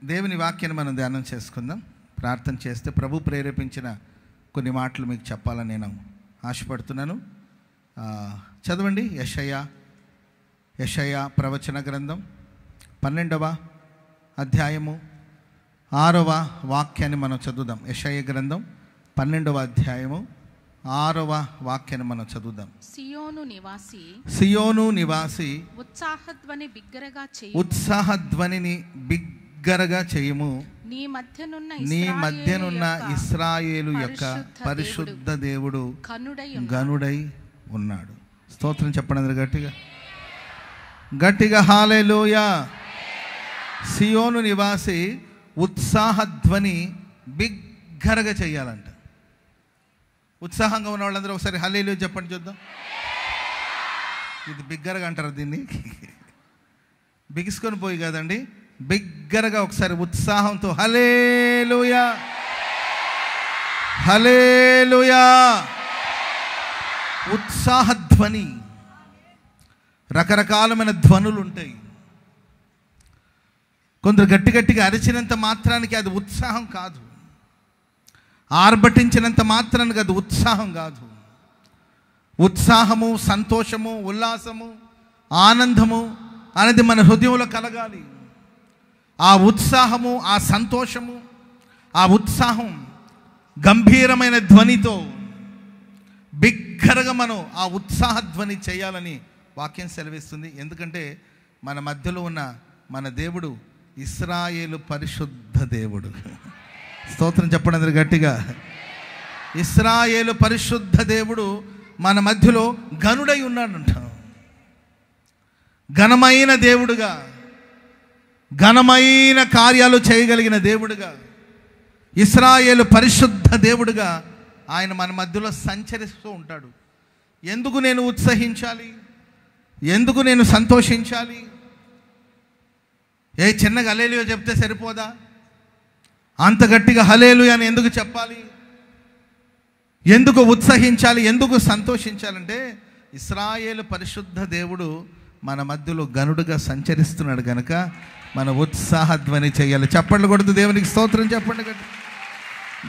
దేవుని వాక్యాన్ని మనం ధ్యానం చేసుకుందాం. ప్రార్థన చేస్తే ప్రభు ప్రేరేపించిన కొన్ని మాటలు మీకు చెప్పాలని నేను ఆశపడుతున్నాను. చదవండి. యెషయా ప్రవచన గ్రంథం 12వ అధ్యాయము 6వ వాక్యాన్ని మనం చదువుదాం. యెషయా గ్రంథం 12వ అధ్యాయము 6వ వాక్యాన్ని మనం చదువుదాం. సియోను నివాసి ఉత్సాహధ్వనిని బిగ్గరగా చేయుము. నీ మధ్యనున్న ఇశ్రాయేలు యొక్క పరిశుద్ధ దేవుడు గనుడై ఉన్నాడు. స్తోత్రం చెప్పండి అందరూ గట్టిగా గట్టిగా. హల్లెలూయా. సియోను నివాసి ఉత్సాహధ్వని బిగ్గరగా చేయాలంట. ఉత్సాహంగా ఉన్న వాళ్ళందరూ ఒకసారి హల్లెలూయా చెప్పండి చూద్దాం. ఇది బిగ్గరగా అంటారు, దీన్ని బిగిసుకొని పోయి కదండి, బిగ్గరగా ఒకసారి ఉత్సాహంతో హల్లెలూయా హల్లెలూయా. ఉత్సాహధ్వని, రకరకాలమైన ధ్వనులు ఉంటాయి. కొందరు గట్టి గట్టిగా అరిచినంత మాత్రానికి అది ఉత్సాహం కాదు, ఆర్భటించినంత మాత్రానికి అది ఉత్సాహం కాదు. ఉత్సాహము, సంతోషము, ఉల్లాసము, ఆనందము అనేది మన హృదయంలో కలగాలి. ఆ ఉత్సాహము, ఆ సంతోషము, ఆ ఉత్సాహం గంభీరమైన ధ్వనితో బిగ్గరగా మనం ఆ ఉత్సాహ ధ్వని చేయాలని వాక్యం సెలవిస్తుంది. ఎందుకంటే మన మధ్యలో ఉన్న మన దేవుడు ఇశ్రాయేలు పరిశుద్ధ దేవుడు. స్తోత్రం చెప్పండి అందరు గట్టిగా. ఇశ్రాయేలు పరిశుద్ధ దేవుడు మన మధ్యలో గనుడై ఉన్నాడంట. ఘనమైన దేవుడుగా, ఘనమైన కార్యాలు చేయగలిగిన దేవుడుగా, ఇశ్రాయేలు పరిశుద్ధ దేవుడుగా ఆయన మన మధ్యలో సంచరిస్తూ ఉంటాడు. ఎందుకు నేను ఉత్సహించాలి? ఎందుకు నేను సంతోషించాలి? ఏ చిన్నగా హల్లెలూయా చెప్తే సరిపోదా? అంత గట్టిగా హల్లెలూయా అని ఎందుకు చెప్పాలి? ఎందుకు ఉత్సహించాలి? ఎందుకు సంతోషించాలంటే ఇశ్రాయేలు పరిశుద్ధ దేవుడు మన మధ్యలో గనుడుగా సంచరిస్తున్నాడు కనుక మన ఉత్సాహధ్వని చేయాలి. చప్పట్లు కొడుతూ దేవునికి స్తోత్రం చెప్పండి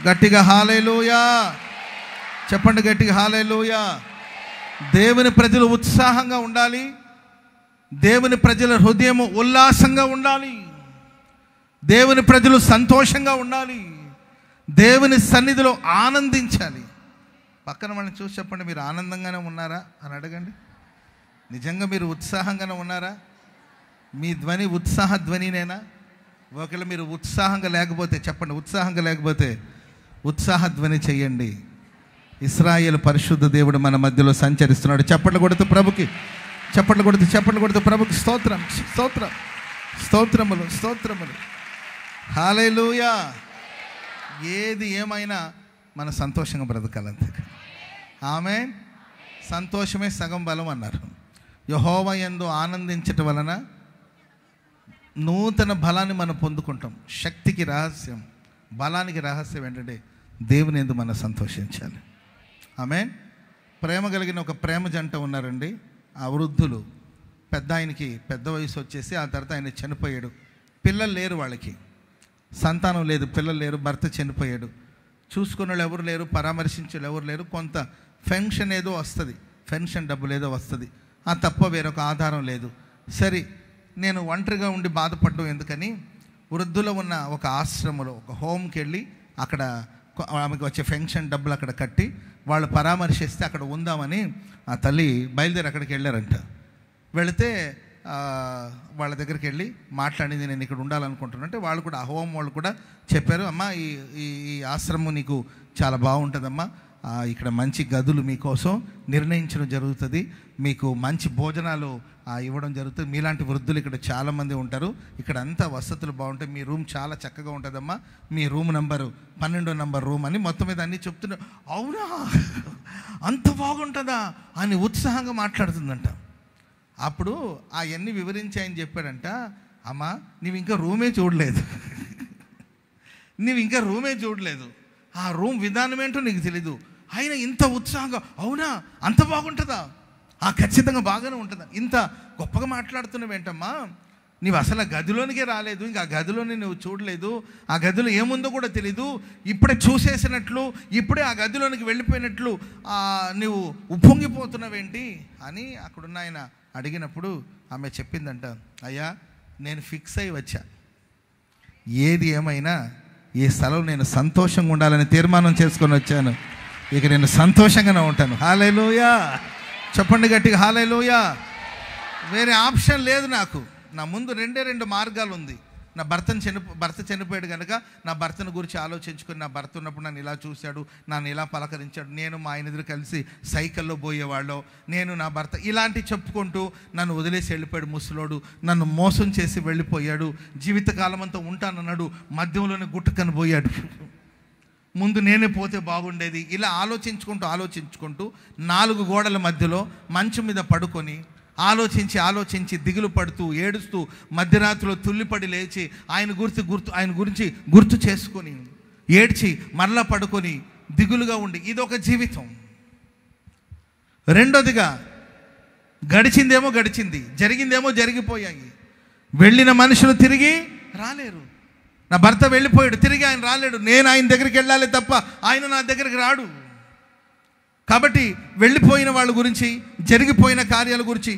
గట్టిగా. హల్లెలూయా చెప్పండి గట్టిగా. హల్లెలూయా. దేవుని ప్రజలు ఉత్సాహంగా ఉండాలి. దేవుని ప్రజల హృదయం ఉల్లాసంగా ఉండాలి. దేవుని ప్రజలు సంతోషంగా ఉండాలి. దేవుని సన్నిధిలో ఆనందించాలి. పక్కన వాళ్ళని చూసి చెప్పండి, మీరు ఆనందంగానే ఉన్నారా అని అడగండి. నిజంగా మీరు ఉత్సాహంగానే ఉన్నారా? మీ ధ్వని ఉత్సాహ ధ్వనినేనా? ఒకవేళ మీరు ఉత్సాహంగా లేకపోతే చెప్పండి, ఉత్సాహంగా లేకపోతే ఉత్సాహ ధ్వని చెయ్యండి. ఇశ్రాయేలు పరిశుద్ధ దేవుడు మన మధ్యలో సంచరిస్తున్నాడు. చప్పట్లు కొడుతూ ప్రభుకి, చప్పట్లు కొడుతూ ప్రభుకి స్తోత్రం స్తోత్రం స్తోత్రములు స్తోత్రములు. హల్లెలూయా. ఏది ఏమైనా మన సంతోషంగా బ్రతకాలంతే. ఆమేన్. సంతోషమే సగం బలం అన్నారు. యెహోవా యందు ఆనందించటం వలన నూతన బలాన్ని మనం పొందుకుంటాం. శక్తికి రహస్యం, బలానికి రహస్యం ఏంటంటే దేవుని యందు మనం సంతోషించాలి. ఆమేన్. ప్రేమ కలిగిన ఒక ప్రేమ జంట ఉన్నారండి. ఆ వృద్ధులు, పెద్ద ఆయనకి పెద్ద వయసు వచ్చేసి ఆ తర్వాత ఆయన చనిపోయాడు. పిల్లలు లేరు, వాళ్ళకి సంతానం లేదు, పిల్లలు లేరు, భర్త చనిపోయాడు. చూసుకున్న వాళ్ళు ఎవరు లేరు, పరామర్శించే వాళ్ళు ఎవరు లేరు. కొంత పెన్షన్ ఏదో వస్తుంది, పెన్షన్ డబ్బులు ఏదో వస్తుంది, ఆ తప్ప వేరొక ఆధారం లేదు. సరే, నేను ఒంటరిగా ఉండి బాధపడడం ఎందుకని వృద్ధులు ఉన్న ఒక ఆశ్రమంలో, ఒక హోమ్కి వెళ్ళి అక్కడ ఆమెకు వచ్చే పెన్షన్ డబ్బులు అక్కడ కట్టి వాళ్ళు పరామర్శిస్తే అక్కడ ఉందామని ఆ తల్లి బయలుదేరి అక్కడికి వెళ్ళారంట. వెళితే వాళ్ళ దగ్గరికి వెళ్ళి మాట్లాడింది, నేను ఇక్కడ ఉండాలనుకుంటున్నానంటే వాళ్ళు కూడా, ఆ హోమ్ వాళ్ళు కూడా చెప్పారు, అమ్మా ఈ ఆశ్రమం నీకు చాలా బాగుంటుందమ్మా, ఇక్కడ మంచి గదులు మీకోసం నిర్ణయించడం జరుగుతుంది, మీకు మంచి భోజనాలు ఇవ్వడం జరుగుతుంది, మీలాంటి వృద్ధులు ఇక్కడ చాలామంది ఉంటారు, ఇక్కడ అంతా వసతులు బాగుంటాయి, మీ రూమ్ చాలా చక్కగా ఉంటుందమ్మా, మీ రూమ్ నంబరు 12వ నంబర్ రూమ్ అని మొత్తం మీద అన్నీ చెప్తున్నారు. అవునా, అంత బాగుంటుందా అని ఉత్సాహంగా మాట్లాడుతుందంట. అప్పుడు అవన్నీ వివరించి ఆయన చెప్పాడంట, అమ్మా నీవు ఇంకా రూమే చూడలేదు, ఆ రూమ్ విధానం ఏంటో నీకు తెలీదు, ఆయన ఇంత ఉత్సాహంగా అవునా అంత బాగుంటుందా, ఖచ్చితంగా బాగానే ఉంటుందా, ఇంత గొప్పగా మాట్లాడుతున్నావేంటమ్మా, నీవు అసలు ఆ గదిలోనికే రాలేదు, ఇంకా ఆ గదిలోని నువ్వు చూడలేదు, ఆ గదిలో ఏముందో కూడా తెలీదు, ఇప్పుడే చూసేసినట్లు ఇప్పుడే ఆ గదిలోనికి వెళ్ళిపోయినట్లు నువ్వు ఉప్పొంగిపోతున్నావేంటి అని అక్కడున్న ఆయన అడిగినప్పుడు ఆమె చెప్పిందంట, అయ్యా నేను ఫిక్స్ అయి వచ్చా, ఏది ఏమైనా ఈ స్థలం నేను సంతోషంగా ఉండాలని తీర్మానం చేసుకొని వచ్చాను, ఇక నేను సంతోషంగానే ఉంటాను. హల్లెలూయా, చెప్పండి గట్టిగా హల్లెలూయా. వేరే ఆప్షన్ లేదు నాకు, నా ముందు రెండు మార్గాలు ఉంది. నా భర్త చనిపోయాడు కనుక నా భర్తను గురించి ఆలోచించుకొని, నా భర్త ఉన్నప్పుడు నన్ను ఇలా చూశాడు, నన్ను ఇలా పలకరించాడు, నేను మా ఆయన ఎదురు కలిసి సైకిల్లో పోయేవాళ్ళు, నేను నా భర్త ఇలాంటి చెప్పుకుంటూ నన్ను వదిలేసి వెళ్ళిపోయాడు ముసలోడు, నన్ను మోసం చేసి వెళ్ళిపోయాడు, జీవితకాలం అంతా ఉంటానన్నాడు, మధ్యలోనే గుట్టకని పోయాడు, ముందు నేనే పోతే బాగుండేది. ఇలా ఆలోచించుకుంటూ 4 గోడల మధ్యలో మంచం మీద పడుకొని ఆలోచించి దిగులు పడుతూ ఏడుస్తూ మధ్యరాత్రిలో తుల్లిపడి లేచి ఆయన గురించి గుర్తు చేసుకొని ఏడ్చి మరలా పడుకొని దిగులుగా ఉండి ఇదొక జీవితం. రెండోదిగా గడిచిందేమో గడిచింది, జరిగిందేమో జరిగిపోయాయి, వెళ్ళిన మనుషులు తిరిగి రాలేరు. నా భర్త వెళ్ళిపోయాడు, తిరిగి ఆయన రాలేడు, నేను ఆయన దగ్గరికి వెళ్ళాలి తప్ప ఆయన నా దగ్గరికి రాడు. కాబట్టి వెళ్ళిపోయిన వాళ్ళ గురించి, జరిగిపోయిన కార్యాల గురించి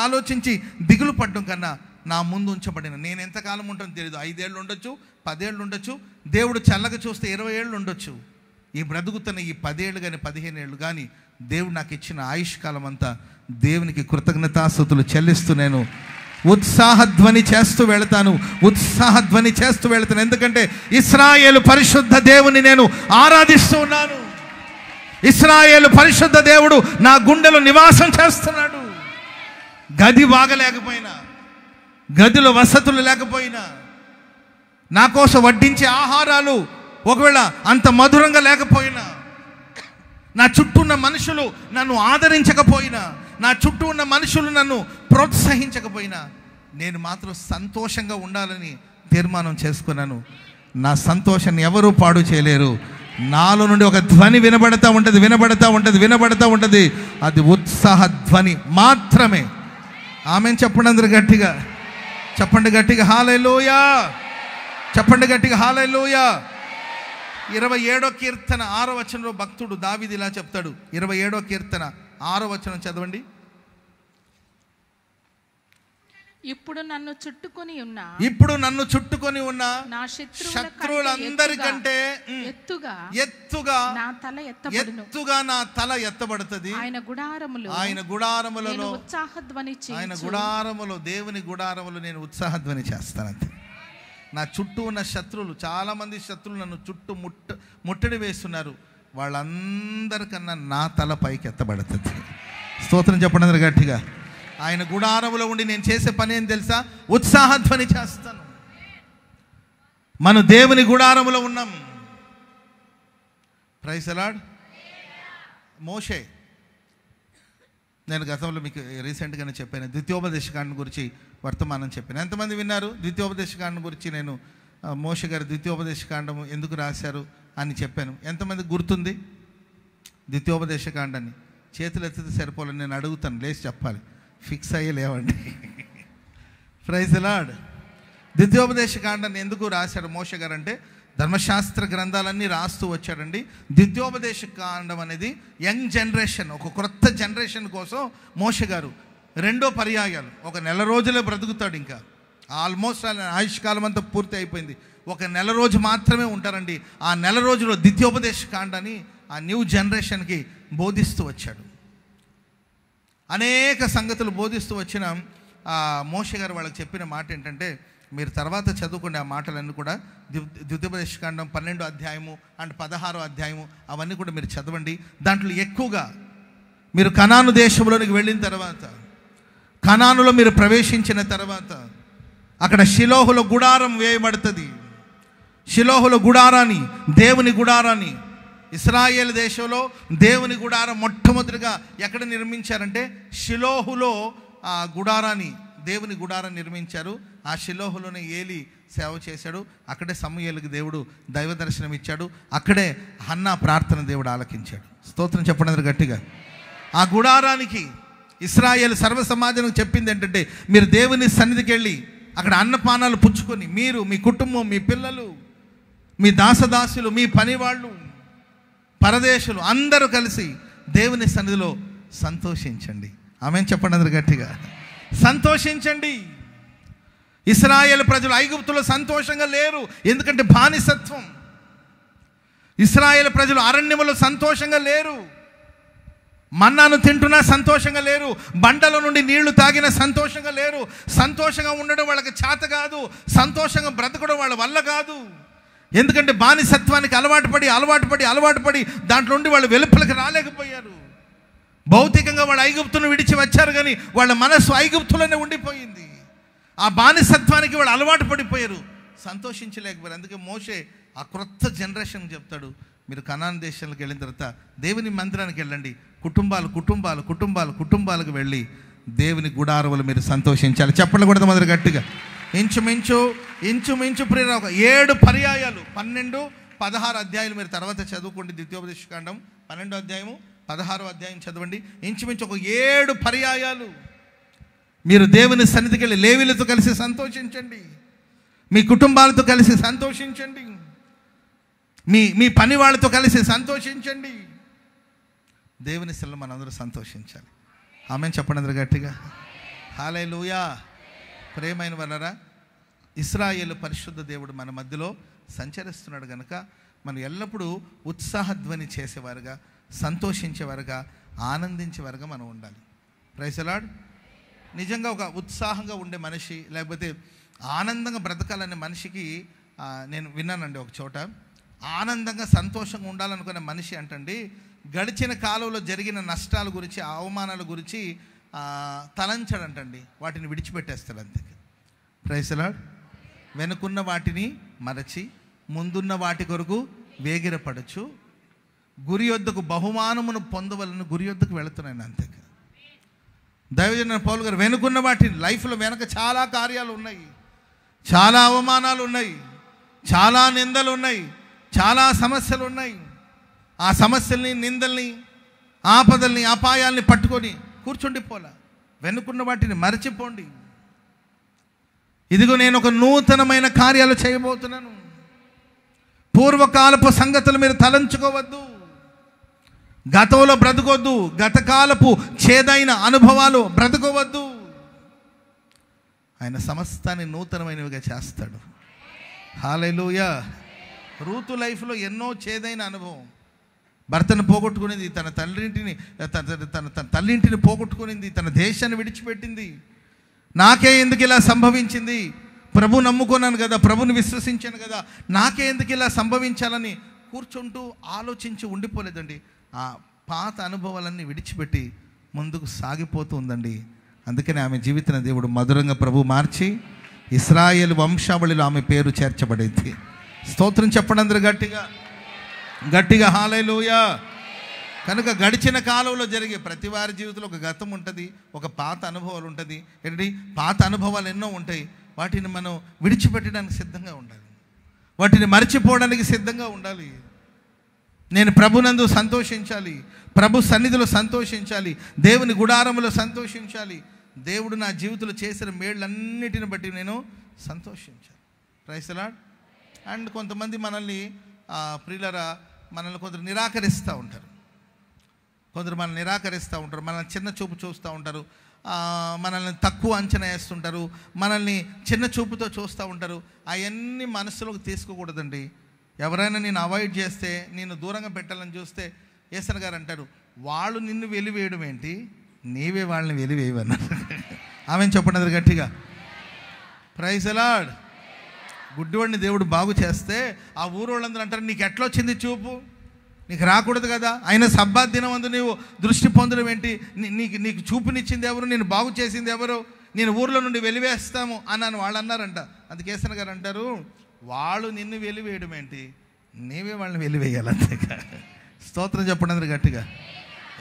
ఆలోచించి దిగులు పడడం కన్నా నా ముందు ఉంచబడిన నేను ఎంతకాలం ఉంటానో తెలియదు, 5 ఏళ్ళు ఉండొచ్చు, 10 ఏళ్ళు ఉండొచ్చు, దేవుడు చల్లగా చూస్తే 20 ఏళ్ళు ఉండొచ్చు. ఈ బ్రతుకుతున్న ఈ 10 ఏళ్ళు కానీ 15 ఏళ్ళు కానీ దేవుడు నాకు ఇచ్చిన ఆయుష్కాలం అంతా దేవునికి కృతజ్ఞతాస్తుతులు చెల్లిస్తూ నేను ఉత్సాహధ్వని చేస్తూ వెళతాను. ఎందుకంటే ఇశ్రాయేలు పరిశుద్ధ దేవుని నేను ఆరాధిస్తూ ఉన్నాను. ఇశ్రాయేలు పరిశుద్ధ దేవుడు నా గుండెలో నివాసం చేస్తున్నాడు. గది బాగలేకపోయినా, గదిలో వసతులు లేకపోయినా, నా కోసం వడ్డించే ఆహారాలు ఒకవేళ అంత మధురంగా లేకపోయినా, నా చుట్టూ ఉన్న మనుషులు నన్ను ఆదరించకపోయినా, నా చుట్టూ ఉన్న మనుషులు నన్ను ప్రోత్సహించకపోయినా, నేను మాత్రం సంతోషంగా ఉండాలని తీర్మానం చేసుకున్నాను. నా సంతోషాన్ని ఎవరూ పాడు చేయలేరు. నాలో నుండి ఒక ధ్వని వినబడతా ఉంటుంది, అది ఉత్సాహ ధ్వని మాత్రమే. ఆమెను చెప్పండి, అందరు గట్టిగా చెప్పండి, హల్లెలూయా, చెప్పండి గట్టిగా హల్లెలూయా. 27వ కీర్తన 6వ వచనంలో భక్తుడు దావీదు ఇలా చెప్తాడు. 27వ కీర్తన 6వ వచనం చదవండి. ఇప్పుడు నన్ను చుట్టుకొని ఉన్న నా శత్రువులందరికంటే ఎత్తుగా నా తల ఎత్తబడుతుంది. ఆయన గుడారములలో దేవుని గుడారములో నేను ఉత్సాహధ్వని చేస్తానంతే. నా చుట్టూ ఉన్న శత్రువులు, చాలామంది శత్రువులు నన్ను చుట్టూ ముట్టడి వేస్తున్నారు, వాళ్ళందరికన్నా నా తల పైకి ఎత్తబడుతుంది. స్తోత్రం చెప్పండి అందరు గట్టిగా. ఆయన గుడారములో ఉండి నేను చేసే పని ఏం తెలుసా? ఉత్సాహధ్వని చేస్తాను. మనం దేవుని గుడారములో ఉన్నాం. Praise the lord. మోషే, నేను గతంలో మీకు రీసెంట్గానే చెప్పాను, ద్వితీయోపదేశకాండం గురించి వర్తమానం చెప్పాను. ఎంతమంది విన్నారు? ద్వితీయోపదేశకాండం గురించి నేను మోషే గారు ద్వితీయోపదేశకాండం ఎందుకు రాశారు అని చెప్పాను. ఎంతమంది గుర్తుంది ద్వితీయోపదేశకాండాన్ని? చేతులు ఎత్తితే సరిపోలేదు, నేను అడుగుతాను, లేచి చెప్పాలి. ఫిక్స్ అయ్యి లేవండి. Praise the lord. ద్వితీయోపదేశకాండాన్ని ఎందుకు రాశాడు మోషే గారు అంటే, ధర్మశాస్త్ర గ్రంథాలన్నీ రాస్తూ వచ్చాడండి. ద్వితీయోపదేశకాండం అనేది యంగ్ జనరేషన్, ఒక క్రొత్త జనరేషన్ కోసం మోషే గారు 2 పర్యాయాలు, ఒక నెల రోజులే బ్రతుకుతాడు, ఇంకా ఆల్మోస్ట్ ఆయుష్కాలం అంతా పూర్తి అయిపోయింది, ఒక నెల రోజు మాత్రమే ఉంటారండి. ఆ నెల రోజులో ద్వితీయోపదేశకాండాన్ని ఆ న్యూ జనరేషన్కి బోధిస్తూ వచ్చాడు. అనేక సంగతులు బోధిస్తూ వచ్చిన మోషే గారు వాళ్ళకి చెప్పిన మాట ఏంటంటే, మీరు తర్వాత చదువుకునే ఆ మాటలన్నీ కూడా ద్వితీయోపదేశకాండం 12వ అధ్యాయము అండ్ 16వ అధ్యాయము అవన్నీ కూడా మీరు చదవండి. దాంట్లో ఎక్కువగా మీరు కనాను దేశంలోనికి వెళ్ళిన తర్వాత, కనానులో మీరు ప్రవేశించిన తర్వాత, అక్కడ షిలోహులో గుడారం వేయబడుతుంది. షిలోహులో గుడారాన్ని, దేవుని గుడారాన్ని, ఇశ్రాయేల్ దేశంలో దేవుని గుడారం మొట్టమొదటిగా ఎక్కడ నిర్మించారంటే షిలోహులో ఆ గుడారాన్ని, దేవుని గుడారాన్ని నిర్మించారు. ఆ షిలోహులోనే ఏలి సేవ చేశాడు. అక్కడే సమూయేలుకి దేవుడు దైవ దర్శనం ఇచ్చాడు. అక్కడే హన్నా ప్రార్థన దేవుడు ఆలకించాడు. స్తోత్రం చెప్పండి గట్టిగా. ఆ గుడారానికి ఇశ్రాయేల్ సర్వ సమాజానికి చెప్పింది ఏంటంటే, మీరు దేవుని సన్నిధికి వెళ్ళి అక్కడ అన్నపానాలు పుచ్చుకొని మీరు, మీ కుటుంబం, మీ పిల్లలు, మీ దాసదాసులు, మీ పనివాళ్ళు, పరదేశులు అందరూ కలిసి దేవుని సన్నిధిలో సంతోషించండి. ఆమేన్ చెప్పండి అందరు గట్టిగా. సంతోషించండి. ఇశ్రాయేలు ప్రజలు ఐగుప్తులో సంతోషంగా లేరు, ఎందుకంటే బానిసత్వం. ఇశ్రాయేలు ప్రజలు అరణ్యములో సంతోషంగా లేరు, మన్నాను తింటున్నా సంతోషంగా లేరు, బండల నుండి నీళ్లు తాగిన సంతోషంగా లేరు. సంతోషంగా ఉండడం వాళ్ళకి చేత కాదు, సంతోషంగా బ్రతకడం వాళ్ళ వల్ల కాదు. ఎందుకంటే బానిసత్వానికి అలవాటు పడి దాంట్లో నుండి వాళ్ళు వెలుపలికి రాలేకపోయారు. భౌతికంగా వాళ్ళు ఐగుప్తును విడిచి వచ్చారు, కానీ వాళ్ళ మనస్సు ఐగుప్తులోనే ఉండిపోయింది. ఆ బానిసత్వానికి వాళ్ళు అలవాటు పడిపోయారు, సంతోషించలేకపోయారు. అందుకే మోషే ఆ క్రొత్త జనరేషన్ చెప్తాడు, మీరు కనాన్ దేశాలకు వెళ్ళిన తర్వాత దేవుని మందిరానికి వెళ్ళండి, కుటుంబాలకు వెళ్ళి దేవుని గుడారములు మీరు సంతోషించాలి. చెప్పండి కూడా మొదలు గట్టిగా. ఇంచుమించు ప్రియరా 7 పర్యాయాలు 12, 16 అధ్యాయులు మీరు తర్వాత చదువుకోండి. ద్వితీయోపదేశకాండం 12వ అధ్యాయము 16వ అధ్యాయం చదవండి. ఇంచుమించు ఒక 7 పర్యాయాలు మీరు దేవుని సన్నిధికి వెళ్ళి లేవీలతో కలిసి సంతోషించండి, మీ కుటుంబాలతో కలిసి సంతోషించండి, మీ పని వాళ్ళతో కలిసి సంతోషించండి. దేవుని సెల్లో మనందరూ సంతోషించాలి. ఆమేన్ చెప్పండి అందరూ గట్టిగా. హల్లెలూయా. ప్రేమైన వాళ్ళరా, ఇశ్రాయేలు పరిశుద్ధ దేవుడు మన మధ్యలో సంచరిస్తున్నాడు కనుక మనం ఎల్లప్పుడూ ఉత్సాహధ్వని చేసేవారుగా, సంతోషించేవారుగా, ఆనందించేవారుగా మనం ఉండాలి. Praise the lord. నిజంగా ఒక ఉత్సాహంగా ఉండే మనిషి, లేకపోతే ఆనందంగా బ్రతకాలనే మనిషికి నేను విన్నానండి ఒక చోట, ఆనందంగా సంతోషంగా ఉండాలనుకునే మనిషి అంటండి గడిచిన కాలంలో జరిగిన నష్టాల గురించి, అవమానాల గురించి తలంచడంటండి, వాటిని విడిచిపెట్టేస్తాడు అంతే. Praise the lord. వెనుకున్న వాటిని మరచి ముందున్న వాటి కొరకు వేగిరపడచ్చు, గురి యొద్దకు బహుమానమును పొందవలను గురి యొద్దకు వెళుతున్నాను అంతే. దైవజన పౌలు గారు వెనుకున్న వాటిని, లైఫ్లో వెనక చాలా కార్యాలు ఉన్నాయి, చాలా అవమానాలు ఉన్నాయి, చాలా నిందలు ఉన్నాయి, చాలా సమస్యలు ఉన్నాయి. ఆ సమస్యల్ని, నిందల్ని, ఆపదల్ని, అపాయాల్ని పట్టుకొని కూర్చుండిపోలా. వెనుకున్న వాటిని మరచిపోండి. ఇదిగో నేను ఒక నూతనమైన కార్యాలు చేయబోతున్నాను. పూర్వకాలపు సంగతులు మీరు తలంచుకోవద్దు, గతంలో బ్రతకొద్దు, గతకాలపు చేదైన అనుభవాలు బ్రతకవద్దు. ఆయన సమస్తాన్ని నూతనమైనవిగా చేస్తాడు. హల్లెలూయా. రూతు లైఫ్లో ఎన్నో చేదైన అనుభవం, భర్తను పోగొట్టుకునేది, తన తల్లింటిని పోగొట్టుకునింది, తన దేశాన్ని విడిచిపెట్టింది. నాకే ఎందుకు ఇలా సంభవించింది, ప్రభు నమ్ముకున్నాను కదా, ప్రభుని విశ్వసించాను కదా, నాకే ఎందుకు ఇలా సంభవించాలని కూర్చుంటూ ఆలోచించి ఉండిపోలేదండి. ఆ పాత అనుభవాలన్నీ విడిచిపెట్టి ముందుకు సాగిపోతూ ఉందండి. అందుకని ఆమె జీవితాన్ని దేవుడు మధురంగా ప్రభు మార్చి ఇశ్రాయేలు వంశావళిలో ఆమె పేరు చేర్చబడింది. స్తోత్రం చెప్పండి అందరూ గట్టిగా హల్లెలూయా. కనుక గడిచిన కాలంలో జరిగే ప్రతి వారి జీవితంలో ఒక గతం ఉంటుంది, ఒక పాత అనుభవాలు ఉంటుంది. ఏంటి పాత అనుభవాలు ఎన్నో ఉంటాయి. వాటిని మనం విడిచిపెట్టడానికి సిద్ధంగా ఉండాలి, వాటిని మర్చిపోవడానికి సిద్ధంగా ఉండాలి. నేను ప్రభునందు సంతోషించాలి, ప్రభు సన్నిధిలో సంతోషించాలి, దేవుని గుడారములో సంతోషించాలి. దేవుడు నా జీవితంలో చేసిన మేళ్ళన్నిటిని బట్టి నేను సంతోషించాలి. Praise the lord. అండ్ కొంతమంది మనల్ని ప్రియులరా మనల్ని కొందరు నిరాకరిస్తూ ఉంటారు, మనల్ని చిన్న చూపు చూస్తూ ఉంటారు, మనల్ని తక్కువ అంచనా వేస్తుంటారు, మనల్ని చిన్న చూపుతో చూస్తూ ఉంటారు. అవన్నీ మనసులోకి తీసుకోకూడదండి. ఎవరైనా నేను అవాయిడ్ చేస్తే, నేను దూరంగా పెట్టాలని చూస్తే యేసయ్య గారు అంటారు, వాళ్ళు నిన్ను వెలివేయడం ఏంటి, నీవే వాళ్ళని వెలివేయవన్నారు. ఆమెను చెప్పండి గట్టిగా. Praise the lord. గుడ్డివాడిని దేవుడు బాగు చేస్తే ఆ ఊరోళ్ళందరూ అంటారు, నీకు ఎట్లా వచ్చింది చూపు, నీకు రాకూడదు కదా, అయినా సబ్బాత్ దినం అందు నీవు దృష్టి పొందడం ఏంటి, నీకు చూపునిచ్చింది ఎవరు, నేను బాగు చేసింది ఎవరు, నేను ఊర్లో నుండి వెలివేస్తాము అన్నాను వాళ్ళు అన్నారంట. అందుకే యేసయ్య గారు అంటారు, వాళ్ళు నిన్ను వెలివేయడం ఏంటి, నీవే వాళ్ళని వెలివేయాలంతే. స్తోత్రం చెప్పండి అందరూ గట్టిగా.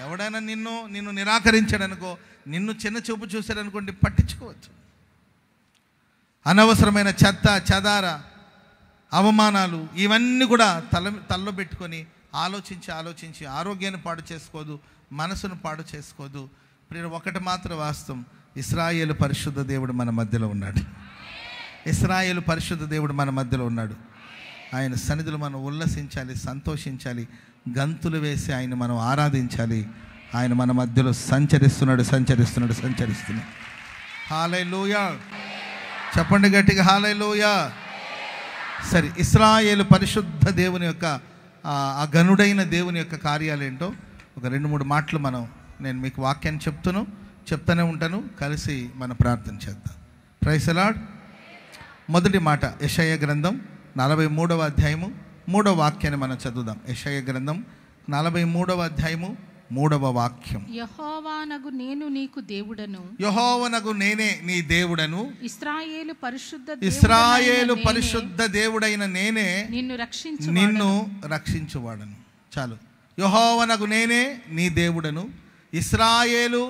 ఎవడైనా నిన్ను నిరాకరించాడనుకో, నిన్ను చిన్న చూపు చూశాడనుకోండి, పట్టించుకోవచ్చు. అనవసరమైన చెత్త చెదార అవమానాలు ఇవన్నీ కూడా తలలో పెట్టుకొని ఆలోచించి ఆరోగ్యాన్ని పాడు చేసుకోదు, మనసును పాడు చేసుకోదు. ప్రియుడు ఒకటి మాత్రం వాస్తవం, ఇశ్రాయేలు పరిశుద్ధ దేవుడు మన మధ్యలో ఉన్నాడు. ఇశ్రాయేలు పరిశుద్ధ దేవుడు మన మధ్యలో ఉన్నాడు. ఆయన సన్నిధిలో మనం ఉల్లసించాలి, సంతోషించాలి, గంతులు వేసి ఆయన మనం ఆరాధించాలి. ఆయన మన మధ్యలో సంచరిస్తున్నాడు. హల్లెలూయా. చెప్పండి గట్టిగా హల్లెలూయా. సరే, ఇశ్రాయేలు పరిశుద్ధ దేవుని యొక్క ఆ గనుడైన దేవుని యొక్క కార్యాలేంటో ఒక 2-3 మాటలు నేను మీకు వాక్యాన్ని చెప్తూనే ఉంటాను. కలిసి మనం ప్రార్థన చేద్దాం. Praise the lord. మొదటి మాట యెషయా గ్రంథం 43వ అధ్యాయము 3వ వాక్యాన్ని మనం చదువుదాం. యెషయా గ్రంథం 43వ అధ్యాయము 3వ వాక్యం. యెహోవానగు నేను నీకు దేవుడను, యెహోవానగు నేనే నీ దేవుడను, ఇశ్రాయేలు పరిశుద్ధ దేవుడైన నేనే నిన్ను రక్షించువాడను. చాలు. యెహోవానగు నేనే నీ దేవుడను, ఇశ్రాయేలు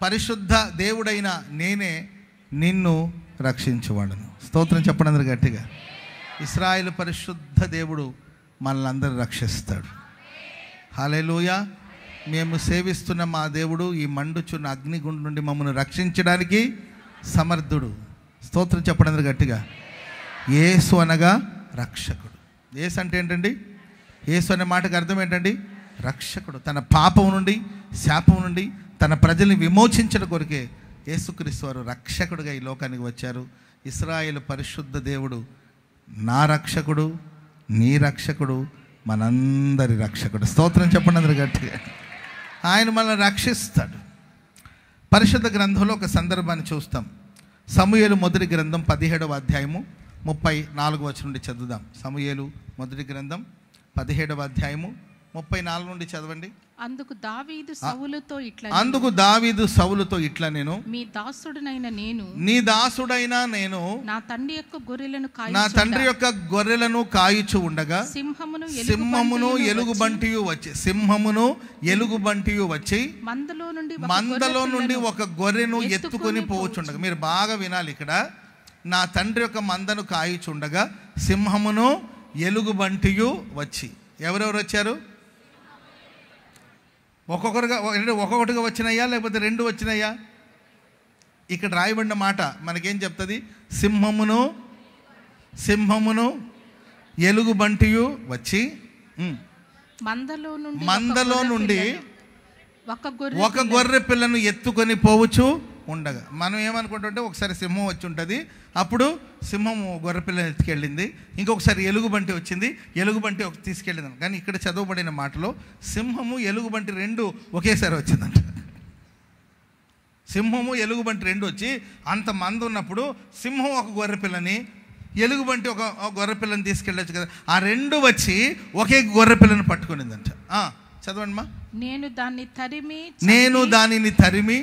పరిశుద్ధ దేవుడైన నేనే నిన్ను రక్షించువాడను. స్తోత్రం చెప్పండి అందరు గట్టిగా. ఇశ్రాయేలు పరిశుద్ధ దేవుడు మనల్ని అందరూ రక్షిస్తాడు. హల్లెలూయా. మేము సేవిస్తున్న మా దేవుడు ఈ మండుచున్న అగ్నిగుండు నుండి మమ్మల్ని రక్షించడానికి సమర్థుడు. స్తోత్రం చెప్పండి అందరు గట్టిగా. యేసు అనగా రక్షకుడు. యేసు అంటే ఏంటండి? యేసు అనే మాటకు అర్థం ఏంటండి? రక్షకుడు. తన పాపం నుండి, శాపం నుండి తన ప్రజల్ని విమోచించడం కొరకే యేసుక్రీస్తు వారు రక్షకుడుగా ఈ లోకానికి వచ్చారు. ఇశ్రాయేలు పరిశుద్ధ దేవుడు నా రక్షకుడు, నీ రక్షకుడు, మనందరి రక్షకుడు. స్తోత్రం చెప్పండి అందరు గట్టిగా. ఆయన మనల్ని రక్షిస్తాడు. పరిశుద్ధ గ్రంథంలో ఒక సందర్భాన్ని చూస్తాం. సమూయేలు మొదటి గ్రంథం 17వ అధ్యాయము 34వ వచనం నుండి చదువుదాం. సమూయేలు మొదటి గ్రంథం 17వ అధ్యాయము 34 నుండి చదవండి. అందుకు దావీదు సౌలుతో ఇట్లా నేను నీ దాసుడైన నేను నా తండ్రి యొక్క గొర్రెలను కాయుచు ఉండగా సింహమును ఎలుగుబంటియు వచ్చి మందలో నుండి ఒక గొర్రెను ఎత్తుకొని పోవచ్చుండగా. మీరు బాగా వినాలి ఇక్కడ. నా తండ్రి యొక్క మందను కాయుచుండగా సింహమును ఎలుగుబంటియు వచ్చి. ఎవరెవరు వచ్చారు? ఒక్కొక్కటిగా వచ్చినాయా లేకపోతే 2 వచ్చినాయా? ఇక్కడ రాయబడిన మాట మనకేం చెప్తుంది? సింహమును ఎలుగుబంటియు వచ్చి మందలో నుండి ఒక గొర్రె పిల్లను ఎత్తుకొని పోవచ్చు ఉండగా. మనం ఏమనుకుంటుంటే ఒకసారి సింహం వచ్చి ఉంటుంది, అప్పుడు సింహం గొర్రెపిల్లని ఎత్తుకెళ్ళింది, ఇంకొకసారి ఎలుగుబంటి వచ్చింది, ఎలుగుబంటి తీసుకెళ్ళింది. కానీ ఇక్కడ చదవబడిన మాటలో సింహము ఎలుగుబంటి 2 ఒకేసారి వచ్చిందంట. సింహము ఎలుగుబంటి 2 వచ్చి అంతమంది ఉన్నప్పుడు సింహం ఒక గొర్రెపిల్లని, ఎలుగుబంటి ఒక గొర్రెపిల్లని తీసుకెళ్ళచ్చు కదా. ఆ 2 వచ్చి ఒకే గొర్రెపిల్లని పట్టుకునిందంట. చదవండి మా. నేను దానిని తరిమి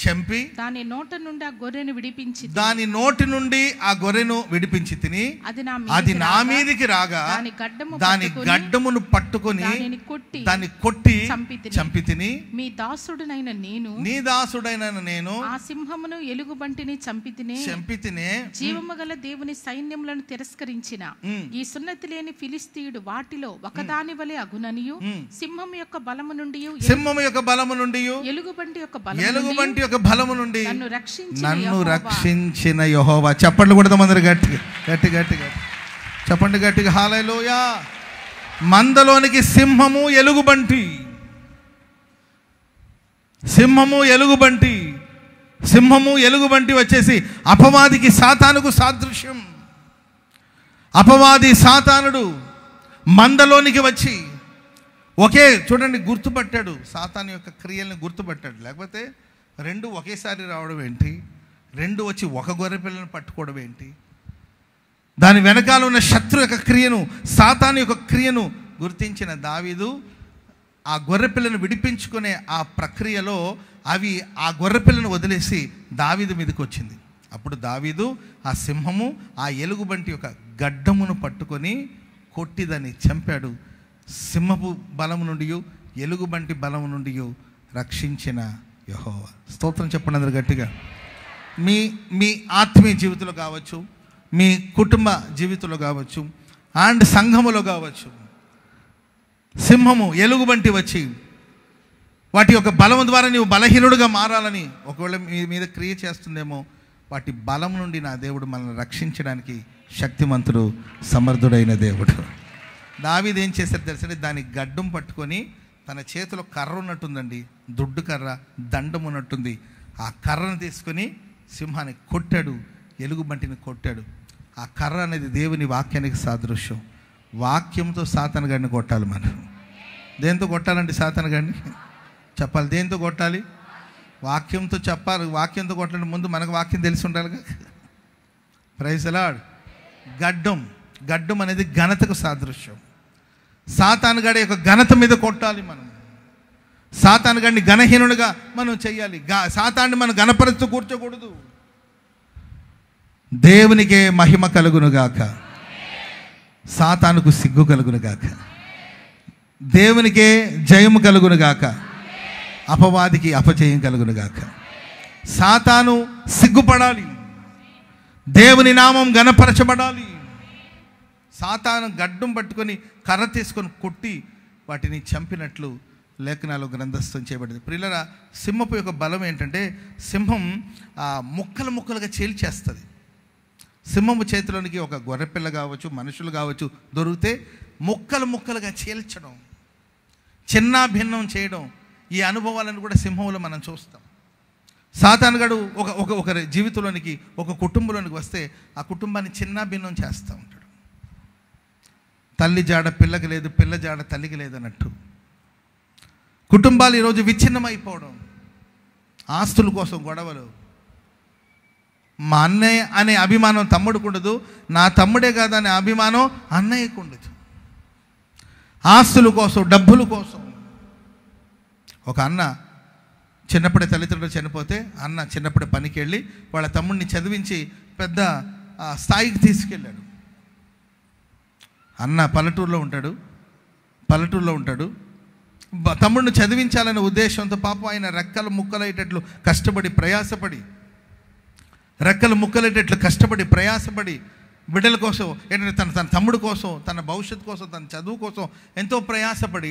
చంపి దాని నోటి నుండి ఆ గొర్రెను విడిపించి తిని అది నా మీదికి రాగా దాని గడ్డమును పట్టుకొని దాన్ని కొట్టి చంపి తిని నీ దాసుడైన నేను ఆ సింహమును ఎలుగుబంటిని చంపి తినే జీవము గల దేవుని సైన్యములను తిరస్కరించిన ఈ సున్నతి లేని ఫిలిస్తీయుడు వాటిలో ఒకదాని వలె అగుననియు సింహము యొక్క బలము నుండి ఎలుగుబంటి యొక్క బలము నుండి నన్ను రక్షించిన యెహోవా. చెప్పండి కూడా అందరు గట్టిగా చెప్పండి గట్టిగా. హల్లెలూయా. మందలోనికి సింహము ఎలుగుబంటి వచ్చేసి అపవాదికి సాతానుకు సాదృశ్యం. అపవాది సాతానుడు మందలోనికి వచ్చి చూడండి గుర్తుపట్టాడు, సాతాను యొక్క క్రియల్ని గుర్తుపట్టాడు. లేకపోతే 2 ఒకేసారి రావడం ఏంటి? 2 వచ్చి ఒక గొర్రె పిల్లను పట్టుకోవడం ఏంటి? దాని వెనకాల ఉన్న శత్రు యొక్క క్రియను, సాతాను యొక్క క్రియను గుర్తించిన దావీదు ఆ గొర్రె పిల్లను విడిపించుకునే ఆ ప్రక్రియలో అవి ఆ గొర్రె పిల్లను వదిలేసి దావీదు మీదకి వచ్చింది. అప్పుడు దావీదు ఆ సింహము ఆ ఎలుగుబంటి యొక్క గడ్డమును పట్టుకొని కొట్టి దాన్ని చంపాడు. సింహపు బలము నుండి ఎలుగుబంటి బలము నుండి రక్షించిన యెహోవా. స్తోత్రం చెప్పండి అందరు గట్టిగా. మీ ఆత్మీయ జీవితంలో కావచ్చు, మీ కుటుంబ జీవితంలో కావచ్చు, అండ్ సంఘములో కావచ్చు, సింహము ఎలుగుబంటి వచ్చి వాటి యొక్క బలము ద్వారా నీవు బలహీనుడుగా మారాలని ఒకవేళ మీ మీద క్రియ చేస్తుందేమో, వాటి బలం నుండి నా దేవుడు మనల్ని రక్షించడానికి శక్తిమంతుడు, సమర్థుడైన దేవుడు. దావీదు ఏం చేశారు తెలుసండి, దాని గడ్డం పట్టుకొని తన చేతిలో కర్ర ఉన్నట్టుందండి, దుడ్డు కర్ర, దండం ఉన్నట్టుంది. ఆ కర్రను తీసుకొని సింహాన్ని కొట్టాడు, ఎలుగుబంటిని కొట్టాడు. ఆ కర్ర అనేది దేవుని వాక్యానికి సాదృశ్యం. వాక్యంతో సాతాను గాడిని కొట్టాలి. మనం దేంతో కొట్టాలండి సాతాను గాడిని? చెప్పాలి, దేంతో కొట్టాలి? వాక్యంతో చెప్పాలి. వాక్యంతో కొట్టాలంటే ముందు మనకు వాక్యం తెలిసి ఉండాలిగా. Praise the lord. గడ్డం అనేది ఘనతకు సాదృశ్యం. సాతాను గాడి యొక్క ఘనత మీద కొట్టాలి మనం. సాతాను గాడిని ఘనహీనుడిగా మనం చెయ్యాలి. సాతాన్ని మనం ఘనపరుస్తూ కూర్చోకూడదు. దేవునికే మహిమ కలుగునుగాక, సాతానుకు సిగ్గు కలుగునుగాక. దేవునికే జయము కలుగునుగాక, అపవాదికి అపజయం కలుగునుగాక. సాతాను సిగ్గుపడాలి, దేవుని నామం ఘనపరచబడాలి. సాతాను గడ్డం పట్టుకొని కర్ర తీసుకొని కొట్టి వాటిని చంపినట్లు లేఖనాలు గ్రంథస్థం చేయబడింది. ప్రియులారా, సింహపు యొక్క బలం ఏంటంటే, సింహం ముక్కలు ముక్కలుగా చీల్చేస్తుంది. సింహము చేతిలోనికి ఒక గొర్రెపిల్ల కావచ్చు, మనుషులు కావచ్చు దొరికితే ముక్కలు ముక్కలుగా చీల్చడం, చిన్న భిన్నం చేయడం, ఈ అనుభవాలను కూడా సింహంలో మనం చూస్తాం. సాతానుగాడు ఒకరి జీవితంలోనికి, ఒక కుటుంబంలోనికి వస్తే ఆ కుటుంబాన్ని చిన్న భిన్నం చేస్తూ ఉంటాడు. తల్లి జాడ పిల్లకి లేదు, పిల్ల జాడ తల్లికి లేదన్నట్టు కుటుంబాలు ఈరోజు విచ్ఛిన్నమైపోవడం, ఆస్తుల కోసం గొడవలు. మా అన్నయ్య అనే అభిమానం తమ్ముడికి ఉండదు, నా తమ్ముడే కాదు అనే అభిమానం అన్నయ్యకు ఉండదు. ఆస్తుల కోసం, డబ్బుల కోసం. ఒక అన్న చిన్నప్పుడే తల్లిదండ్రులు చనిపోతే అన్న చిన్నప్పుడే పనికి వెళ్ళి వాళ్ళ తమ్ముడిని చదివించి పెద్ద స్థాయికి తీసుకెళ్ళాడు. అన్న పల్లెటూరులో ఉంటాడు. తమ్ముడిని చదివించాలనే ఉద్దేశంతో పాపం ఆయన రెక్కలు ముక్కలయ్యేటట్లు కష్టపడి ప్రయాసపడి బిడ్డల కోసం, ఏంటంటే తన తమ్ముడు కోసం, తన భవిష్యత్తు కోసం, తన చదువు కోసం ఎంతో ప్రయాసపడి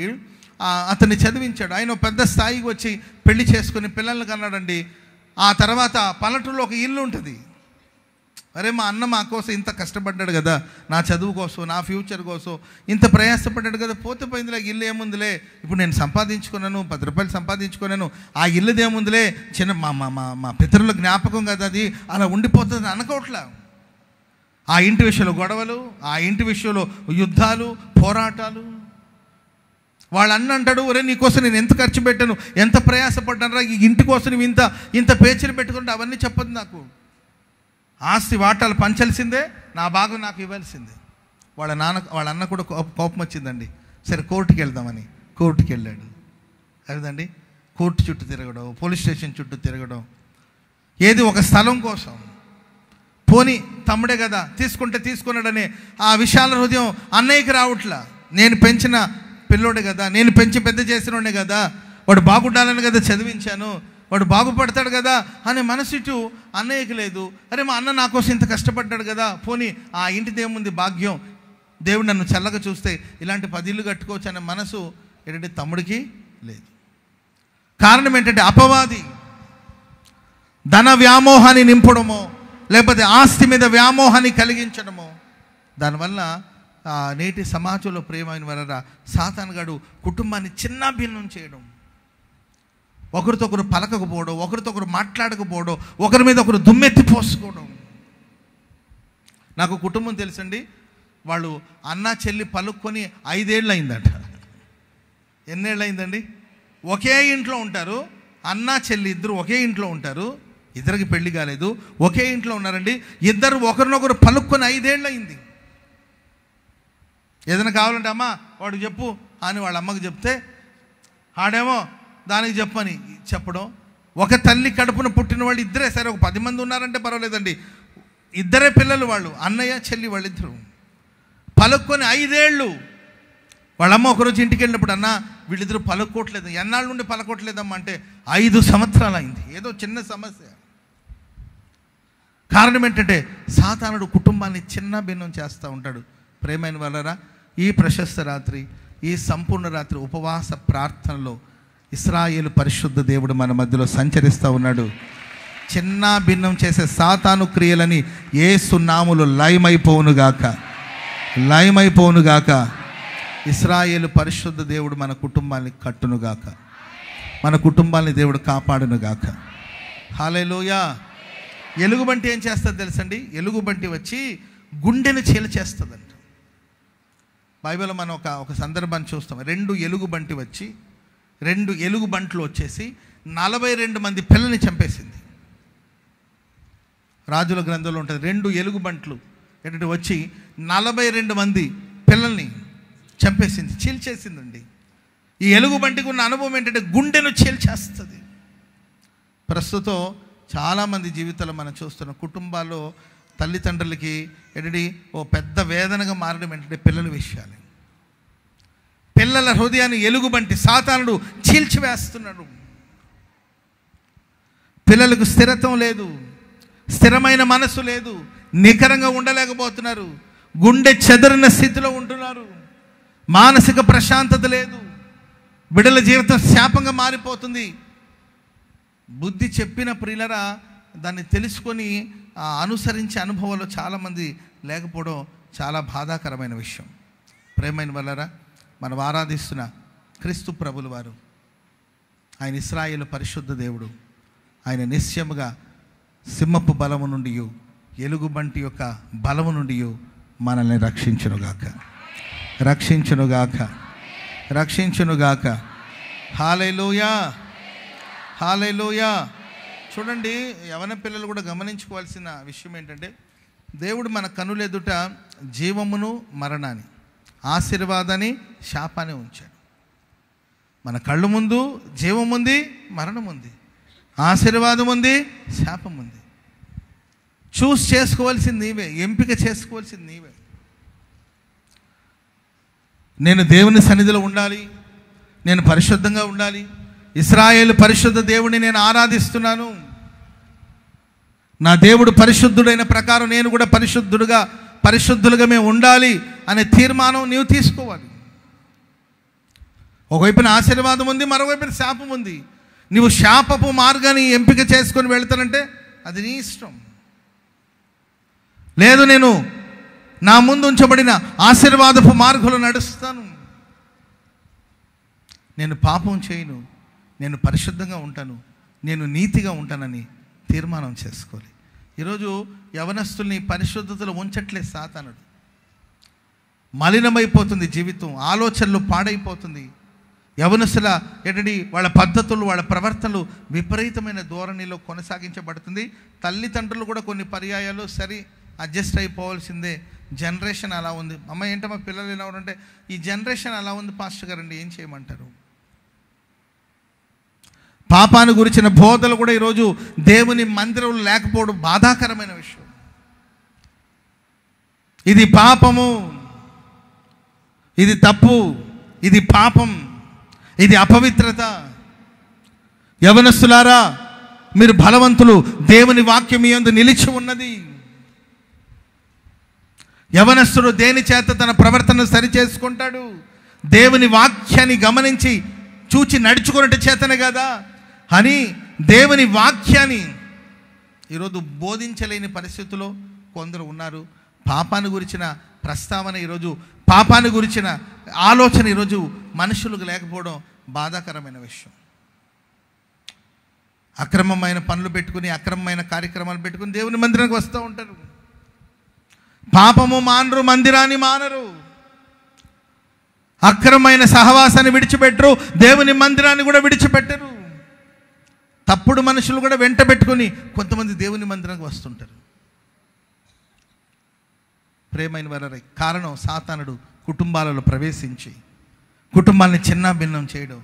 అతన్ని చదివించాడు. ఆయన పెద్ద స్థాయికి వచ్చి పెళ్లి చేసుకుని పిల్లల్ని కన్నాడండి. ఆ తర్వాత పల్లెటూరులో ఒక ఇల్లు ఉంటుంది. అరే, మా అన్న మా కోసం ఇంత కష్టపడ్డాడు కదా, నా చదువు కోసం, నా ఫ్యూచర్ కోసం ఇంత ప్రయాసపడ్డాడు కదా, పోతే పోయిందిలే, ఇల్లు ఏముందిలే, ఇప్పుడు నేను సంపాదించుకున్నాను, 10 రూపాయలు సంపాదించుకున్నాను, ఆ ఇల్లుది ఏముందిలే, చిన్న మా పితరుల జ్ఞాపకం కదా అది, అలా ఉండిపోతుంది అనుకోవట్లా. ఆ ఇంటి విషయంలో గొడవలు, ఆ ఇంటి విషయంలో యుద్ధాలు, పోరాటాలు. వాళ్ళ అన్న అంటాడు, ఒరే నీకోసం నేను ఎంత ఖర్చు పెట్టాను, ఎంత ప్రయాసపడ్డాను రా, ఈ ఇంటి కోసం నువ్వు ఇంత పేచీలు పెట్టుకుంటే అవన్నీ చెప్పదు నాకు. ఆస్తి వాటాలు పంచాల్సిందే, నా భాగం నాకు ఇవ్వాల్సిందే. వాళ్ళ అన్న కూడా కోపం వచ్చిందండి. సరే కోర్టుకి వెళ్దామని కోర్టుకి వెళ్ళాడు. అదేండి, కోర్టు చుట్టూ తిరగడం, పోలీస్ స్టేషన్ చుట్టూ తిరగడం, ఏది ఒక స్థలం కోసం. పోనీ తమ్ముడే కదా, తీసుకున్నాడనే ఆ విశాల హృదయం అన్నయ్యకి రావట్లా. నేను పెంచిన పిల్లోడే కదా, నేను పెంచి పెద్ద చేసినోడే కదా, వాడు బాగుండాలని కదా చదివించాను, వాడు బాగుపడతాడు కదా అనే మనసు అన్నయ్యకి లేదు. అరే, మా అన్న నా కోసం ఇంత కష్టపడ్డాడు కదా, పోనీ ఆ ఇంటిది ఏముంది భాగ్యం, దేవుడు నన్ను చల్లగా చూస్తే ఇలాంటి 10 ఇళ్ళు కట్టుకోవచ్చు అనే మనసు ఏంటంటే తమ్ముడికి లేదు. కారణం ఏంటంటే అపవాది ధన వ్యామోహాన్ని నింపడమో, లేకపోతే ఆస్తి మీద వ్యామోహాన్ని కలిగించడమో. దానివల్ల నేటి సమాజంలో ప్రేమైన వారరా, సాతానుగాడు కుటుంబాన్ని చిన్న భిన్నం చేయడం, ఒకరితో ఒకరు పలకకపోవడం, ఒకరితో ఒకరు మాట్లాడకపోవడం, ఒకరి మీద ఒకరు దుమ్మెత్తి పోసుకోవడం. నాకు కుటుంబం తెలుసండి, వాళ్ళు అన్న చెల్లి పలుక్కొని 5 ఏళ్ళు అయిందట. ఎన్నేళ్ళు అయిందండి? ఒకే ఇంట్లో ఉంటారు, అన్న చెల్లి ఇద్దరు ఒకే ఇంట్లో ఉంటారు, ఇద్దరికి పెళ్లి కాలేదు, ఒకే ఇంట్లో ఉన్నారండి. ఇద్దరు ఒకరినొకరు పలుక్కొని 5 ఏళ్ళు అయింది. ఏదైనా కావాలంటే అమ్మ వాడికి చెప్పు అని వాళ్ళ అమ్మకి చెప్తే ఆడేమో దానికి చెప్పని చెప్పడం. ఒక తల్లి కడుపున పుట్టిన వాళ్ళు ఇద్దరే, సరే ఒక 10 మంది ఉన్నారంటే పర్వాలేదండి, ఇద్దరే పిల్లలు వాళ్ళు, అన్నయ్య చెల్లి వాళ్ళిద్దరు పలుక్కొని 5 ఏళ్ళు. వాళ్ళమ్మ ఒకరోజు ఇంటికి వెళ్ళినప్పుడు, అన్న వీళ్ళిద్దరు పలుకోవట్లేదు, ఎన్నాళ్ళ నుండి పలుకోవట్లేదమ్మా అంటే 5 సంవత్సరాలు అయింది. ఏదో చిన్న సమస్య. కారణం ఏంటంటే సాతానుడు కుటుంబాన్ని చిన్న భిన్నం చేస్తూ ఉంటాడు. ప్రేమైన వాళ్ళరా, ఈ ప్రశస్త రాత్రి, ఈ సంపూర్ణ రాత్రి ఉపవాస ప్రార్థనలో ఇశ్రాయేలు పరిశుద్ధ దేవుడు మన మధ్యలో సంచరిస్తూ ఉన్నాడు. చిన్న భిన్నం చేసే సాతాను క్రియలని యేసు నామములో లయమైపోవునుగాక, లయమైపోవునుగాక. ఇశ్రాయేలు పరిశుద్ధ దేవుడు మన కుటుంబాన్ని కట్టునుగాక, మన కుటుంబాన్ని దేవుడు కాపాడునుగాక. హల్లెలూయా. ఎలుగుబంటి ఏం చేస్తుంది తెలుసండి? ఎలుగుబంటి వచ్చి గుండెను చీల్చేస్తుందంట. బైబిల్లో మనం ఒక సందర్భాన్ని చూస్తాం. 2 ఎలుగుబంట్లు వచ్చేసి 42 మంది పిల్లల్ని చంపేసింది. రాజుల గ్రంథంలో ఉంటుంది. 2 ఎలుగుబంట్లు ఏంటంటే వచ్చి 42 మంది పిల్లల్ని చంపేసింది, చీల్చేసిందండి. ఈ ఎలుగుబంటికి ఉన్న అనుభవం ఏంటంటే గుండెను చీల్చేస్తుంది. ప్రస్తుతం చాలామంది జీవితాలు మనం చూస్తున్నాం. కుటుంబాల్లో తల్లిదండ్రులకి ఏంటంటే ఓ పెద్ద వేదనగా మారడం ఏంటంటే పిల్లల విషయాలు. పిల్లల హృదయాన్ని ఎలుగుబంటి సాతానుడు చీల్చివేస్తున్నాడు. పిల్లలకు స్థిరత్వం లేదు, స్థిరమైన మనసు లేదు, నికరంగా ఉండలేకపోతున్నారు, గుండె చెదరిన స్థితిలో ఉంటున్నారు, మానసిక ప్రశాంతత లేదు, బిడ్డల జీవితం శాపంగా మారిపోతుంది. బుద్ధి చెప్పిన ప్రియులరా దాన్ని తెలుసుకొని అనుసరించే అనుభవాలు చాలామంది లేకపోవడం చాలా బాధాకరమైన విషయం. ప్రేమైన వల్లరా, మనం ఆరాధిస్తున్న క్రీస్తు ప్రభులు వారు, ఆయన ఇశ్రాయేలు పరిశుద్ధ దేవుడు. ఆయన నిశ్చయముగా సింహపు బలము నుండి, ఎలుగుబంటి యొక్క బలము నుండి మనల్ని రక్షించునుగాక, రక్షించునుగాక, రక్షించునుగాక. హల్లెలూయా, హల్లెలూయా. చూడండి, యవన పిల్లలు కూడా గమనించుకోవాల్సిన విషయం ఏంటంటే దేవుడు మన కనులెదుట జీవమును మరణాన్ని, ఆశీర్వాదాన్ని శాపాన్ని ఉంచాడు. మన కళ్ళు ముందు జీవం ఉంది, మరణం ఉంది, ఆశీర్వాదం ఉంది, శాపం ఉంది. చూస్ చేసుకోవాల్సింది నీవే, ఎంపిక చేసుకోవాల్సింది నీవే. నేను దేవుని సన్నిధిలో ఉండాలి, నేను పరిశుద్ధంగా ఉండాలి, ఇశ్రాయేలు పరిశుద్ధ దేవుడిని నేను ఆరాధిస్తున్నాను, నా దేవుడు పరిశుద్ధుడైన ప్రకారం నేను కూడా పరిశుద్ధులుగా మేము ఉండాలి అనే తీర్మానం నీవు తీసుకోవాలి. ఒకవైపున ఆశీర్వాదం ఉంది, మరోవైపున శాపం ఉంది. నీవు శాపపు మార్గాన్ని ఎంపిక చేసుకొని వెళ్తానంటే అది నీ ఇష్టం. లేదు, నేను నా ముందు ఉంచబడిన ఆశీర్వాదపు మార్గంలో నడుస్తాను, నేను పాపం చేయను, నేను పరిశుద్ధంగా ఉంటాను, నేను నీతిగా ఉంటానని తీర్మానం చేసుకోవాలి. ఈరోజు యవనస్తుల్ని పరిశుద్ధతలో ఉంచట్లేదు సాతానుడు. మలినమైపోతుంది జీవితం, ఆలోచనలు పాడైపోతుంది. యవనస్తుల ఏంటంటే వాళ్ళ పద్ధతులు, వాళ్ళ ప్రవర్తనలు విపరీతమైన ధోరణిలో కొనసాగించబడుతుంది. తల్లిదండ్రులు కూడా కొన్ని పర్యాయాలు సరి అడ్జస్ట్ అయిపోవాల్సిందే. జనరేషన్ అలా ఉంది. అమ్మ ఏంటమ్మా పిల్లలు ఎలా ఉన్నారంటే ఈ జనరేషన్ అలా ఉంది పాస్టర్ గారండి, ఏం చేయమంటారు? పాపాన్ని గురించిన బోధలు కూడా ఈరోజు దేవుని మందిరంలో లేకపోవడం బాధాకరమైన విషయం. ఇది పాపము, ఇది తప్పు, ఇది పాపం, ఇది అపవిత్రత. యవనస్తులారా, మీరు బలవంతులు, దేవుని వాక్యం మీ యందు నిలిచి ఉన్నది. యవనస్తుడు దేని చేత తన ప్రవర్తన సరి చేసుకుంటాడు? దేవుని వాక్యాన్ని గమనించి చూచి నడుచుకున్నట్టు చేతనే కదా అని దేవుని వాక్యాన్ని ఈరోజు బోధించలేని పరిస్థితుల్లో కొందరు ఉన్నారు. పాపాన్ని గురించిన ప్రస్తావన ఈరోజు, పాపాన్ని గురించిన ఆలోచన ఈరోజు మనుషులకు లేకపోవడం బాధాకరమైన విషయం. అక్రమమైన పనులు పెట్టుకుని, అక్రమమైన కార్యక్రమాలు పెట్టుకుని దేవుని మందిరానికి వస్తూ ఉంటారు. పాపము మానరు, మందిరాన్ని మానరు, అక్రమమైన సహవాసాన్ని విడిచిపెట్టరు, దేవుని మందిరాన్ని కూడా విడిచిపెట్టరు. తప్పుడు మనుషులు కూడా వెంట పెట్టుకుని కొంతమంది దేవుని మందిరానికి వస్తుంటారు. ప్రేమైన వారి కారణం సాతానుడు కుటుంబాలలో ప్రవేశించి కుటుంబాన్ని చిన్న భిన్నం చేయడం,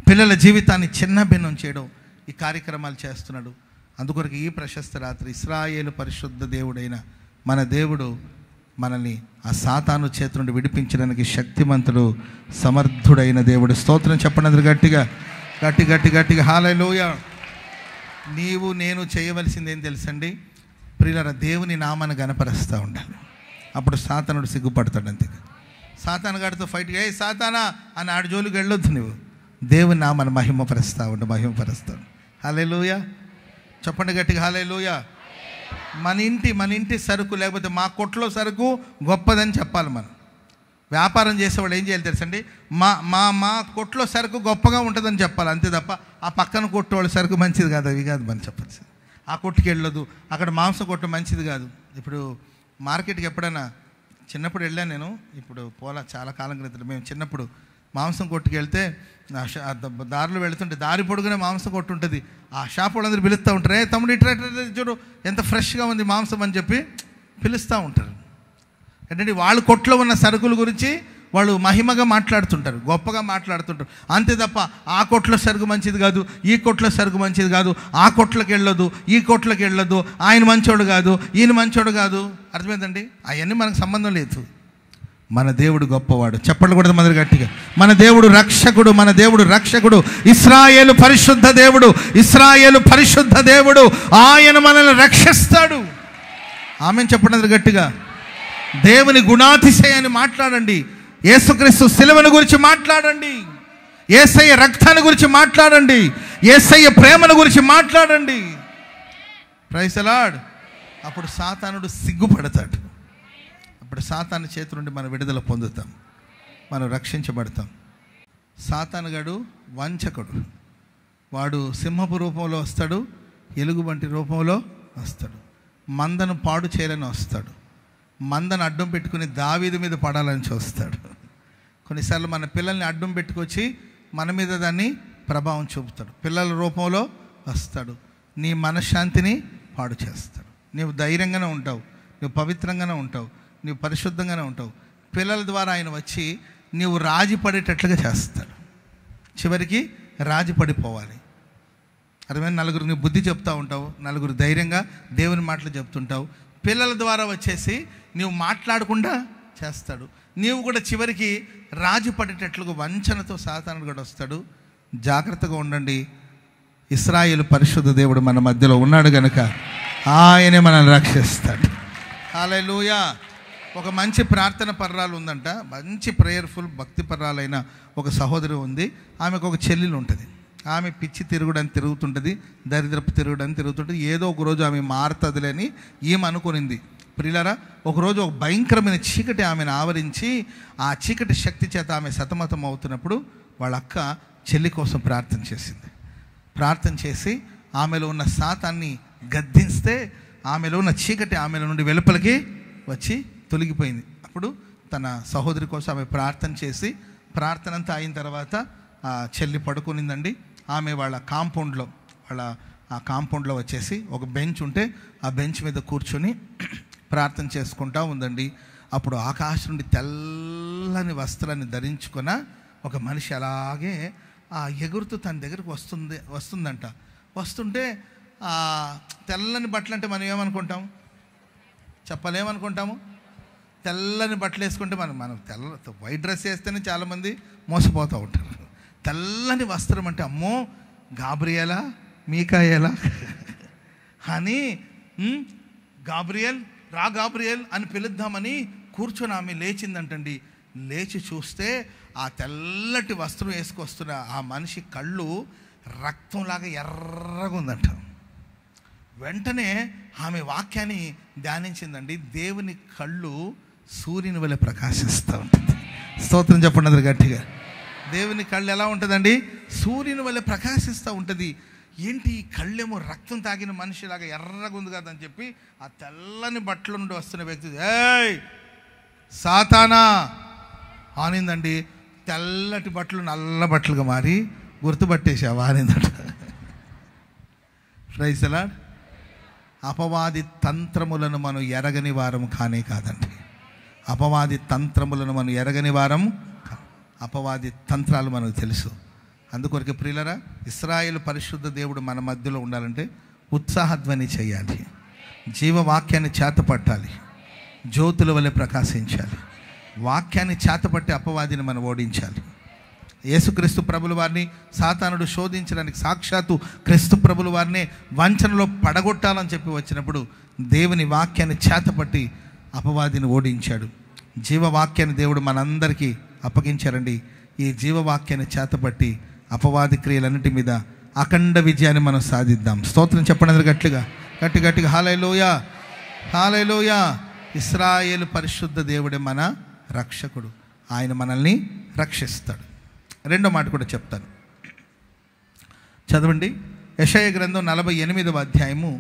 పిల్లల జీవితాన్ని చిన్న భిన్నం చేయడం, ఈ కార్యక్రమాలు చేస్తున్నాడు. అందుకొరకు ఈ ప్రశస్త రాత్రి ఇశ్రాయేలు పరిశుద్ధ దేవుడైన మన దేవుడు మనల్ని ఆ సాతాను చేతి నుండి విడిపించడానికి శక్తిమంతుడు, సమర్థుడైన దేవుడు. స్తోత్రం చెప్పండి గట్టిగా, గట్టి గట్టి గట్టిగా హల్లెలూయా. నీవు నేను చేయవలసింది ఏం తెలుసండి ప్రియులారా? దేవుని నామాన్ని గణపరుస్తూ ఉండాలి. అప్పుడు సాతానుడు సిగ్గుపడతాడు. అంతే, సాతాను గాడితో ఫైట్గా ఏ సాతానా అని ఆడి జోలికి వెళ్ళొద్దు. నువ్వు దేవుని నామాన్ని మహిమపరుస్తూ ఉండు, మహిమపరుస్తాడు. హల్లెలూయా. చెప్పండి గట్టిగా హల్లెలూయా. మన ఇంటి సరుకు, లేకపోతే మా కొట్లో సరుకు గొప్పదని చెప్పాలి. మనం వ్యాపారం చేసేవాళ్ళు ఏం చేయాలి తెలుసండి, మా కొట్లో సరుకు గొప్పగా ఉంటుందని చెప్పాలి, అంతే తప్ప ఆ పక్కన కొట్టు వాళ్ళ సరుకు మంచిది కాదు, అవి కాదు మనం చెప్పాల్సి. ఆ కొట్టుకి వెళ్ళదు, అక్కడ మాంసం కొట్టు మంచిది కాదు. ఇప్పుడు మార్కెట్కి ఎప్పుడైనా చిన్నప్పుడు వెళ్ళాను నేను, ఇప్పుడు చాలా కాలం క్రితం. మేము చిన్నప్పుడు మాంసం కొట్టుకు వెళ్తే దారిలో వెళుతుంటే దారి పొడుగునే మాంసం కొట్టు ఉంటుంది. ఆ షాప్ వాళ్ళందరూ పిలుస్తూ ఉంటారు, ఏ తమ్ముడు ఇట్లా చూడు ఎంత ఫ్రెష్గా ఉంది మాంసం అని చెప్పి పిలుస్తూ ఉంటారు. ఏంటంటే వాళ్ళ కొట్లో ఉన్న సరుకుల గురించి వాళ్ళు మహిమగా మాట్లాడుతుంటారు, గొప్పగా మాట్లాడుతుంటారు, అంతే తప్ప ఆ కొట్లో సరుకు మంచిది కాదు, ఈ కొట్లో సరుకు మంచిది కాదు, ఆ కొట్లోకి వెళ్ళొద్దు, ఈ కొట్లోకి వెళ్ళొద్దు, ఆయన మంచోడు కాదు, ఈయన మంచోడు కాదు. అర్థమైందండి? అవన్నీ మనకు సంబంధం లేదు. మన దేవుడు గొప్పవాడు. చెప్పండి కూడా మొదలు గట్టిగా. మన దేవుడు రక్షకుడు, మన దేవుడు రక్షకుడు. ఇశ్రాయేలు పరిశుద్ధ దేవుడు, ఇశ్రాయేలు పరిశుద్ధ దేవుడు. ఆయన మనల్ని రక్షిస్తాడు. ఆమెను చెప్పండి గట్టిగా. దేవుని గుణాతిశయాన్ని మాట్లాడండి. యేసుక్రీస్తు శిలువను గురించి మాట్లాడండి, యేసయ్య రక్తాన్ని గురించి మాట్లాడండి, యేసయ్య ప్రేమను గురించి మాట్లాడండి. Praise the lord. అప్పుడు సాతానుడు సిగ్గుపడతాడు. అప్పుడు సాతాను చేతి నుండి మనం విడుదల పొందుతాం, మనం రక్షించబడతాం. సాతానుగాడు వంచకుడు. వాడు సింహపు రూపంలో వస్తాడు, ఎలుగుబంటి రూపంలో వస్తాడు. మందను పాడు చేయాలని వస్తాడు, మందను అడ్డం పెట్టుకుని దావీదు మీద పడాలని చూస్తాడు. కొన్నిసార్లు మన పిల్లల్ని అడ్డం పెట్టుకొచ్చి మన మీద దాన్ని ప్రభావం చూపుతాడు. పిల్లల రూపంలో వస్తాడు, నీ మనశ్శాంతిని పాడు చేస్తాడు. నీవు ధైర్యంగానే ఉంటావు, నువ్వు పవిత్రంగానే ఉంటావు, నీవు పరిశుద్ధంగానే ఉంటావు. పిల్లల ద్వారా ఆయన వచ్చి నీవు రాజీ పడేటట్లుగా చేస్తాడు. చివరికి రాజీ పడిపోవాలి. అర్థమైన నలుగురు నీ బుద్ధి చెప్తూ ఉంటావు, నలుగురు ధైర్యంగా దేవుని మాటలు చెప్తుంటావు. పిల్లల ద్వారా వచ్చేసి నీవు మాట్లాడకుండా చేస్తాడు. నీవు కూడా చివరికి రాజీ పడేటట్లుగా వంచనతో సాతానుడు కూడా వస్తాడు. జాగ్రత్తగా ఉండండి. ఇశ్రాయేలు పరిశుద్ధ దేవుడు మన మధ్యలో ఉన్నాడు కనుక ఆయనే మనల్ని రక్షిస్తాడు. హల్లెలూయా. ఒక మంచి ప్రార్థన పర్రాలు ఉందంట, మంచి ప్రేయర్ఫుల్ భక్తి పర్రాలైన ఒక సహోదరి ఉంది. ఆమెకు ఒక చెల్లెలు ఉంటుంది. ఆమె పిచ్చి తిరుగుడని తిరుగుతుంటుంది, దరిద్రపు తిరుగుడని తిరుగుతుంటుంది. ఏదో ఒక రోజు ఆమె మారుతుందిలేని ఈమె అనుకునింది. ప్రియులారా, ఒకరోజు ఒక భయంకరమైన చీకటి ఆమెను ఆవరించి ఆ చీకటి శక్తి చేత ఆమె సతమతం అవుతున్నప్పుడు వాళ్ళ అక్క చెల్లి కోసం ప్రార్థన చేసింది. ప్రార్థన చేసి ఆమెలో ఉన్న శాతాన్ని గద్దిస్తే ఆమెలో ఉన్న చీకటి ఆమెలో నుండి వెలుపలికి వచ్చి తొలగిపోయింది. అప్పుడు తన సహోదరి కోసం ఆమె ప్రార్థన చేసి ప్రార్థన అంతా అయిన తర్వాత ఆ చెల్లి పడుకునిందండి. ఆమె వాళ్ళ కాంపౌండ్లో వచ్చేసి ఒక బెంచ్ ఉంటే ఆ బెంచ్ మీద కూర్చొని ప్రార్థన చేసుకుంటూ ఉందండి. అప్పుడు ఆకాశం నుండి తెల్లని వస్త్రాన్ని ధరించుకున్న ఒక మనిషి అలాగే ఎగురుతూ తన దగ్గరకు వస్తుందంట. వస్తుంటే తెల్లని బట్టలు అంటే మనం ఏమనుకుంటాం చెప్పలేమనుకుంటాము? తెల్లని బట్టలు వేసుకుంటే మనం వైట్ డ్రెస్ వేస్తేనే చాలామంది మోసపోతూ ఉంటారు. తెల్లని వస్త్రం అంటే అమ్మో గాబ్రియేలా మీకాయేలా అని గాబ్రియల్ అని పిలుద్దామని కూర్చొని ఆమె లేచిందంటండి. లేచి చూస్తే ఆ తెల్లటి వస్త్రం వేసుకొస్తున్న ఆ మనిషి కళ్ళు రక్తంలాగా ఎర్రగా ఉందంట. వెంటనే ఆమె వాక్యాన్ని ధ్యానించిందండి. దేవుని కళ్ళు సూర్యుని వలె ప్రకాశిస్తూ ఉంటుంది. స్తోత్రం చెప్పండి అందరు గట్టిగా. దేవుని కళ్ళు ఎలా ఉంటుందండి? సూర్యుని వలె ప్రకాశిస్తూ ఉంటుంది. ఏంటి ఈ కళ్ళేమో రక్తం తాగిన మనిషిలాగా ఎర్రగా ఉంది కదని చెప్పి ఆ తెల్లని బట్టల నుండి వస్తున్న వ్యక్తి ఏయ్ సాతానా ఆనిందండి. తెల్లటి బట్టలు నల్ల బట్టలుగా మారి గుర్తుపట్టేసావా ఆనిందట. Praise the Lord. అపవాది తంత్రములను మనం ఎరగని వారం కానే కాదండి. అపవాది తంత్రములను మనం ఎరగని వారం. అపవాది తంత్రాలు మనకు తెలుసు. అందుకొరకు ప్రియులరా, ఇశ్రాయేలు పరిశుద్ధ దేవుడు మన మధ్యలో ఉండాలంటే ఉత్సాహధ్వని చేయాలి, జీవవాక్యాన్ని చేతపట్టాలి, జ్యోతుల వలె ప్రకాశించాలి, వాక్యాన్ని చేతపట్టి అపవాదిని మనం ఓడించాలి. యేసుక్రీస్తు ప్రభుల వారిని సాతానుడు శోధించడానికి సాక్షాత్తు క్రీస్తు ప్రభుల వారిని వంచనలో పడగొట్టాలని చెప్పి వచ్చినప్పుడు దేవుని వాక్యాన్ని చేతపట్టి అపవాదిని ఓడించాడు. జీవవాక్యాన్ని దేవుడు మనందరికీ అప్పగించారండి. ఈ జీవవాక్యాన్ని చేతపట్టి అపవాది క్రియలన్నిటి మీద అఖండ విజయాన్ని మనం సాధిద్దాం. స్తోత్రం చెప్పండి గట్టిగా గట్టిగా. హల్లెలూయా హల్లెలూయా. ఇశ్రాయేలు పరిశుద్ధ దేవుడే మన రక్షకుడు. ఆయన మనల్ని రక్షిస్తాడు. రెండో మాట కూడా చెప్తాను, చదవండి. యెషయా గ్రంథం 48వ అధ్యాయము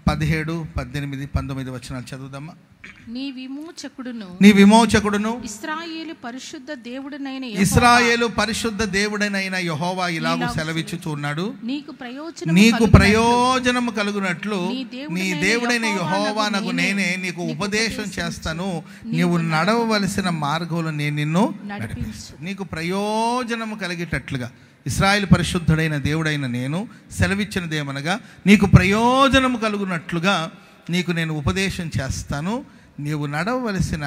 17, 18, 19 వచనాలు చదువుదామా. నీ విమోచకుడును ఇశ్రాయేలు పరిశుద్ధ దేవుడనైన యెహోవా ఇలాగూ సెలవిచ్చుచున్నాడు, నీకు ప్రయోజనము కలుగునట్లు నీ దేవుడైన యెహోవానగు నేనే నీకు ఉపదేశం చేస్తాను. నీవు నడవవలసిన మార్గంలో నేను నిన్ను నడిపించు. నీకు ప్రయోజనము కలిగేటట్లుగా ఇశ్రాయేలు పరిశుద్ధుడైన దేవుడైన నేను సెలవిచ్చినదేమనగా, నీకు ప్రయోజనము కలుగునట్లుగా నీకు నేను ఉపదేశం చేస్తాను. నీవు నడవవలసిన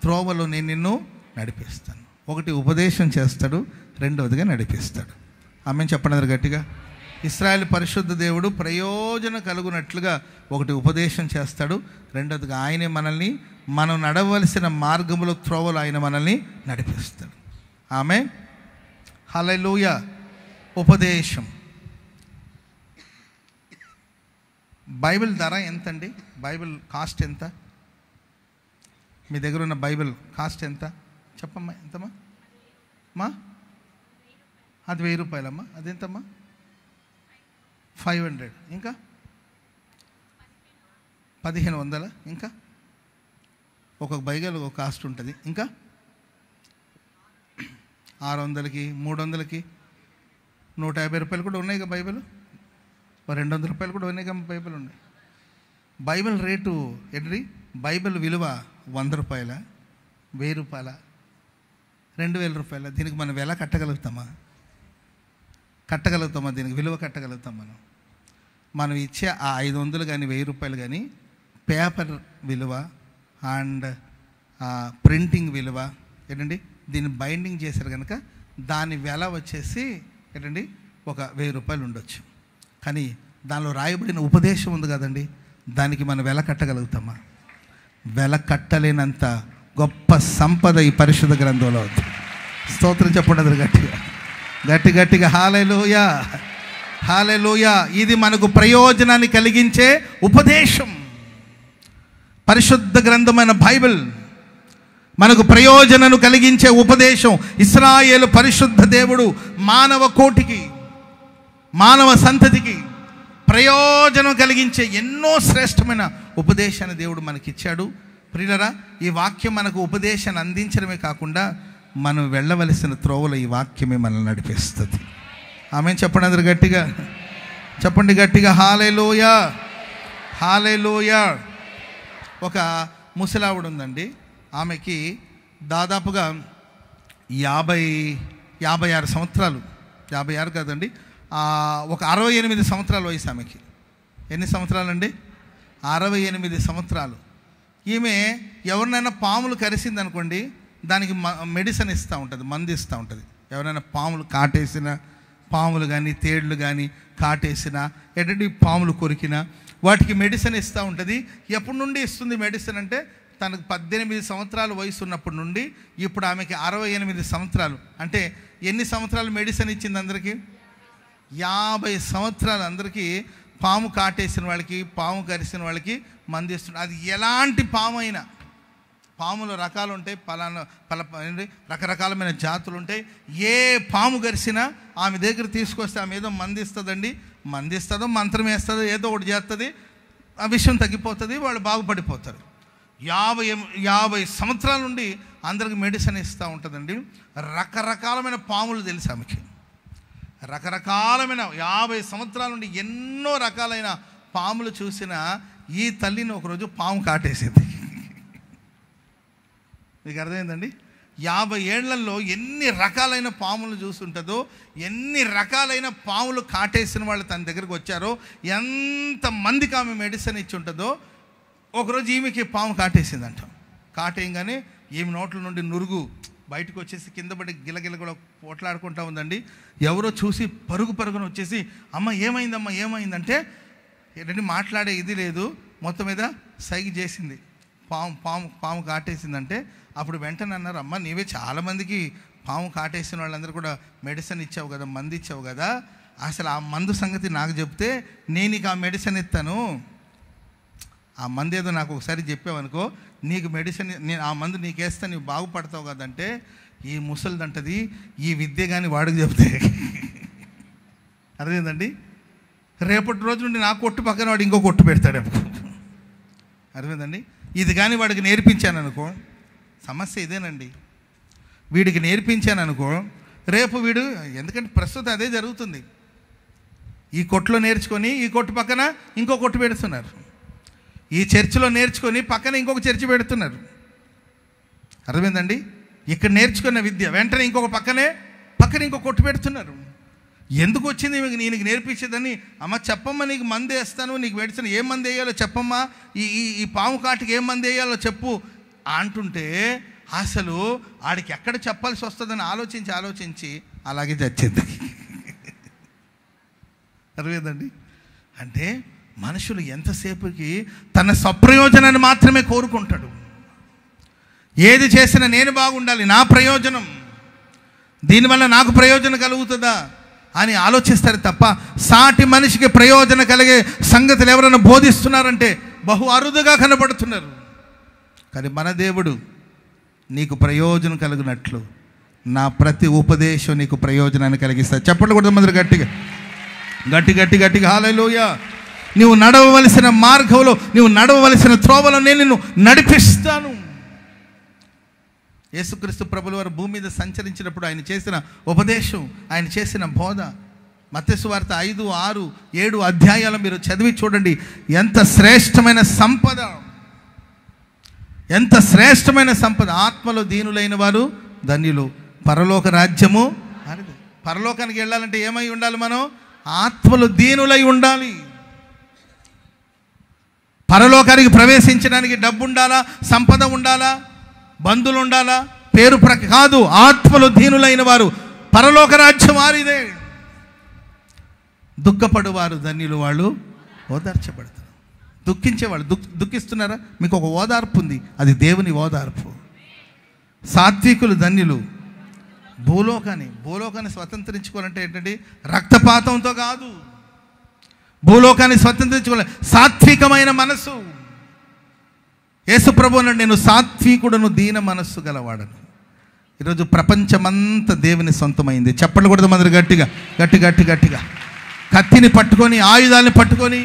త్రోవలో నేను నిన్ను నడిపిస్తాను. ఒకటి ఉపదేశం చేస్తాడు, రెండవదిగా నడిపిస్తాడు. ఆమె చెప్పండి గట్టిగా. ఇశ్రాయేలు పరిశుద్ధ దేవుడు ప్రయోజనం కలుగునట్లుగా ఒకటి ఉపదేశం చేస్తాడు, రెండవదిగా ఆయనే మనల్ని మనం నడవలసిన మార్గములో త్రోవలో ఆయన మనల్ని నడిపిస్తాడు. ఆమె హల్లెలూయా. ఉపదేశం. బైబిల్ ధర ఎంతండి? బైబిల్ కాస్ట్ ఎంత? మీ దగ్గర ఉన్న బైబిల్ కాస్ట్ ఎంత చెప్పమ్మా? ఎంతమ్మా మా? అది 1000 రూపాయలమ్మా. అదెంతమ్మా? 500. ఇంకా 1500. ఇంకా ఒక్కొక్క బైబిల్ ఒక కాస్ట్ ఉంటుంది. ఇంకా 600కి 300కి 150 రూపాయలు కూడా ఉన్నాయి కదా బైబిల్. 200 రూపాయలు కూడా ఉన్నాయి కదా బైబిల్ ఉన్నాయి. బైబిల్ రేటు ఏంటి? బైబిల్ విలువ 100 రూపాయల, 1000 రూపాయల, 2000 రూపాయల. దీనికి మనం ఎలా కట్టగలుగుతామా? దీనికి విలువ కట్టగలుగుతాం మనం ఇచ్చే ఆ 500 కానీ 1000 రూపాయలు కానీ పేపర్ విలువ అండ్ ప్రింటింగ్ విలువ ఏంటండి, దీన్ని బైండింగ్ చేశారు కనుక దాని వెల వచ్చేసి ఏంటండి ఒక 1000 రూపాయలు ఉండొచ్చు. కానీ దానిలో రాయబడిన ఉపదేశం ఉంది కదండి, దానికి మనం వెల కట్టగలుగుతామా? వెల కట్టలేనంత గొప్ప సంపద ఈ పరిశుద్ధ గ్రంథంలో ఉంది. స్తోత్రం చెప్పండి గట్టిగా. హల్లెలూయా హల్లెలూయా. ఇది మనకు ప్రయోజనాన్ని కలిగించే ఉపదేశం. పరిశుద్ధ గ్రంథమైన బైబిల్ మనకు ప్రయోజనాన్ని కలిగించే ఉపదేశం. ఇశ్రాయేలు పరిశుద్ధ దేవుడు మానవ కోటికి, మానవ సంతతికి ప్రయోజనం కలిగించే ఎన్నో శ్రేష్టమైన ఉపదేశాన్ని దేవుడు మనకిచ్చాడు. ప్రియులరా, ఈ వాక్యం మనకు ఉపదేశాన్ని అందించడమే కాకుండా మనం వెళ్ళవలసిన త్రోవలో ఈ వాక్యమే మనల్ని నడిపిస్తుంది. ఆమె చెప్పండి అందరు గట్టిగా. హల్లెలూయా హల్లెలూయా. ఒక ముసలావిడ ఉందండి. ఆమెకి దాదాపుగా 56 సంవత్సరాలు, 56 కాదండి, ఒక 68 సంవత్సరాల వయసు ఆమెకి. ఎన్ని సంవత్సరాలండి? 68 సంవత్సరాలు. ఈమె ఎవరినైనా పాములు కరిసింది అనుకోండి, దానికి మెడిసిన్ ఇస్తూ ఉంటుంది, మందు ఇస్తూ ఉంటుంది. ఎవరైనా పాములు కాటేసిన, పాములు కానీ తేళ్లు కానీ కాటేసిన, ఏంటంటే పాములు కొరికిన వాటికి మెడిసిన్ ఇస్తూ ఉంటుంది. ఎప్పటి నుండి ఇస్తుంది మెడిసిన్ అంటే, తనకు 18 సంవత్సరాల వయసు ఉన్నప్పటి నుండి ఇప్పుడు ఆమెకి 68 సంవత్సరాలు. అంటే ఎన్ని సంవత్సరాలు మెడిసిన్ ఇచ్చింది అందరికీ? 50 సంవత్సరాలు అందరికీ పాము కాటేసిన వాళ్ళకి, పాము కరిసిన వాళ్ళకి మందు ఇస్తుంది. అది ఎలాంటి పాము అయినా, పాముల రకాలు ఉంటాయి, రకరకాలమైన జాతులు ఉంటాయి. ఏ పాము కరిసినా ఆమె దగ్గర తీసుకొస్తే ఆమె ఏదో మందిస్తుందండి, మందిస్తుందో మంత్రం వేస్తుందో ఏదో ఒకటి చేస్తుంది, ఆ విషయం తగ్గిపోతుంది, వాళ్ళు బాగుపడిపోతారు. 50 సంవత్సరాల నుండి అందరికి మెడిసిన్ ఇస్తూ ఉంటుందండి. రకరకాలమైన పాములు తెలుసు ఆమెకి, రకరకాలమైన 50 సంవత్సరాల నుండి ఎన్నో రకాలైన పాములు చూసిన ఈ తల్లిని ఒకరోజు పాము కాటేసేది. మీకు అర్థమైందండి? 50 ఏళ్లలో ఎన్ని రకాలైన పాములు చూస్తుంటుందో, ఎన్ని రకాలైన పాములు కాటేసిన వాళ్ళు తన దగ్గరికి వచ్చారో, ఎంతమందికి ఆమె మెడిసిన్ ఇచ్చి ఉంటుందో. ఒకరోజు ఈమెకి పాము కాటేసిందంట. కాటేయంగానే ఈమె నోట్ల నుండి నురుగు బయటకు వచ్చేసి కింద పడి గిలగిల కూడా పోట్లాడుకుంటూ ఉందండి. ఎవరో చూసి పరుగున వచ్చేసి, అమ్మ ఏమైందంటే ఏంటంటే మాట్లాడే ఇది లేదు, మొత్తం మీద సైగ చేసింది. పాము కాటేసిందంటే అప్పుడు వెంటనే అన్నారు, అమ్మ నీవే చాలామందికి పాము కాటేసిన వాళ్ళందరూ కూడా మెడిసిన్ ఇచ్చావు కదా, మంది ఇచ్చావు కదా, అసలు ఆ మందు సంగతి నాకు చెప్తే నేను ఇక ఆ మెడిసిన్ ఇస్తాను, ఆ మందు ఏదో నాకు ఒకసారి చెప్పావనుకో, నీకు మెడిసిన్ నేను ఆ మందు నీకు వేస్తా, నీవు బాగుపడతావు కదంటే, ఈ ముసలిదంటది ఈ విద్య కానీ వాడికి చెప్తే అర్థమైందండి. రేపటి రోజు నుండి నా కొట్టు పక్కన వాడు ఇంకో కొట్టు పెడతాడు. అర్థమైందండి. ఇది కానీ వాడికి నేర్పించాను అనుకో, సమస్య ఇదేనండి. వీడికి నేర్పించాను అనుకో, రేపు వీడు, ఎందుకంటే ప్రస్తుతం అదే జరుగుతుంది, ఈ కొట్లో నేర్చుకొని ఈ కొట్టు పక్కన ఇంకో కొట్టు పెడుతున్నారు, ఈ చర్చిలో నేర్చుకొని పక్కన ఇంకొక చర్చి పెడుతున్నారు. అర్థమైందండి. ఇక్కడ నేర్చుకున్న విద్య వెంటనే ఇంకొక పక్కన ఇంకొక కొట్టు పెడుతున్నారు. ఎందుకు వచ్చింది నీకు నేర్పించేదని, అమ్మ చెప్పమ్మా నీకు మందు వేస్తాను, నీకు మెడిసిన్ ఏం మందు వేయాలో చెప్పమ్మా, ఈ పాము కాటికి ఏం మందు వేయాలో చెప్పు అంటుంటే అసలు ఆడికి ఎక్కడ చెప్పాల్సి వస్తుందని ఆలోచించి అలాగే చచ్చింది. అర్థమైందండి. అంటే మనుషులు ఎంతసేపుకి తన స్వప్రయోజనాన్ని మాత్రమే కోరుకుంటాడు. ఏది చేసినా నేను బాగుండాలి, నా ప్రయోజనం, దీనివల్ల నాకు ప్రయోజనం కలుగుతుందా అని ఆలోచిస్తారు తప్ప సాటి మనిషికి ప్రయోజనం కలిగే సంగతులు ఎవరైనా బోధిస్తున్నారంటే బహు అరుదుగా కనబడుతున్నారు. కానీ మన దేవుడు నీకు ప్రయోజనం కలిగినట్లు నా ప్రతి ఉపదేశం నీకు ప్రయోజనాన్ని కలిగిస్తాడు. చెప్పండి కూడా మంది గట్టిగా హల్లెలూయా. నీవు నడవవలసిన మార్గంలో, నీవు నడవవలసిన త్రోవలో నేను నిన్ను నడిపిస్తాను. యేసుక్రీస్తు ప్రభుల వారు భూమి మీద సంచరించినప్పుడు ఆయన చేసిన ఉపదేశం, ఆయన చేసిన బోధ, మత్తయి సువార్త 5, 6, 7 అధ్యాయాలు మీరు చదివి చూడండి. ఎంత శ్రేష్టమైన సంపద, ఎంత శ్రేష్టమైన సంపద. ఆత్మలో దీనులైన వారు ధన్యులు, పరలోక రాజ్యము. పరలోకానికి వెళ్ళాలంటే ఏమై ఉండాలి? మనం ఆత్మలో దీనులై ఉండాలి. పరలోకానికి ప్రవేశించడానికి డబ్బు ఉండాలా, సంపద ఉండాలా, బంధువులు ఉండాలా, పేరు కాదు. ఆత్మలో దీనులైన వారు పరలోక రాజ్యం వారిదే. దుఃఖపడువారు ధన్యులు, వాళ్ళు ఓదార్చబడతారు. దుఃఖించేవాళ్ళు దుఃఖిస్తున్నారా? మీకు ఒక ఓదార్పు ఉంది, అది దేవుని ఓదార్పు. సాత్వికులు ధన్యులు. భూలోకాన్ని స్వతంత్రించుకోవాలంటే ఏంటంటే రక్తపాతంతో కాదు, భూలోకాన్ని స్వతంత్రించుకోవాలి సాత్వికమైన మనసు. యేసు ప్రభువు అన్నాడు, నేను సాత్వికుడను, దీన మనస్సు గలవాడను. ఈరోజు ప్రపంచమంతా దేవుని సొంతమైంది. చెప్పలు కూడా మంది గట్టిగా కత్తిని పట్టుకొని, ఆయుధాలను పట్టుకొని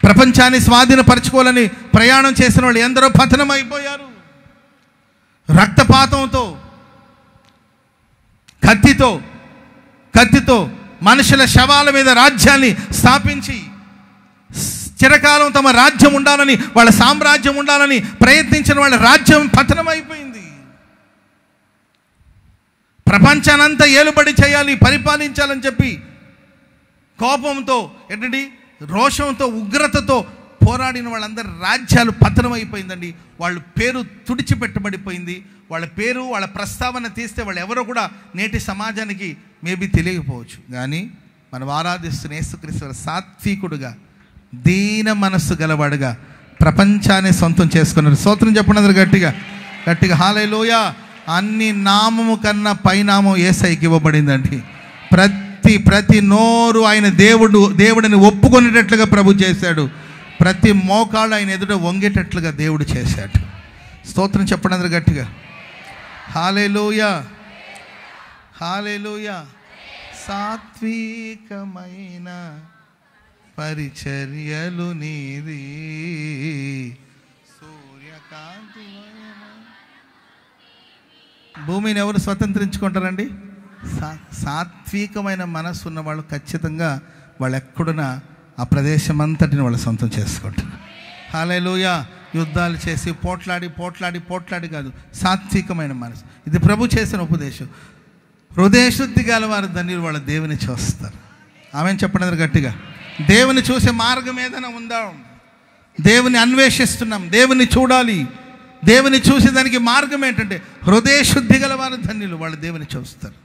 ప్రపంచాన్ని స్వాధీనపరచుకోవాలని ప్రయాణం చేసిన వాళ్ళు ఎందరో పతనం అయిపోయారు. రక్తపాతంతో, కత్తితో మనుషుల శవాల మీద రాజ్యాన్ని స్థాపించి చిరకాలం తమ రాజ్యం ఉండాలని, వాళ్ళ సామ్రాజ్యం ఉండాలని ప్రయత్నించిన వాళ్ళ రాజ్యం పతనం అయిపోయింది. ప్రపంచానంతా ఏలుబడి చేయాలి, పరిపాలించాలని చెప్పి కోపంతో, ఏంటండి రోషంతో, ఉగ్రతతో పోరాడిన వాళ్ళందరి రాజ్యాలు పతనం అయిపోయిందండి. వాళ్ళ పేరు తుడిచిపెట్టబడిపోయింది. వాళ్ళ పేరు, వాళ్ళ ప్రస్తావన తీస్తే వాళ్ళు ఎవరో కూడా నేటి సమాజానికి మేబీ తెలియకపోవచ్చు. కానీ మనం ఆరాధిస్తున్న యేసుక్రీస్తు సాత్వికుడుగా, దీన మనస్సు గలవాడుగా ప్రపంచాన్ని సొంతం చేసుకున్నారు. స్తోత్రం చెప్పండి అందరూ గట్టిగా హల్లెలూయా. అన్ని నామము కన్నా పైనామం యేసయ్యకి ఇవ్వబడిందండి. ప్రతి నోరు ఆయన దేవుడిని ఒప్పుకునేటట్లుగా ప్రభు చేశాడు. ప్రతి మోకాళ్ళు ఆయన ఎదుట వంగేటట్లుగా దేవుడు చేశాడు. స్తోత్రం చెప్పండి అందరూ గట్టిగా హల్లెలూయా. సాత్వికమైన పరిచర్యలు నీది, సూర్యకాంతి. భూమిని ఎవరు స్వతంత్రించుకుంటారండి? సాత్వికమైన మనస్సు ఉన్న వాళ్ళు ఖచ్చితంగా వాళ్ళు ఎక్కడున్నా ఆ ప్రదేశం అంతటిని వాళ్ళు సొంతం చేసుకుంటారు. హల్లెలూయా. యుద్ధాలు చేసి పోట్లాడి కాదు, సాత్వికమైన మనసు. ఇది ప్రభు చేసిన ఉపదేశం. హృదయశుద్ధి గల వారు ధన్యులు, వాళ్ళ దేవుని చూస్తారు. ఆమెను చెప్పండి గట్టిగా. దేవుని చూసే మార్గం ఏదైనా ఉందా? దేవుని అన్వేషిస్తున్నాం, దేవుని చూడాలి. దేవుని చూసేదానికి మార్గం ఏంటంటే హృదయశుద్ధి గల వారు ధన్యులు, వాళ్ళు దేవుని చూస్తారు.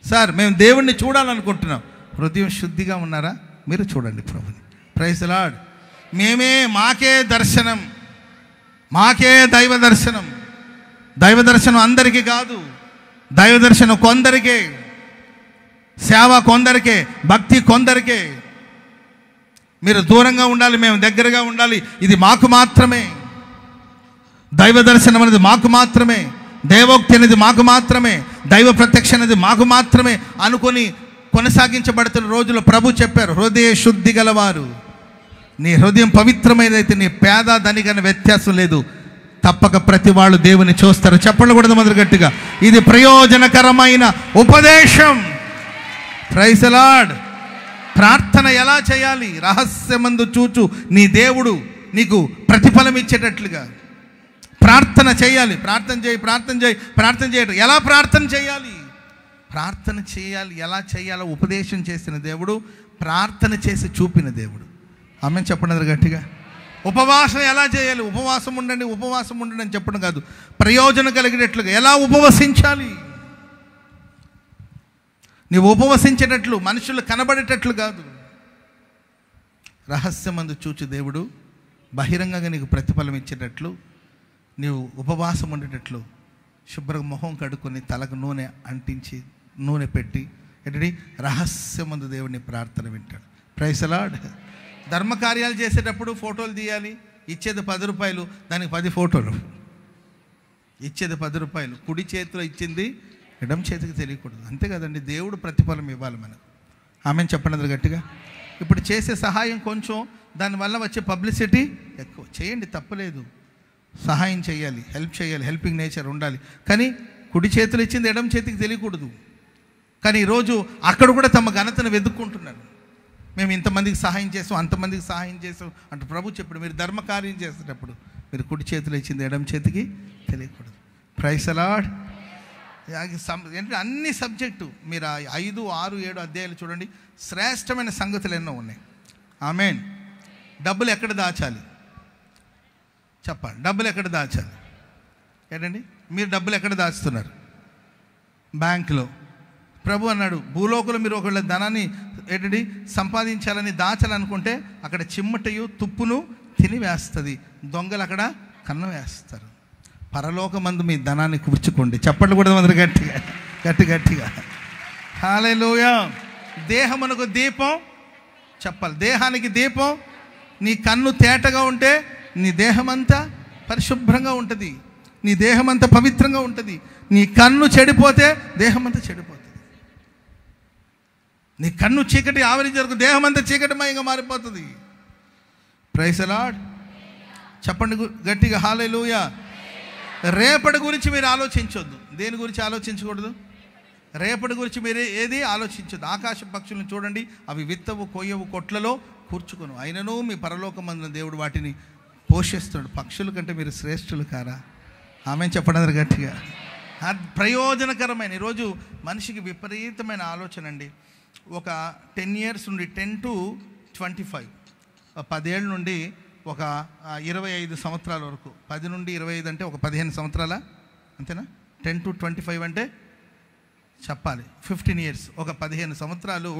సార్, మేము దేవుణ్ణి చూడాలనుకుంటున్నాం, హృదయం శుద్ధిగా ఉన్నారా? మీరు చూడండి ప్రభుని. Praise the lord. మాకే దర్శనం, మాకే దైవ దర్శనం అందరికీ కాదు, దైవ దర్శనం కొందరికే. సేవ కొందరికే, భక్తి కొందరికే. మీరు దూరంగా ఉండాలి, మేము దగ్గరగా ఉండాలి, ఇది మాకు మాత్రమే. దైవ దర్శనం అనేది మాకు మాత్రమే, దైవోక్తి అనేది మాకు మాత్రమే, దైవ ప్రత్యక్ష అనేది మాకు మాత్రమే అనుకొని కొనసాగించబడుతున్న రోజులు ప్రభు చెప్పారు, హృదయ శుద్ధి గలవారు, నీ హృదయం పవిత్రమైనదైతే నీ పేద ధనికన వ్యత్యాసం లేదు, తప్పక ప్రతి వాళ్ళు దేవుని చూస్తారు. చెప్పండి కూడా మొదలు గట్టిగా. ఇది ప్రయోజనకరమైన ఉపదేశం. Praise the lord. ప్రార్థన ఎలా చేయాలి? రహస్యమందు చూచు నీ దేవుడు నీకు ప్రతిఫలం ఇచ్చేటట్లుగా ప్రార్థన చేయాలి. ప్రార్థన చేయి, ప్రార్థన చేయి, ప్రార్థన చేయటం. ఎలా ప్రార్థన చేయాలి? ప్రార్థన చేయాలి, ఎలా చేయాలో ఉపదేశం చేసిన దేవుడు, ప్రార్థన చేసి చూపిన దేవుడు. ఆమె చెప్పండి గట్టిగా. ఉపవాసం ఎలా చేయాలి? ఉపవాసం ఉండండి, ఉపవాసం ఉండండి అని చెప్పడం కాదు, ప్రయోజనం కలిగినట్లుగా ఎలా ఉపవసించాలి. నీవు ఉపవసించేటట్లు, మనుషులు కనబడేటట్లు కాదు. రహస్యమందు చూచి దేవుడు బహిరంగంగా నీకు ప్రతిఫలం ఇచ్చేటట్లు నీవు ఉపవాసం ఉండేటట్లు శుభ్రంగా మొహం కడుక్కొని తలకు నూనె అంటించి నూనె పెట్టి ఏంటంటే రహస్యమందు దేవుడిని ప్రార్థన వింటాడు. Praise the lord. ధర్మకార్యాలు చేసేటప్పుడు ఫోటోలు తీయాలి. ఇచ్చేది 10 రూపాయలు, దానికి 10 ఫోటోలు. ఇచ్చేది 10 రూపాయలు, కుడి చేతిలో ఇచ్చింది ఎడమ చేతికి తెలియకూడదు. అంతే కదండి, దేవుడు ప్రతిఫలం ఇవ్వాలి మనకు. ఆమెను చెప్పండి గట్టిగా. ఇప్పుడు చేసే సహాయం కొంచెం, దానివల్ల వచ్చే పబ్లిసిటీ ఎక్కువ. చేయండి, తప్పలేదు, సహాయం చేయాలి, హెల్ప్ చేయాలి, హెల్పింగ్ నేచర్ ఉండాలి. కానీ కుడి చేతులు ఇచ్చింది ఎడమ చేతికి తెలియకూడదు. కానీ ఈరోజు అక్కడ కూడా తమ ఘనతను వెతుక్కుంటున్నారు. మేము ఇంతమందికి సహాయం చేసాం, అంతమందికి సహాయం చేసాం అంటే ప్రభు చెప్పాడు, మీరు ధర్మకార్యం చేసేటప్పుడు మీరు కుడి చేతులు ఇచ్చింది ఎడమ చేతికి తెలియకూడదు. Praise the lord. అంటే అన్ని సబ్జెక్టు మీరు 5, 6, 7 అధ్యాయాలు చూడండి, శ్రేష్టమైన సంగతులు ఎన్నో ఉన్నాయి. ఆమేన్. డబ్బులు ఎక్కడ దాచాలి చెప్పాలి. డబ్బులు ఎక్కడ దాచాలి? ఏంటండి, మీరు డబ్బులు ఎక్కడ దాచుతున్నారు? బ్యాంకులో. ప్రభు అన్నాడు, భూలోకంలో మీరు ఒకళ్ళ ధనాన్ని ఏంటండి సంపాదించాలని దాచాలనుకుంటే అక్కడ చిమ్మటయు తుప్పును తినివేస్తుంది, దొంగలు అక్కడ కన్నం వేస్తారు. పరలోకమందు మీ ధనాన్ని కూర్చుకోండి. చెప్పండి కూడా అందరు గట్టిగా గట్టిగా. హల్లెలూయా. దేహమునకు దీపం చెప్పాలి. దేహానికి దీపం. నీ కన్ను తేటగా ఉంటే నీ దేహమంతా పరిశుభ్రంగా ఉంటుంది, నీ దేహమంతా పవిత్రంగా ఉంటుంది. నీ కన్ను చెడిపోతే దేహమంతా చెడిపోతుంది. నీ కన్ను చీకటి ఆవరించి వరకు దేహమంతా చీకటిమయంగా మారిపోతుంది. Praise the lord. చెప్పండి గట్టిగా హల్లెలూయా. రేపటి గురించి మీరు ఆలోచించొద్దు. దేని గురించి ఆలోచించకూడదు? రేపటి గురించి మీరు ఏది ఆలోచించొద్దు. ఆకాశ పక్షులను చూడండి, అవి విత్తవు, కొయ్యవు, కొట్లలో కూర్చుకొను, అయినను మీ పరలోకమందున దేవుడు వాటిని పోషిస్తున్నాడు. పక్షుల కంటే మీరు శ్రేష్ఠులు కారా? ఆమె చెప్పడం గట్టిగా. ప్రయోజనకరమైన ఈరోజు మనిషికి విపరీతమైన ఆలోచన అండి. ఒక 10 years నుండి 10 to 25, 10 ఏళ్ళ నుండి ఒక 25 సంవత్సరాల వరకు, 10 నుండి 25 అంటే ఒక 15 సంవత్సరాల అంతేనా? 10 to 25 అంటే చెప్పాలి 15 years. ఒక 15 సంవత్సరాలు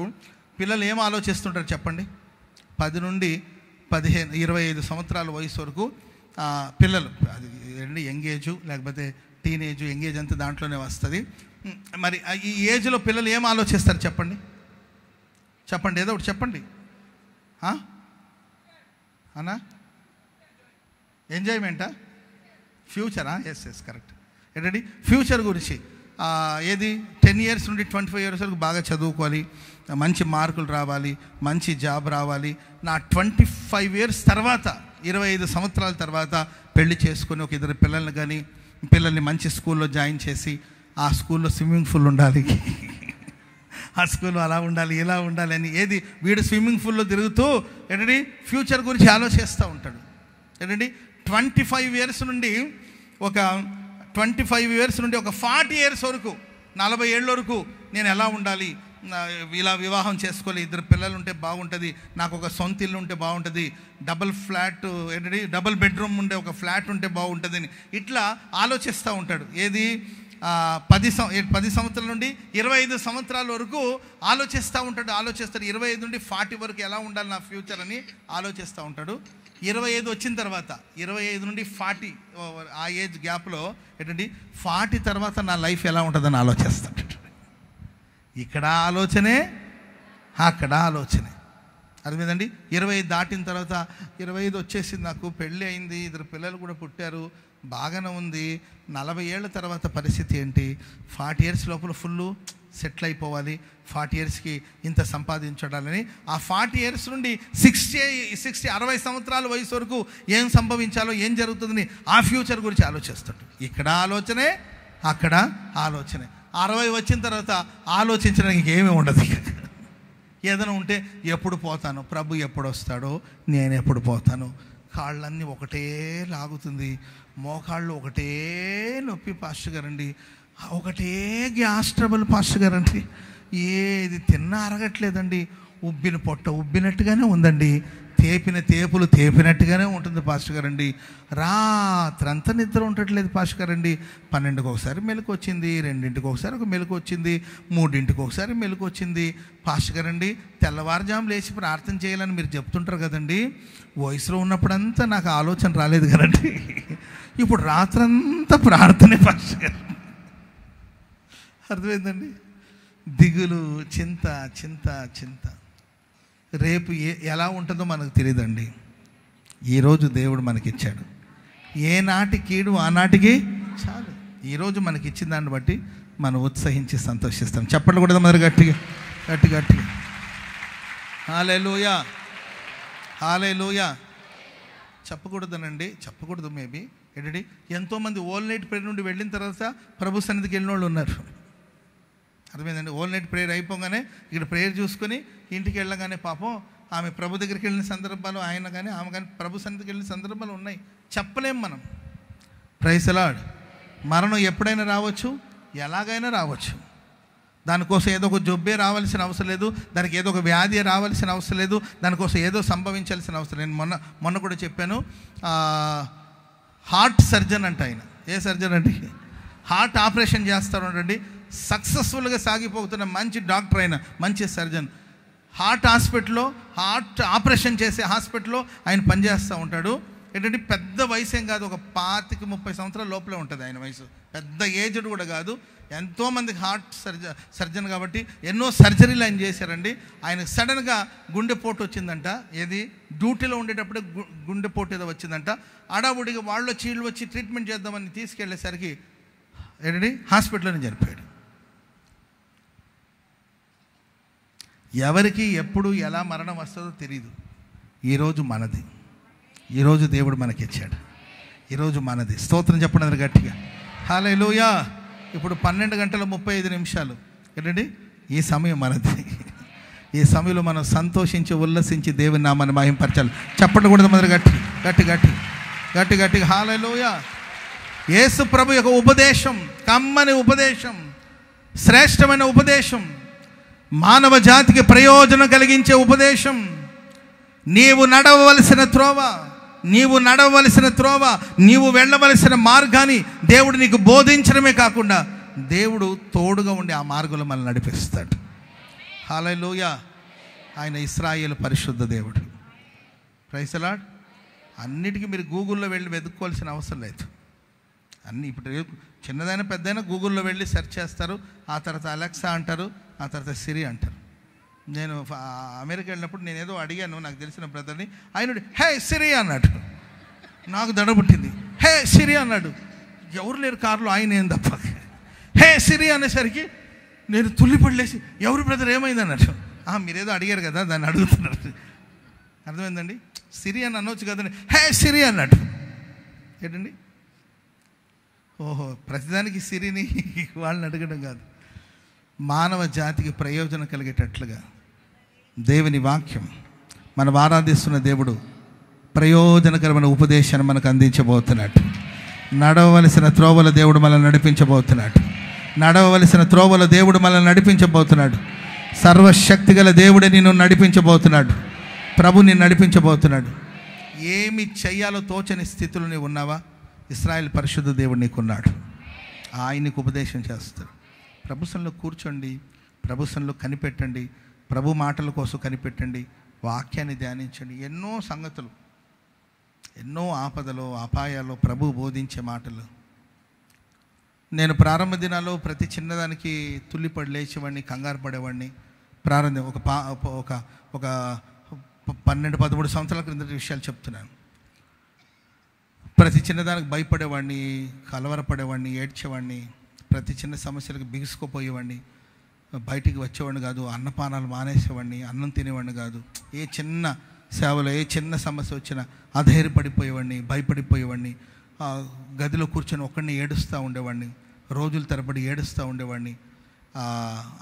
పిల్లలు ఏం ఆలోచిస్తుంటారు చెప్పండి? 10 నుండి 25 సంవత్సరాల వయసు వరకు పిల్లలు, అది యంగ్ ఏజ్ లేకపోతే టీనేజ్, యంగేజ్ అంతా దాంట్లోనే వస్తుంది. మరి ఈ ఏజ్లో పిల్లలు ఏం ఆలోచిస్తారు చెప్పండి? చెప్పండి, ఏదో ఒకటి చెప్పండి అన్నా. ఎంజాయ్మెంటా? ఫ్యూచరా? Yes correct. ఏంటండి ఫ్యూచర్ గురించి ఏది 10 years నుండి 25 years వరకు బాగా చదువుకోవాలి, మంచి మార్కులు రావాలి, మంచి జాబ్ రావాలి. నా 25 years తర్వాత 25 సంవత్సరాల తర్వాత పెళ్లి చేసుకొని ఒక 2 పిల్లల్ని కానీ పిల్లల్ని మంచి స్కూల్లో జాయిన్ చేసి ఆ స్కూల్లో స్విమ్మింగ్ పూల్ ఉండాలి, ఆ స్కూల్లో అలా ఉండాలి, ఇలా ఉండాలి అని ఏది వీడు స్విమ్మింగ్ పూల్లో తిరుగుతూ ఏంటండి ఫ్యూచర్ గురించి ఆలోచిస్తూ ఉంటాడు. ఏంటండి 25 years నుండి ఒక 25 years నుండి ఒక 40 years వరకు, 40 ఏళ్ళ వరకు నేను ఎలా ఉండాలి, ఇలా వివాహం చేసుకోవాలి, 2 పిల్లలు ఉంటే బాగుంటుంది, నాకు ఒక సొంత ఇల్లు ఉంటే బాగుంటుంది, డబుల్ ఫ్లాట్ ఏంటంటే డబుల్ బెడ్రూమ్ ఉండే ఒక ఫ్లాట్ ఉంటే బాగుంటుంది అని ఇట్లా ఆలోచిస్తూ ఉంటాడు. ఏది 10 సంవత్సరాల నుండి 25 సంవత్సరాల వరకు ఆలోచిస్తూ ఉంటాడు. 25 నుండి 40 వరకు ఎలా ఉండాలి నా ఫ్యూచర్ అని ఆలోచిస్తూ ఉంటాడు. 25 వచ్చిన తర్వాత 25 నుండి 40 ఆ ఏజ్ గ్యాప్లో ఏంటంటే 40 తర్వాత నా లైఫ్ ఎలా ఉంటుందని ఆలోచిస్తాడు. ఇక్కడ ఆలోచనే, అక్కడ ఆలోచనే. అర్థమైందండి. 25 దాటిన తర్వాత 25 వచ్చేసింది, నాకు పెళ్ళి అయింది, 2 పిల్లలు కూడా పుట్టారు, బాగానే ఉంది. 40 ఏళ్ళ తర్వాత పరిస్థితి ఏంటి? 40 ఇయర్స్ లోపల ఫుల్ సెటిల్ అయిపోవాలి, 40 ఇయర్స్కి ఇంత సంపాదించడాలని. ఆ 40 ఇయర్స్ నుండి 60 సంవత్సరాల వయసు వరకు ఏం సంభవించాలో, ఏం జరుగుతుందని ఆ ఫ్యూచర్ గురించి ఆలోచిస్తాడు. ఇక్కడ ఆలోచనే, అక్కడ ఆలోచనే. 60 వచ్చిన తర్వాత ఆలోచించడానికి ఏమీ ఉండదు. ఏదైనా ఉంటే ఎప్పుడు పోతాను, ప్రభు ఎప్పుడు వస్తాడో, నేను ఎప్పుడు పోతాను. కాళ్ళన్నీ ఒకటే లాగుతుంది, మోకాళ్ళు ఒకటే నొప్పి పాస్టర్ గారండి, ఒకటే గ్యాస్ ట్రబుల్ పాస్టర్ గారండి, ఏది తిన్నా అరగట్లేదండి, ఉబ్బిన పొట్ట ఉబ్బినట్టుగానే ఉందండి, తేపిన తేపులు తేపినట్టుగానే ఉంటుంది పాస్టర్ గారండి, రాత్రంతా నిద్ర ఉండట్లేదు పాస్టర్ గారండి. 12కి ఒకసారి మెలకు వచ్చింది, 2ంటికి ఒకసారి ఒక మెలకు వచ్చింది, 3ంటికి ఒకసారి మెలకు వచ్చింది పాస్టర్ గారండి. తెల్లవారుజాము లేచి ప్రార్థన చేయాలని మీరు చెప్తుంటారు కదండి, వయసులో ఉన్నప్పుడంతా నాకు ఆలోచన రాలేదు కదండి, ఇప్పుడు రాత్రంతా ప్రార్థనే పాస్టర్ గారు. అర్థమైందండి. దిగులు, చింత చింత చింత. రేపు ఎలా ఉంటుందో మనకు తెలియదండి. ఈరోజు దేవుడు మనకిచ్చాడు, ఏనాటి కీడు ఆనాటికి చాలు. ఈరోజు మనకి ఇచ్చిన దాన్ని బట్టి మనం ఉత్సహించి సంతోషిస్తాం. చెప్పండి కూడా మరి గట్టిగా గట్టిగా గట్టిగా. హల్లెలూయా, హల్లెలూయా. చెప్పకూడదనండి, చెప్పకూడదు మేబీ. ఏంటండి, ఎంతోమంది ఓల్ నైట్ ప్రేయర్ నుండి వెళ్ళిన తర్వాత ప్రభు సన్నిధికి వెళ్ళిన వాళ్ళు ఉన్నారు. అర్థమైందండి. ఓల్ నైట్ ప్రేయర్ అయిపోగానే ఇక్కడ ప్రేయర్ చూసుకొని ఇంటికి వెళ్ళగానే పాపం ఆమె ప్రభు దగ్గరికి వెళ్ళిన సందర్భాలు, ఆయన కానీ ఆమె కానీ ప్రభు సన్నిధికి వెళ్ళిన సందర్భాలు ఉన్నాయి. చెప్పలేం మనం. Praise the lord. మరణం ఎప్పుడైనా రావచ్చు, ఎలాగైనా రావచ్చు. దానికోసం ఏదో ఒక జబ్బే రావాల్సిన అవసరం లేదు, దానికి ఏదో ఒక వ్యాధి రావాల్సిన అవసరం లేదు, దానికోసం ఏదో సంభవించాల్సిన అవసరం. నేను మొన్న కూడా చెప్పాను, హార్ట్ సర్జన్ అంట ఆయన. ఏ సర్జన్ అండి? హార్ట్ ఆపరేషన్ చేస్తారు అండి. సక్సెస్ఫుల్గా సాగిపోతున్న మంచి డాక్టర్ అయిన, మంచి సర్జన్. హార్ట్ హాస్పిటల్లో, హార్ట్ ఆపరేషన్ చేసే హాస్పిటల్లో ఆయన పనిచేస్తూ ఉంటాడు. ఏంటంటే పెద్ద వయసు ఏం కాదు, ఒక 25-30 సంవత్సరాల లోపలే ఉంటుంది ఆయన వయసు. పెద్ద ఏజ్డ్ కూడా కాదు. ఎంతోమందికి హార్ట్ సర్జన్ కాబట్టి ఎన్నో సర్జరీలు ఆయన చేశారండి. ఆయనకు సడన్గా గుండెపోటు వచ్చిందంట. ఏది, డ్యూటీలో ఉండేటప్పుడే గుండెపోటు ఏదో వచ్చిందంట. అడావుడిగా వాళ్ళు చీళ్ళు వచ్చి ట్రీట్మెంట్ చేద్దామని తీసుకెళ్లేసరికి ఏంటండి హాస్పిటల్లోనే చనిపోయాడు. ఎవరికి ఎప్పుడు ఎలా మరణం వస్తుందో తెలియదు. ఈరోజు మనది, ఈరోజు దేవుడు మనకిచ్చాడు, ఈరోజు మనది. స్తోత్రం చెప్పండి అందరు గట్టిగా. హల్లెలూయా. ఇప్పుడు 12:35 ఏంటండి, ఈ సమయం మనది. ఈ సమయంలో మనం సంతోషించి ఉల్లసించి దేవుని నామాన్ని మహింపరచాలి. చెప్పండి కూడా మొదలు గట్టి గట్టి గట్టి గట్టి గట్టిగా. హల్లెలూయా. యేసు ప్రభు యొక్క ఉపదేశం, కమ్మని ఉపదేశం, శ్రేష్టమైన ఉపదేశం, మానవ జాతికి ప్రయోజనం కలిగించే ఉపదేశం. నీవు నడవవలసిన త్రోవ, నీవు నడవవలసిన త్రోవ, నీవు వెళ్ళవలసిన మార్గాన్ని దేవుడు నీకు బోధించడమే కాకుండా దేవుడు తోడుగా ఉండి ఆ మార్గంలో మనల్ని నడిపిస్తాడు. హల్లెలూయా. ఆయన ఇశ్రాయేలు పరిశుద్ధ దేవుడు. Praise the lord. అన్నిటికీ మీరు గూగుల్లో వెళ్ళి వెతుక్కోవాల్సిన అవసరం లేదు. అన్నీ ఇప్పుడు చిన్నదైనా పెద్దైనా గూగుల్లో వెళ్ళి సెర్చ్ చేస్తారు. ఆ తర్వాత అలెక్సా అంటారు, ఆ తర్వాత సిరి అంటారు. నేను అమెరికా వెళ్ళినప్పుడు నేను ఏదో అడిగాను నాకు తెలిసిన బ్రదర్ని. ఆయన హే సిరి అన్నాడు. నాకు దడ పుట్టింది. హే సిరి అన్నాడు. ఎవరు లేరు కారులో, ఆయన ఏం తప్ప. హే సిరి అనేసరికి నేను తుల్లిపడలేసి, ఎవరు బ్రదర్ ఏమైంది అన్నాడు. మీరేదో అడిగారు కదా దాన్ని అడుగుతున్నారు. అర్థమైందండి. సిరి అని అనవచ్చు కదండి. హే సిరి అన్నాడు. ఏంటండి, ఓహో, ప్రతిదానికి సిరిని వాళ్ళని అడగడం కాదు, మానవ జాతికి ప్రయోజనం కలిగేటట్లుగా దేవుని వాక్యం, మనం ఆరాధిస్తున్న దేవుడు ప్రయోజనకరమైన ఉపదేశాన్ని మనకు అందించబోతున్నాడు. నడవవలసిన త్రోవల దేవుడు మనల్ని నడిపించబోతున్నాడు. నడవవలసిన త్రోవల దేవుడు మనల్ని నడిపించబోతున్నాడు. సర్వశక్తి గల దేవుడే నిన్ను నడిపించబోతున్నాడు. ప్రభు నిన్ను నడిపించబోతున్నాడు. ఏమి చెయ్యాలో తోచని స్థితిలో నీవు ఉన్నావా? ఇశ్రాయేలు పరిశుద్ధ దేవుడు నీకున్నాడు. ఆయనకు ఉపదేశం చేస్తాడు. ప్రభుత్వంలో కూర్చోండి, ప్రభుత్వంలో కనిపెట్టండి, ప్రభు మాటల కోసం కనిపెట్టండి, వాక్యాన్ని ధ్యానించండి. ఎన్నో సంగతులు, ఎన్నో ఆపదలు, అపాయాలు ప్రభు బోధించే మాటలు నేను ప్రారంభ దినాల్లో ప్రతి చిన్నదానికి తుల్లిపడి లేచేవాడిని, కంగారు పడేవాడిని. ప్రారంభం ఒక 12-13 సంవత్సరాల క్రిందటి విషయాలు చెప్తున్నాను. ప్రతి చిన్నదానికి భయపడేవాడిని, కలవరపడేవాడిని, ఏడ్చేవాడిని. ప్రతి చిన్న సమస్యలకు బిగుసుకుపోయేవాడిని, బయటికి వచ్చేవాడిని కాదు. అన్నపానాలు మానేసేవాడిని, అన్నం తినేవాడిని కాదు. ఏ చిన్న సేవలో ఏ చిన్న సమస్య వచ్చినా అధైర్యపడిపోయేవాడిని, భయపడిపోయేవాడిని. గదిలో కూర్చొని ఒక్కడిని ఏడుస్తూ ఉండేవాడిని, రోజుల తరబడి ఏడుస్తూ ఉండేవాడిని.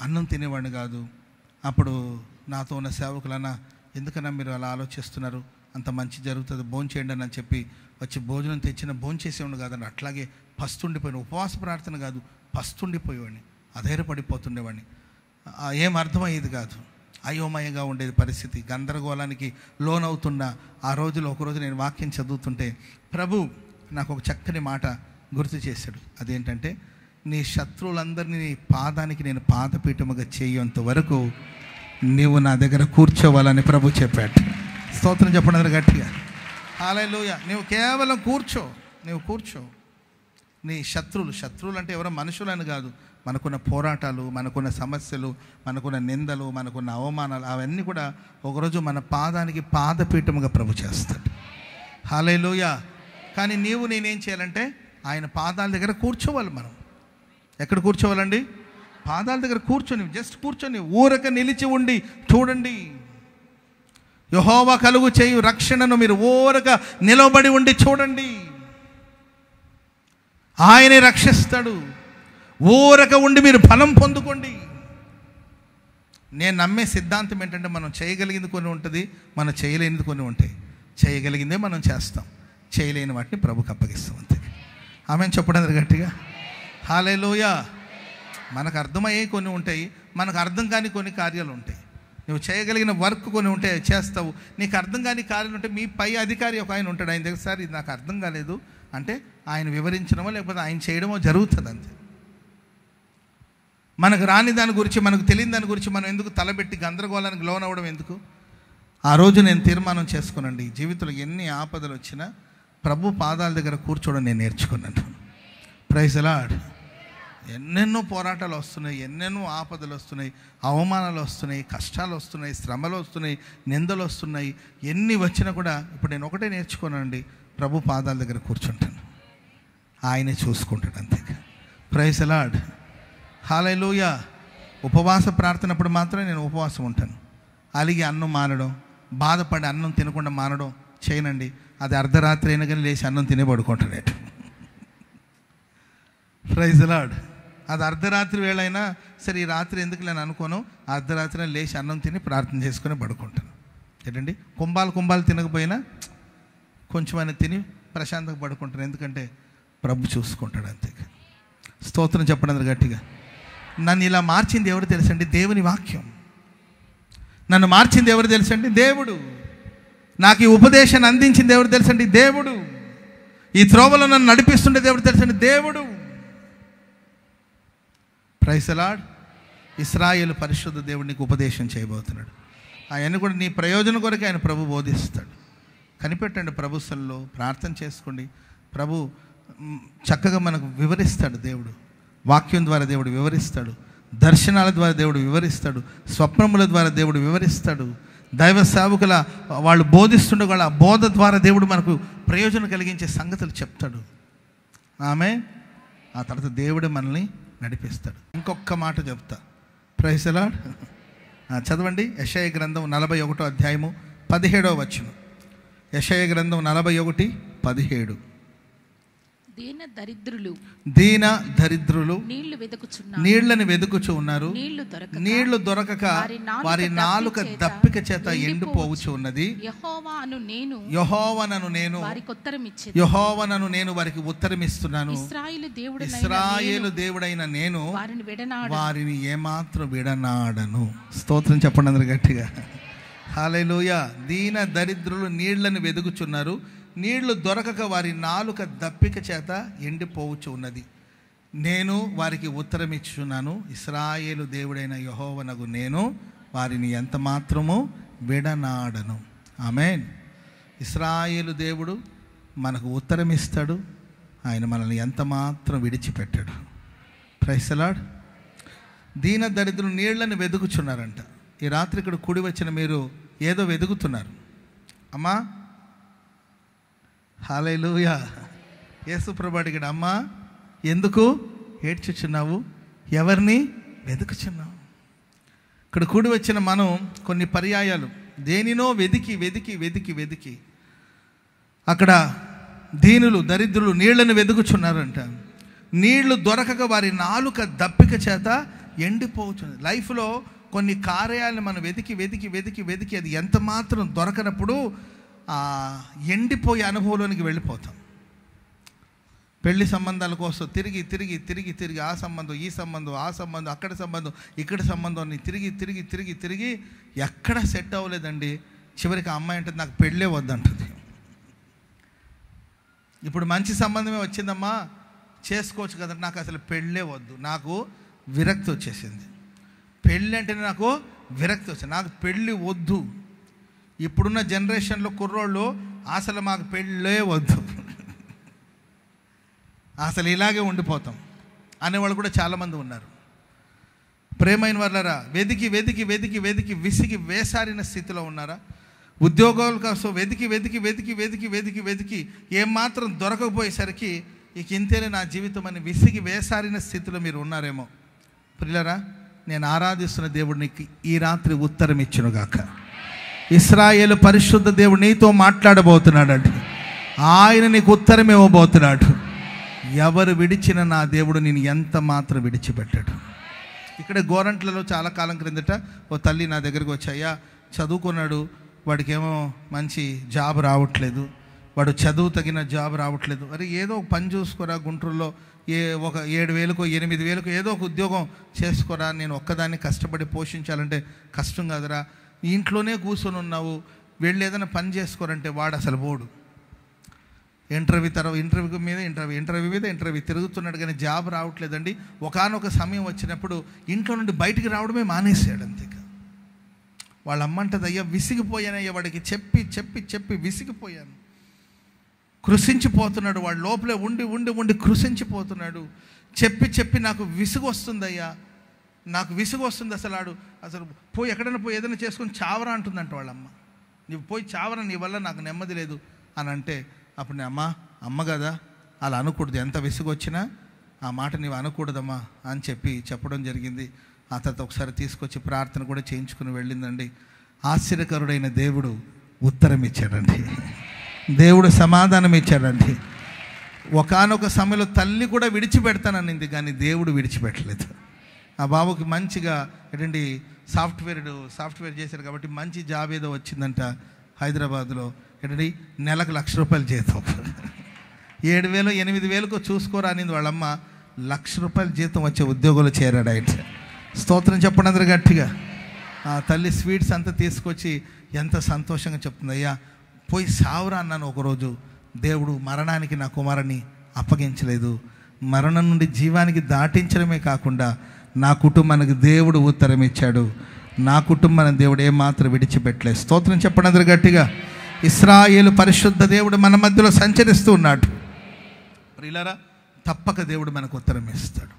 అన్నం తినేవాడిని కాదు. అప్పుడు నాతో ఉన్న సేవకులన్నా, ఎందుకన్నా మీరు అలా ఆలోచిస్తున్నారు, అంత మంచి జరుగుతుంది, భోంచేయండి అని చెప్పి వచ్చి భోజనం తెచ్చిన భోంచేసేవాడిని కాదని అట్లాగే పస్తుండిపోయిన, ఉపవాస ప్రార్థన కాదు, పస్తుండిపోయేవాడిని, అధైర్యపడిపోతుండేవాడిని. ఏం అర్థమయ్యేది కాదు, అయోమయంగా ఉండేది పరిస్థితి, గందరగోళానికి లోనవుతున్న ఆ రోజులో ఒకరోజు నేను వాక్యం చదువుతుంటే ప్రభు నాకు ఒక చక్కని మాట గుర్తు చేశాడు. అదేంటంటే, నీ శత్రువులందరినీ నీ పాదానికి నేను పాదపీఠముగా చేయేంత వరకు నీవు నా దగ్గర కూర్చోవాలని ప్రభు చెప్పాడు. స్తోత్రం చెప్పడం గట్టిగా. హల్లెలూయా. నీవు కేవలం కూర్చో, నీవు కూర్చో. నీ శత్రువులు అంటే ఎవరో మనుషులని కాదు, మనకున్న పోరాటాలు, మనకున్న సమస్యలు, మనకున్న నిందలు, మనకున్న అవమానాలు, అవన్నీ కూడా ఒకరోజు మన పాదానికి పాదపీఠముగా ప్రభు చేస్తాడు. హల్లెలూయా. కానీ నీవు నేనేం చేయాలంటే ఆయన పాదాల దగ్గర కూర్చోవాలి. మనం ఎక్కడ కూర్చోవాలండి? పాదాల దగ్గర కూర్చొని, జస్ట్ కూర్చొని ఊరక నిలిచి ఉండి చూడండి. యెహోవా కలుగు చేయు రక్షణను మీరు ఊరక నిలబడి ఉండి చూడండి. ఆయనే రక్షిస్తాడు. ఊరక ఉండి మీరు బలం పొందుకోండి. నేను నమ్మే సిద్ధాంతం ఏంటంటే, మనం చేయగలిగింది కొన్ని ఉంటుంది, మనం చేయలేనిది కొన్ని ఉంటాయి. చేయగలిగిందే మనం చేస్తాం, చేయలేని వాటిని ప్రభుకి అప్పగిస్తాం, అంతే. ఆమెను చెప్పడం గట్టిగా. హల్లెలూయా. మనకు అర్థమయ్యే కొన్ని ఉంటాయి, మనకు అర్థం కాని కొన్ని కార్యాలు ఉంటాయి. నువ్వు చేయగలిగిన వర్క్ కొన్ని ఉంటాయి, చేస్తావు. నీకు అర్థం కాని కార్యాలు ఉంటాయి. మీ పై అధికారి ఒక ఆయన ఉంటాడు, ఆయన దగ్గర సార్ ఇది నాకు అర్థం కాలేదు అంటే ఆయన వివరించడమో లేకపోతే ఆయన చేయడమో జరుగుతుంది, అంతే. మనకు రాని దాని గురించి, మనకు తెలియని దాని గురించి మనం ఎందుకు తలబెట్టి గందరగోళానికి లోనవ్వడం ఎందుకు? ఆ రోజు నేను తీర్మానం చేసుకున్నాండి, జీవితంలో ఎన్ని ఆపదలు వచ్చినా ప్రభు పాదాల దగ్గర కూర్చోవడం నేను నేర్చుకున్నాను. Praise the lord. ఎన్నెన్నో పోరాటాలు వస్తున్నాయి, ఎన్నెన్నో ఆపదలు వస్తున్నాయి, అవమానాలు వస్తున్నాయి, కష్టాలు వస్తున్నాయి, శ్రమలు వస్తున్నాయి, నిందలు వస్తున్నాయి. ఎన్ని వచ్చినా కూడా ఇప్పుడు నేను ఒకటే నేర్చుకున్నానండి, ప్రభు పాదాల దగ్గర కూర్చుంటాను, ఆయనే చూసుకుంటాడు, అంతే. Praise the lord. హల్లెలూయా. ఉపవాస ప్రార్థన అప్పుడు మాత్రమే నేను ఉపవాసం ఉంటాను. అలిగి అన్నం మానడం, బాధపడి అన్నం తినకుండా మానడం చేయనండి. అది అర్ధరాత్రి అయినా కానీ లేచి అన్నం తినే పడుకుంటాను. Praise the lord. అది అర్ధరాత్రి వేళైనా సరే, ఈ రాత్రి ఎందుకు నేను అనుకోను, అర్ధరాత్రి లేచి అన్నం తిని ప్రార్థన చేసుకుని పడుకుంటాను. ఏంటండి, కుంభాలు తినకపోయినా కొంచెమైనా తిని ప్రశాంతంగా పడుకుంటాను. ఎందుకంటే ప్రభు చూసుకుంటాడు, అంతే. స్తోత్రం చెప్పడం గట్టిగా. నన్ను ఇలా మార్చింది ఎవరు తెలుసండి? దేవుని వాక్యం. నన్ను మార్చింది ఎవరు తెలుసండి? దేవుడు. నాకు ఈ ఉపదేశాన్ని అందించింది ఎవరు తెలుసండి? దేవుడు. ఈ త్రోవలో నన్ను నడిపిస్తుండేది ఎవరు తెలుసండి? దేవుడు. Praise the lord. ఇశ్రాయేలు పరిశుద్ధ దేవుడికి ఉపదేశం చేయబోతున్నాడు. ఆయన కూడా నీ ప్రయోజనం కొరకు ఆయన ప్రభు బోధిస్తాడు. కనిపెట్టండి, ప్రభుత్వంలో ప్రార్థన చేసుకోండి. ప్రభు చక్కగా మనకు వివరిస్తాడు. దేవుడు వాక్యం ద్వారా దేవుడు వివరిస్తాడు, దర్శనాల ద్వారా దేవుడు వివరిస్తాడు, స్వప్నముల ద్వారా దేవుడు వివరిస్తాడు. దైవ సేవకుల వాళ్ళు బోధిస్తుండగా ఆ బోధ ద్వారా దేవుడు మనకు ప్రయోజనం కలిగించే సంగతులు చెప్తాడు. ఆమె ఆ తర్వాత దేవుడు మనల్ని నడిపిస్తాడు. ఇంకొక మాట చెప్తా. Praise the lord. చదవండి యెషయా గ్రంథం 41వ అధ్యాయము 17వ వచనం. యెషయా గ్రంథం 41:17. దీన దరిద్రులు నీళ్లను వెదుకుచు ఉన్నారు, నీళ్లు దొరకక వారి నాలుక దప్పిక చేత ఎండిపోవచ్చు ఉన్నది. యెహోవానను నేను వారికి ఉత్తరమిస్తున్నాను. ఇశ్రాయేలు దేవుడైన నేను వారిని ఏమాత్రం విడనాడను. స్తోత్రం చెప్పండి అందరు గట్టిగా. హల్లెలూయా. దీన దరిద్రులు నీళ్లను వెదుకుచున్నారు, నీళ్లు దొరకక వారి నాలుక దప్పిక చేత ఎండిపోవచ్చు ఉన్నది. నేను వారికి ఉత్తరం ఇచ్చున్నాను. ఇశ్రాయేలు దేవుడైన యెహోవానగు నేను వారిని ఎంత మాత్రము విడనాడను. ఆమేన్. ఇశ్రాయేలు దేవుడు మనకు ఉత్తరం ఇస్తాడు, ఆయన మనల్ని ఎంత మాత్రం విడిచిపెట్టాడు. Praise the lord. దీన దరిద్రులు నీళ్లను వెతుకుచున్నారంట. ఈ రాత్రి ఇక్కడ కూడి వచ్చిన మీరు ఏదో వెతుకుతున్నారు. అమ్మా, హల్లెలూయా. యేసు ప్రభు అడిగాడు, అమ్మా ఎందుకు ఏడ్చుచున్నావు, ఎవరిని వెతుకుచున్నావు? ఇక్కడ కూడి వచ్చిన మనం కొన్ని పర్యాయాలు దేనినో వెదికి వెదికి వెదికి వెదికి అక్కడ దీనులు దరిద్రులు నీళ్లను వెతుకుచున్నారంట. నీళ్లు దొరకక వారి నాలుక దప్పిక చేత ఎండిపోతుంది. లైఫ్లో కొన్ని కార్యాలను మనం వెతికి వెతికి వెతికి వెతికి అది ఎంత మాత్రం దొరకనప్పుడు ఎండిపోయే అనుభవంలోనికి వెళ్ళిపోతాం. పెళ్లి సంబంధాల కోసం తిరిగి తిరిగి తిరిగి తిరిగి ఆ సంబంధం ఈ సంబంధం ఆ సంబంధం అక్కడ సంబంధం ఇక్కడ సంబంధం అని తిరిగి తిరిగి తిరిగి తిరిగి ఎక్కడ సెట్ అవ్వలేదండి. చివరికి ఆ అమ్మాయి అంటే నాకు పెళ్ళే వద్దంటుంది. ఇప్పుడు మంచి సంబంధమే వచ్చిందమ్మా, చేసుకోవచ్చు కదా, నాకు అసలు పెళ్ళే వద్దు, నాకు విరక్తి వచ్చేసింది. పెళ్ళి అంటేనే నాకు విరక్తి వచ్చింది, నాకు పెళ్ళి వద్దు. ఇప్పుడున్న జనరేషన్లో కుర్రోళ్ళు అసలు మాకు పెళ్ళే వద్దు, అసలు ఇలాగే ఉండిపోతాం అనేవాళ్ళు కూడా చాలామంది ఉన్నారు. ప్రేమైన వాళ్ళరా, వెతికి వెతికి వెతికి వెతికి విసిగి వేసారిన స్థితిలో ఉన్నారా? ఉద్యోగాల కోసం వెతికి వెతికి వెతికి వెతికి వెతికి వెతికి ఏమాత్రం దొరకకపోయేసరికి ఇక ఇంతేనే నా జీవితం అని విసిగి వేసారిన స్థితిలో మీరు ఉన్నారేమో. ప్రియులారా, నేను ఆరాధిస్తున్న దేవుడికి ఈ రాత్రి ఉత్తరం ఇచ్చునుగాక. ఇశ్రాయేలు పరిశుద్ధ దేవుడు నీతో మాట్లాడబోతున్నాడండి. ఆయన నీకు ఉత్తరం ఇవ్వబోతున్నాడు. ఎవరు విడిచిన నా దేవుడు నేను ఎంత మాత్రం విడిచిపెట్టాడు. ఇక్కడ గోరంట్లలో చాలా కాలం క్రిందట ఓ తల్లి నా దగ్గరికి వచ్చాయా, చదువుకున్నాడు, వాడికేమో మంచి జాబ్ రావట్లేదు, వాడు చదువు తగిన జాబ్ రావట్లేదు. అరే ఏదో ఒక పని చూసుకోరా, గుంటూరులో ఒక 7,000కో 8,000కో ఏదో ఒక ఉద్యోగం చేసుకోరా, నేను ఒక్కదాన్ని కష్టపడి పోషించాలంటే కష్టం కాదురా, ఇంట్లోనే కూర్చొని ఉన్నావు, వెళ్ళి ఏదైనా పని చేసుకోరంటే వాడు అసలు పోడు. ఇంటర్వ్యూ మీద ఇంటర్వ్యూ తిరుగుతున్నాడు కానీ జాబ్ రావట్లేదండి. ఒకానొక సమయం వచ్చినప్పుడు ఇంట్లో నుండి బయటికి రావడమే మానేసాడు. అంతే. వాళ్ళ అమ్మంటది, అయ్యా విసిగిపోయానయ్యా, వాడికి చెప్పి చెప్పి చెప్పి విసిగిపోయాను, కృషించిపోతున్నాడు, వాడు లోపలే ఉండి ఉండి ఉండి కృషించిపోతున్నాడు, చెప్పి చెప్పి నాకు విసుగు వస్తుందయ్యా, నాకు విసుగు వస్తుంది, అసలు పోయి ఎక్కడైనా పోయి ఏదైనా చేసుకొని చావరా అంటుందంట వాళ్ళమ్మ. నువ్వు పోయి చావరా, నీ వల్ల నాకు నెమ్మది లేదు అని అంటే అప్పుడు నేను అమ్మ కదా అలా అనకూడదు, ఎంత విసుగు వచ్చినా ఆ మాట నీవు అనకూడదమ్మా అని చెప్పడం జరిగింది. ఆ తర్వాత ఒకసారి తీసుకొచ్చి ప్రార్థన కూడా చేయించుకుని వెళ్ళిందండి. ఆశ్చర్యకరుడైన దేవుడు ఉత్తరం ఇచ్చాడండి, దేవుడు సమాధానం ఇచ్చాడండి. ఒకానొక సమయంలో తల్లి కూడా విడిచిపెడతాననింది కానీ దేవుడు విడిచిపెట్టలేదు. ఆ బాబుకి మంచిగా ఏంటండి సాఫ్ట్వేర్ చేశారు కాబట్టి మంచి జాబ్ ఏదో వచ్చిందంట హైదరాబాద్లో. ఏంటండి నెలకు ₹1,00,000 జీతం, 7,000 8,000కో చూసుకోరా అనింది వాళ్ళమ్మ. ₹1,00,000 జీతం వచ్చే ఉద్యోగంలో చేరాడు ఆయన. స్తోత్రం చెప్పండి అందరు గట్టిగా. ఆ తల్లి స్వీట్స్ అంతా తీసుకొచ్చి ఎంత సంతోషంగా చెప్తుంది, అయ్యా పోయి సావురా అన్నాను ఒకరోజు, దేవుడు మరణానికి నా కుమారుని అప్పగించలేదు, మరణం నుండి జీవానికి దాటించడమే కాకుండా నా కుటుంబానికి దేవుడు ఉత్తరం ఇచ్చాడు, నా కుటుంబాన్ని దేవుడు ఏమాత్రం విడిచిపెట్టలేదు. స్తోత్రం చెప్పండి అందరు గట్టిగా. ఇశ్రాయేలు పరిశుద్ధ దేవుడు మన మధ్యలో సంచరిస్తూ ఉన్నాడు. ప్రియులారా, తప్పక దేవుడు మనకు ఉత్తరం ఇస్తాడు.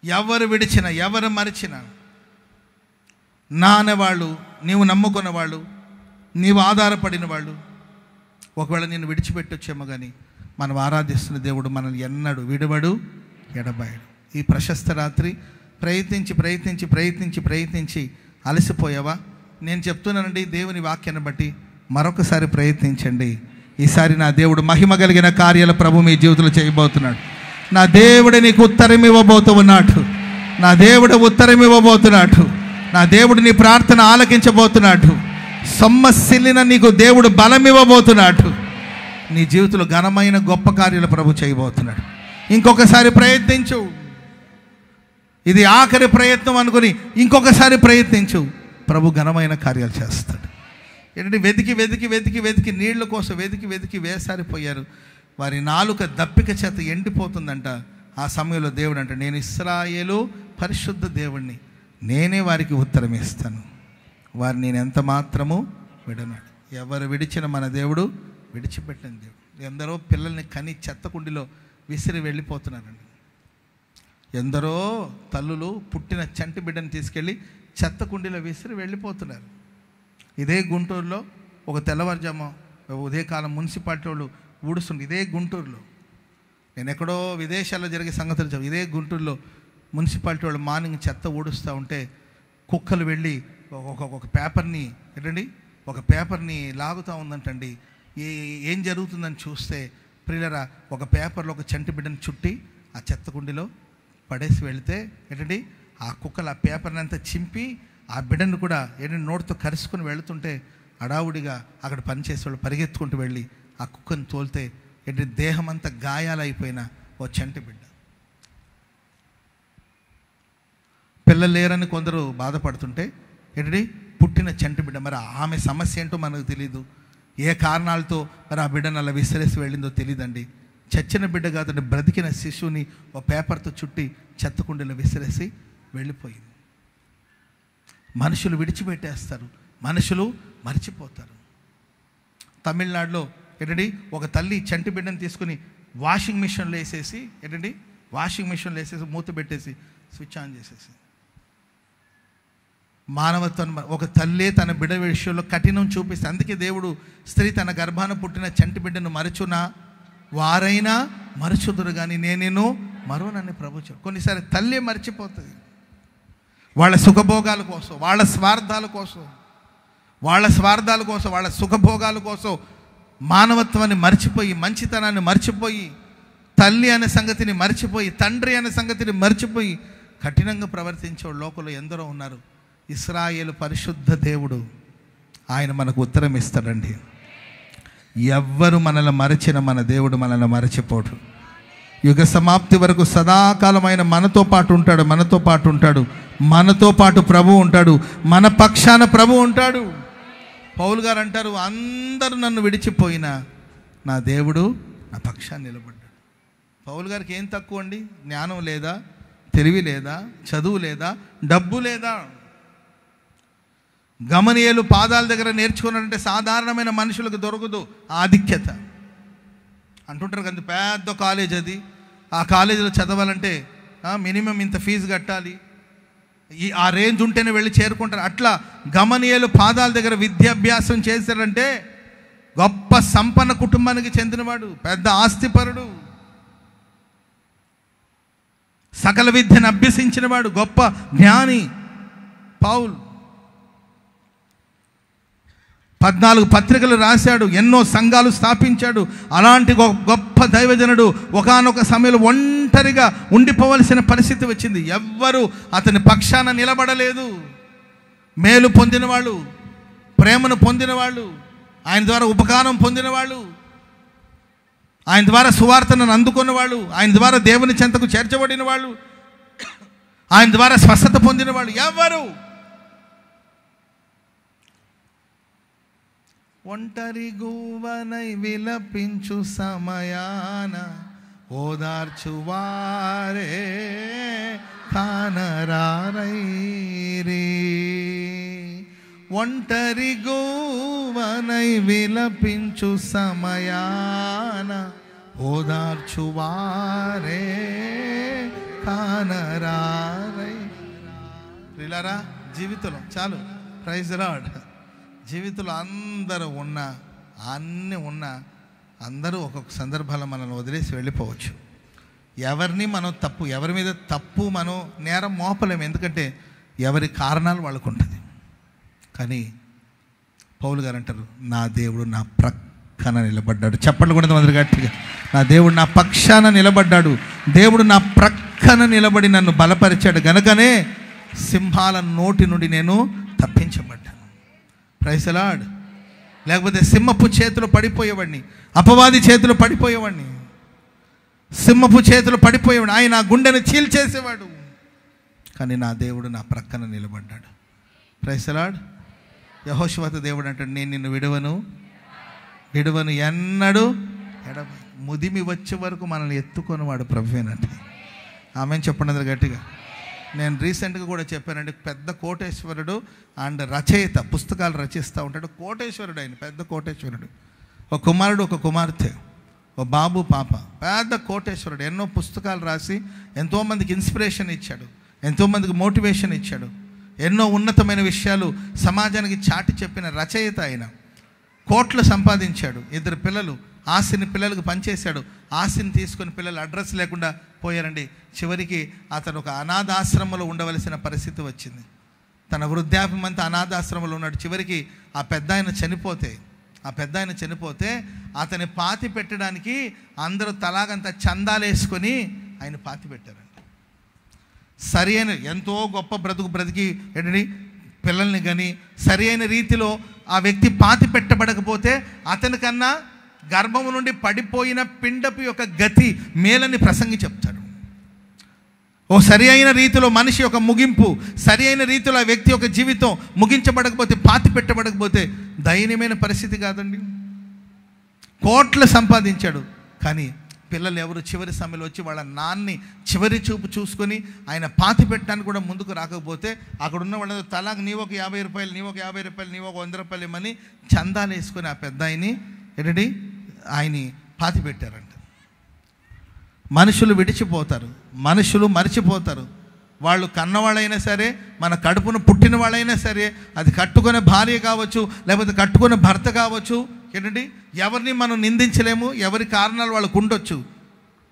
ఎవరు విడిచినా ఎవరు మరిచినా నా అనేవాళ్ళు, నీవు నమ్ముకున్న వాళ్ళు, నీవు ఆధారపడిన వాళ్ళు ఒకవేళ నేను విడిచిపెట్టొచ్చేమో కానీ మనం ఆరాధిస్తున్న దేవుడు మనల్ని ఎన్నడు విడవడు, ఎడబాయడు. ఈ ప్రశస్త రాత్రి ప్రయత్నించి ప్రయత్నించి ప్రయత్నించి ప్రయత్నించి అలసిపోయావా? నేను చెప్తున్నానండి, దేవుని వాక్యాన్ని బట్టి మరొకసారి ప్రయత్నించండి. ఈసారి నా దేవుడు మహిమ కలిగిన కార్యాల ప్రభు మీ జీవితంలో చేయబోతున్నాడు. నా దేవుడు నీకు ఉత్తరం ఇవ్వబోతూ ఉన్నాడు. నా దేవుడు ఉత్తరం ఇవ్వబోతున్నాడు. నా దేవుడు నీ ప్రార్థన ఆలకించబోతున్నాడు. సొమ్మసిల్లిన నీకు దేవుడు బలం ఇవ్వబోతున్నాడు. నీ జీవితంలో ఘనమైన గొప్ప కార్యాలు ప్రభు చేయబోతున్నాడు. ఇంకొకసారి ప్రయత్నించు. ఇది ఆఖరి ప్రయత్నం అనుకుని ఇంకొకసారి ప్రయత్నించు. ప్రభు ఘనమైన కార్యాలు చేస్తాడు. ఏంటంటే వెతికి వెతికి వెతికి వెతికి నీళ్ల కోసం వెతికి వెతికి వేసారిపోయారు. వారి నాలుక దప్పిక చేత ఎండిపోతుందంట. ఆ సమయంలో దేవుడు అంటే, నేను ఇశ్రాయేలు పరిశుద్ధ దేవుణ్ణి, నేనే వారికి ఉత్తరం ఇస్తాను, వారు నేను ఎంత మాత్రము విడనాడు. ఎవరు విడిచిన మన దేవుడు విడిచిపెట్టిన దేవుడు. ఎందరో పిల్లల్ని కని చెత్త కుండిలో విసిరి వెళ్ళిపోతున్నారండి. ఎందరో తల్లులు పుట్టిన చంటి బిడ్డను తీసుకెళ్ళి చెత్త కుండీలో విసిరి వెళ్ళిపోతున్నారు. ఇదే గుంటూరులో ఒక తెల్లవారుజాము ఉదయకాలం మున్సిపాలిటీ వాళ్ళు ఊడుస్తుంది. ఇదే గుంటూరులో, నేను ఎక్కడో విదేశాల్లో జరిగే సంగతులు చెప్పు, ఇదే గుంటూరులో మున్సిపాలిటీ వాళ్ళు మార్నింగ్ చెత్త ఊడుస్తూ ఉంటే కుక్కలు వెళ్ళి ఒక పేపర్ని ఏంటండి ఒక పేపర్ని లాగుతూ ఉందంటండి. ఏం జరుగుతుందని చూస్తే ప్రియులరా, ఒక పేపర్లో ఒక చంటి బిడ్డను చుట్టి ఆ చెత్త కుండీలో పడేసి వెళితే ఏంటండి ఆ కుక్కలు ఆ పేపర్ని అంతా చింపి ఆ బిడ్డను కూడా ఏంటంటే నోటితో కరుచుకొని వెళుతుంటే అడావుడిగా అక్కడ పనిచేసేవాళ్ళు పరిగెత్తుకుంటూ వెళ్ళి ఆ కుక్కను తోలితే ఏంటి దేహం అంతా గాయాలైపోయిన ఓ చంటి బిడ్డ. పిల్లలు లేరని కొందరు బాధపడుతుంటే ఏంటండి పుట్టిన చంటి బిడ్డ. మరి ఆమె సమస్య ఏంటో మనకు తెలీదు, ఏ కారణాలతో మరి ఆ బిడ్డను అలా విసిరేసి వెళ్ళిందో తెలియదండి. చచ్చిన బిడ్డ కాదండి, బ్రతికిన శిశువుని ఓ పేపర్తో చుట్టి చెత్తకుండీలో విసిరేసి వెళ్ళిపోయింది. మనుషులు విడిచిపెట్టేస్తారు, మనుషులు మర్చిపోతారు. తమిళనాడులో ఏంటండి ఒక తల్లి చంటి బిడ్డను తీసుకుని వాషింగ్ మిషన్లో వేసేసి ఏంటండి మూత పెట్టేసి స్విచ్ ఆన్ చేసేసి. మానవత్వం, ఒక తల్లి తన బిడ్డ విషయంలో కఠినం చూపిస్తే, అందుకే దేవుడు స్త్రీ తన గర్భాన పుట్టిన చంటి బిడ్డను మరచునా వారైనా మరచుదురు కానీ నేనేను మరోనని ప్రభుత్వం. కొన్నిసారి తల్లి మర్చిపోతుంది, వాళ్ళ సుఖభోగాల కోసం, వాళ్ళ స్వార్థాల కోసం, వాళ్ళ సుఖభోగాల కోసం మానవత్వాన్ని మర్చిపోయి, మంచితనాన్ని మర్చిపోయి, తల్లి అనే సంగతిని మర్చిపోయి, తండ్రి అనే సంగతిని మర్చిపోయి కఠినంగా ప్రవర్తించే లోకంలో ఎందరో ఉన్నారు. ఇశ్రాయేలు పరిశుద్ధ దేవుడు ఆయన మనకు ఉత్తరం ఇస్తాడండి. ఎవ్వరు మనల్ని మరచిన మన దేవుడు మనల్ని మరచిపోడు. యుగ సమాప్తి వరకు సదాకాలమైన మనతో పాటు ఉంటాడు. మనతో పాటు ప్రభు ఉంటాడు, మన పక్షాన ప్రభు ఉంటాడు. పౌలు గారు అంటారు, అందరూ నన్ను విడిచిపోయినా నా దేవుడు నా పక్షాన్ని నిలబడ్డాడు. పౌలు గారికి ఏం తక్కువ అండి? జ్ఞానం లేదా, తెలివి లేదా, చదువు లేదా, డబ్బు లేదా? గమనియేలు పాదాల దగ్గర నేర్చుకున్నారంటే సాధారణమైన మనుషులకు దొరకదు ఆధిక్యత. అంటుంటారు కదా, పెద్ద కాలేజ్ అది, ఆ కాలేజీలో చదవాలంటే మినిమం ఇంత ఫీజు కట్టాలి, ఆ రేంజ్ ఉంటేనే వెళ్ళి చేరుకుంటారు. అట్లా గమనియేలు పాదాల దగ్గర విద్యాభ్యాసం చేశారంటే గొప్ప సంపన్న కుటుంబానికి చెందినవాడు, పెద్ద ఆస్తిపరుడు, సకల విద్యను అభ్యసించినవాడు, గొప్ప జ్ఞాని పౌలు. 14 పత్రికలు రాశాడు, ఎన్నో సంఘాలు స్థాపించాడు. అలాంటి గొప్ప దైవజనుడు ఒకానొక సమయంలో ఒంటరిగా ఉండిపోవలసిన పరిస్థితి వచ్చింది. ఎవ్వరూ అతని పక్షాన నిలబడలేదు. మేలు పొందినవాళ్ళు, ప్రేమను పొందినవాళ్ళు, ఆయన ద్వారా ఉపకారం పొందినవాళ్ళు, ఆయన ద్వారా సువార్తను అందుకున్నవాళ్ళు, ఆయన ద్వారా దేవుని చెంతకు చేర్చబడిన వాళ్ళు, ఆయన ద్వారా స్వస్థత పొందిన వాళ్ళు ఎవరు? ఒంటరి గువ్వనై విలపించు సమయాన ఓదార్చువారే కానరారైరి. ఒంటరి గువ్వనై విలపించు సమయాన ఓదార్చువారే కానరారై. ప్రియులారా, జీవితంలో చాలు, ప్రైజ్ ది లార్డ్. జీవితంలో అందరూ అన్నీ అందరూ ఒక్కొక్క సందర్భాల్లో మనల్ని వదిలేసి వెళ్ళిపోవచ్చు. ఎవరిని మనం ఎవరి మీద తప్పు మనం నేరం మోపలేము, ఎందుకంటే ఎవరి కారణాలు వాళ్ళకు ఉంటుంది. కానీ పౌలు గారు అంటారు, నా దేవుడు నా ప్రక్కన నిలబడ్డాడు. చెప్పండి కూడా అందరూ గట్టిగా, నా దేవుడు నా పక్షాన నిలబడ్డాడు. దేవుడు నా ప్రక్కన నిలబడి నన్ను బలపరిచాడు గనుకనే సింహాల నోటి నుండి నేను తప్పించబడ్డాను. Praise the lord. లేకపోతే సింహపు చేతులు పడిపోయేవాడిని, అపవాది చేతులు పడిపోయేవాడిని, సింహపు చేతులు పడిపోయేవాడు. ఆయన ఆ గుండెను చీల్చేసేవాడు. కానీ నా దేవుడు నా ప్రక్కన నిలబడ్డాడు. Praise the lord. యెహోషువతో దేవుడు అంటాడు, నేను నిన్ను విడువను ఎన్నడూ ముదిమి వచ్చే వరకు మనల్ని ఎత్తుకొనివాడు ప్రభువేనంటే. ఆమెను చెప్పండి అందరూ గట్టిగా. నేను రీసెంట్గా కూడా చెప్పానండి, పెద్ద కోటేశ్వరుడు అండ్ రచయిత, పుస్తకాలు రచిస్తూ ఉంటాడు. కోటేశ్వరుడు, ఆయన పెద్ద కోటేశ్వరుడు. ఒక కుమారుడు ఒక కుమార్తె. ఓ బాబు పాప, పెద్ద కోటేశ్వరుడు, ఎన్నో పుస్తకాలు రాసి ఎంతోమందికి ఇన్స్పిరేషన్ ఇచ్చాడు, ఎంతోమందికి మోటివేషన్ ఇచ్చాడు, ఎన్నో ఉన్నతమైన విషయాలు సమాజానికి చాటి చెప్పిన రచయిత ఆయన. కోట్లు సంపాదించాడు. 2 పిల్లలు. ఆస్తిని పిల్లలకు పనిచేశాడు. ఆస్తిని తీసుకొని పిల్లలు అడ్రస్ లేకుండా పోయారండి. చివరికి అతను ఒక అనాథాశ్రమంలో ఉండవలసిన పరిస్థితి వచ్చింది. తన వృద్ధాప్యం అంతా అనాథాశ్రమంలో ఉన్నాడు. చివరికి ఆ పెద్ద ఆయన చనిపోతే అతని పాతి పెట్టడానికి అందరూ తలాగంత చందాలు వేసుకొని ఆయన పాతి పెట్టారండి. సరి అయిన ఎంతో గొప్ప బ్రతికి ఏంటండి పిల్లల్ని కానీ సరి అయిన రీతిలో ఆ వ్యక్తి పాతి పెట్టబడకపోతే అతనికన్నా గర్భము నుండి పడిపోయిన పిండపు యొక్క గతి మేలని ప్రసంగి చెప్తాడు. ఓ సరి అయిన రీతిలో మనిషి యొక్క ముగింపు, సరి అయిన రీతిలో ఆ వ్యక్తి యొక్క జీవితం ముగించబడకపోతే, పాతి పెట్టబడకపోతే దయనీయమైన పరిస్థితి కాదండి. కోట్లు సంపాదించాడు, కానీ పిల్లలు ఎవరు చివరి సమయంలో వచ్చి వాళ్ళ నాన్ని చివరి చూపు చూసుకొని ఆయన పాతి పెట్టడానికి కూడా ముందుకు రాకపోతే అక్కడ ఉన్న వాళ్ళ తలాకు నీవు ఒక 50 రూపాయలు, నీవు ఒక 50 రూపాయలు, నీవు ఒక 100 రూపాయలు ఇమ్మని చందాలు వేసుకొని ఆ పెద్ద ఆయన్ని పాతి పెట్టారంట. మనుషులు విడిచిపోతారు, మనుషులు మర్చిపోతారు. వాళ్ళు కన్నవాళ్ళైనా సరే, మన కడుపును పుట్టిన వాళ్ళైనా సరే, అది కట్టుకునే భార్య కావచ్చు, లేకపోతే కట్టుకునే భర్త కావచ్చు. ఎవరిని మనం నిందించలేము, ఎవరి కారణాలు వాళ్ళకు ఉండొచ్చు.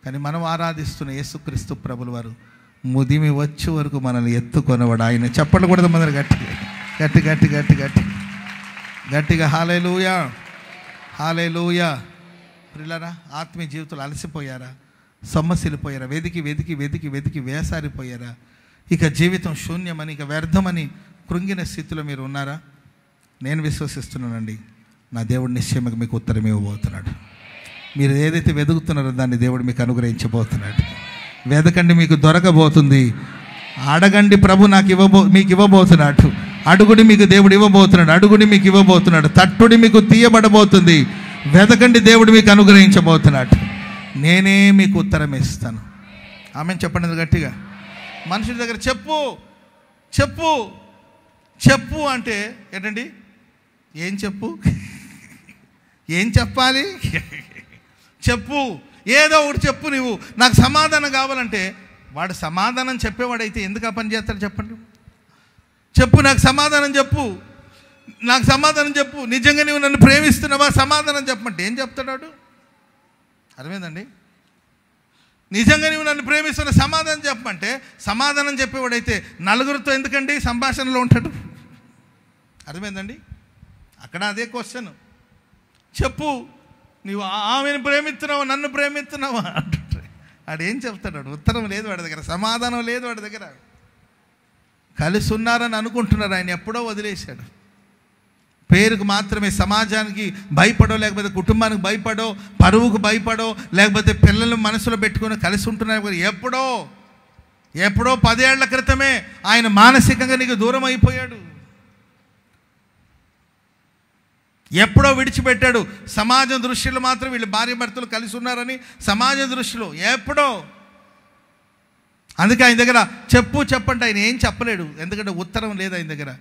కానీ మనం ఆరాధిస్తున్న యేసుక్రీస్తు ప్రభుల వారు ముదిమి వచ్చే వరకు మనల్ని ఎత్తుకొనవాడు ఆయన. చెప్పకూడదు మన గట్టిగా హల్లెలూయా, హల్లెలూయా. ప్రియులారా, ఆత్మీయ జీవితంలో అలసిపోయారా? సొమ్మసిల్లిపోయారా? వెతికి వేసారిపోయారా? ఇక జీవితం శూన్యమని, ఇక వ్యర్థమని కృంగిన స్థితిలో మీరు ఉన్నారా? నేను విశ్వసిస్తున్నానండి, నా దేవుడు నిశ్చయంగా మీకు ఉత్తరం ఇవ్వబోతున్నాడు. మీరు ఏదైతే వెతుకుతున్నారో దాన్ని దేవుడు మీకు అనుగ్రహించబోతున్నాడు. వెతకండి, మీకు దొరకబోతుంది. అడగండి, ప్రభు మీకు ఇవ్వబోతున్నాడు. అడుగుడి, మీకు దేవుడు ఇవ్వబోతున్నాడు. అడుగుడి, మీకు ఇవ్వబోతున్నాడు. తట్టుడి, మీకు తీయబడబోతుంది. వెతకండి, దేవుడు మీకు అనుగ్రహించబోతున్నాడు. నేనే మీకు ఉత్తరం ఇస్తాను. ఆమెను చెప్పండి గట్టిగా. మనుషుల దగ్గర చెప్పు అంటే ఏంటండి? ఏం చెప్పాలి? చెప్పు, ఏదో ఒకటి చెప్పు. నువ్వు నాకు సమాధానం కావాలంటే వాడు సమాధానం చెప్పేవాడైతే ఎందుకు ఆ పని చేస్తాడు చెప్పండి? చెప్పు, నాకు సమాధానం చెప్పు. నిజంగా నువ్వు నన్ను ప్రేమిస్తున్నావా? సమాధానం చెప్పమంటే ఏం చెప్తాడు వాడు? అర్థమైందండి? నిజంగా నువ్వు నన్ను ప్రేమిస్తున్న సమాధానం చెప్పమంటే సమాధానం చెప్పేవాడైతే నలుగురితో ఎందుకండి సంభాషణలో ఉంటాడు? అర్థమైందండి? అక్కడ అదే క్వశ్చన్. చెప్పు, నువ్వు ఆమెను ప్రేమిస్తున్నావా, నన్ను ప్రేమిస్తున్నావా అంటుంటే ఆడేం చెప్తాడు? ఉత్తరం లేదు వాడి దగ్గర, సమాధానం లేదు వాడి దగ్గర. కలిసి ఉన్నారని అనుకుంటున్నారు, ఆయన ఎప్పుడో వదిలేశాడు. పేరుకు మాత్రమే సమాజానికి భయపడో, లేకపోతే కుటుంబానికి భయపడో, పరువుకు భయపడో, లేకపోతే పిల్లలను మనసులో పెట్టుకొని కలిసి ఉంటున్నారు. ఎప్పుడో 10 ఏళ్ల క్రితమే ఆయన మానసికంగా నీకు దూరం అయిపోయాడు. ఎప్పుడో విడిచిపెట్టాడు. సమాజం దృష్టిలో మాత్రం వీళ్ళు భార్య భర్తలు కలిసి ఉన్నారని సమాజ దృష్టిలో ఎప్పుడో. అందుకే ఆయన దగ్గర చెప్పంటే ఆయన ఏం చెప్పలేడు, ఎందుకంటే ఉత్తరం లేదు ఆయన దగ్గర.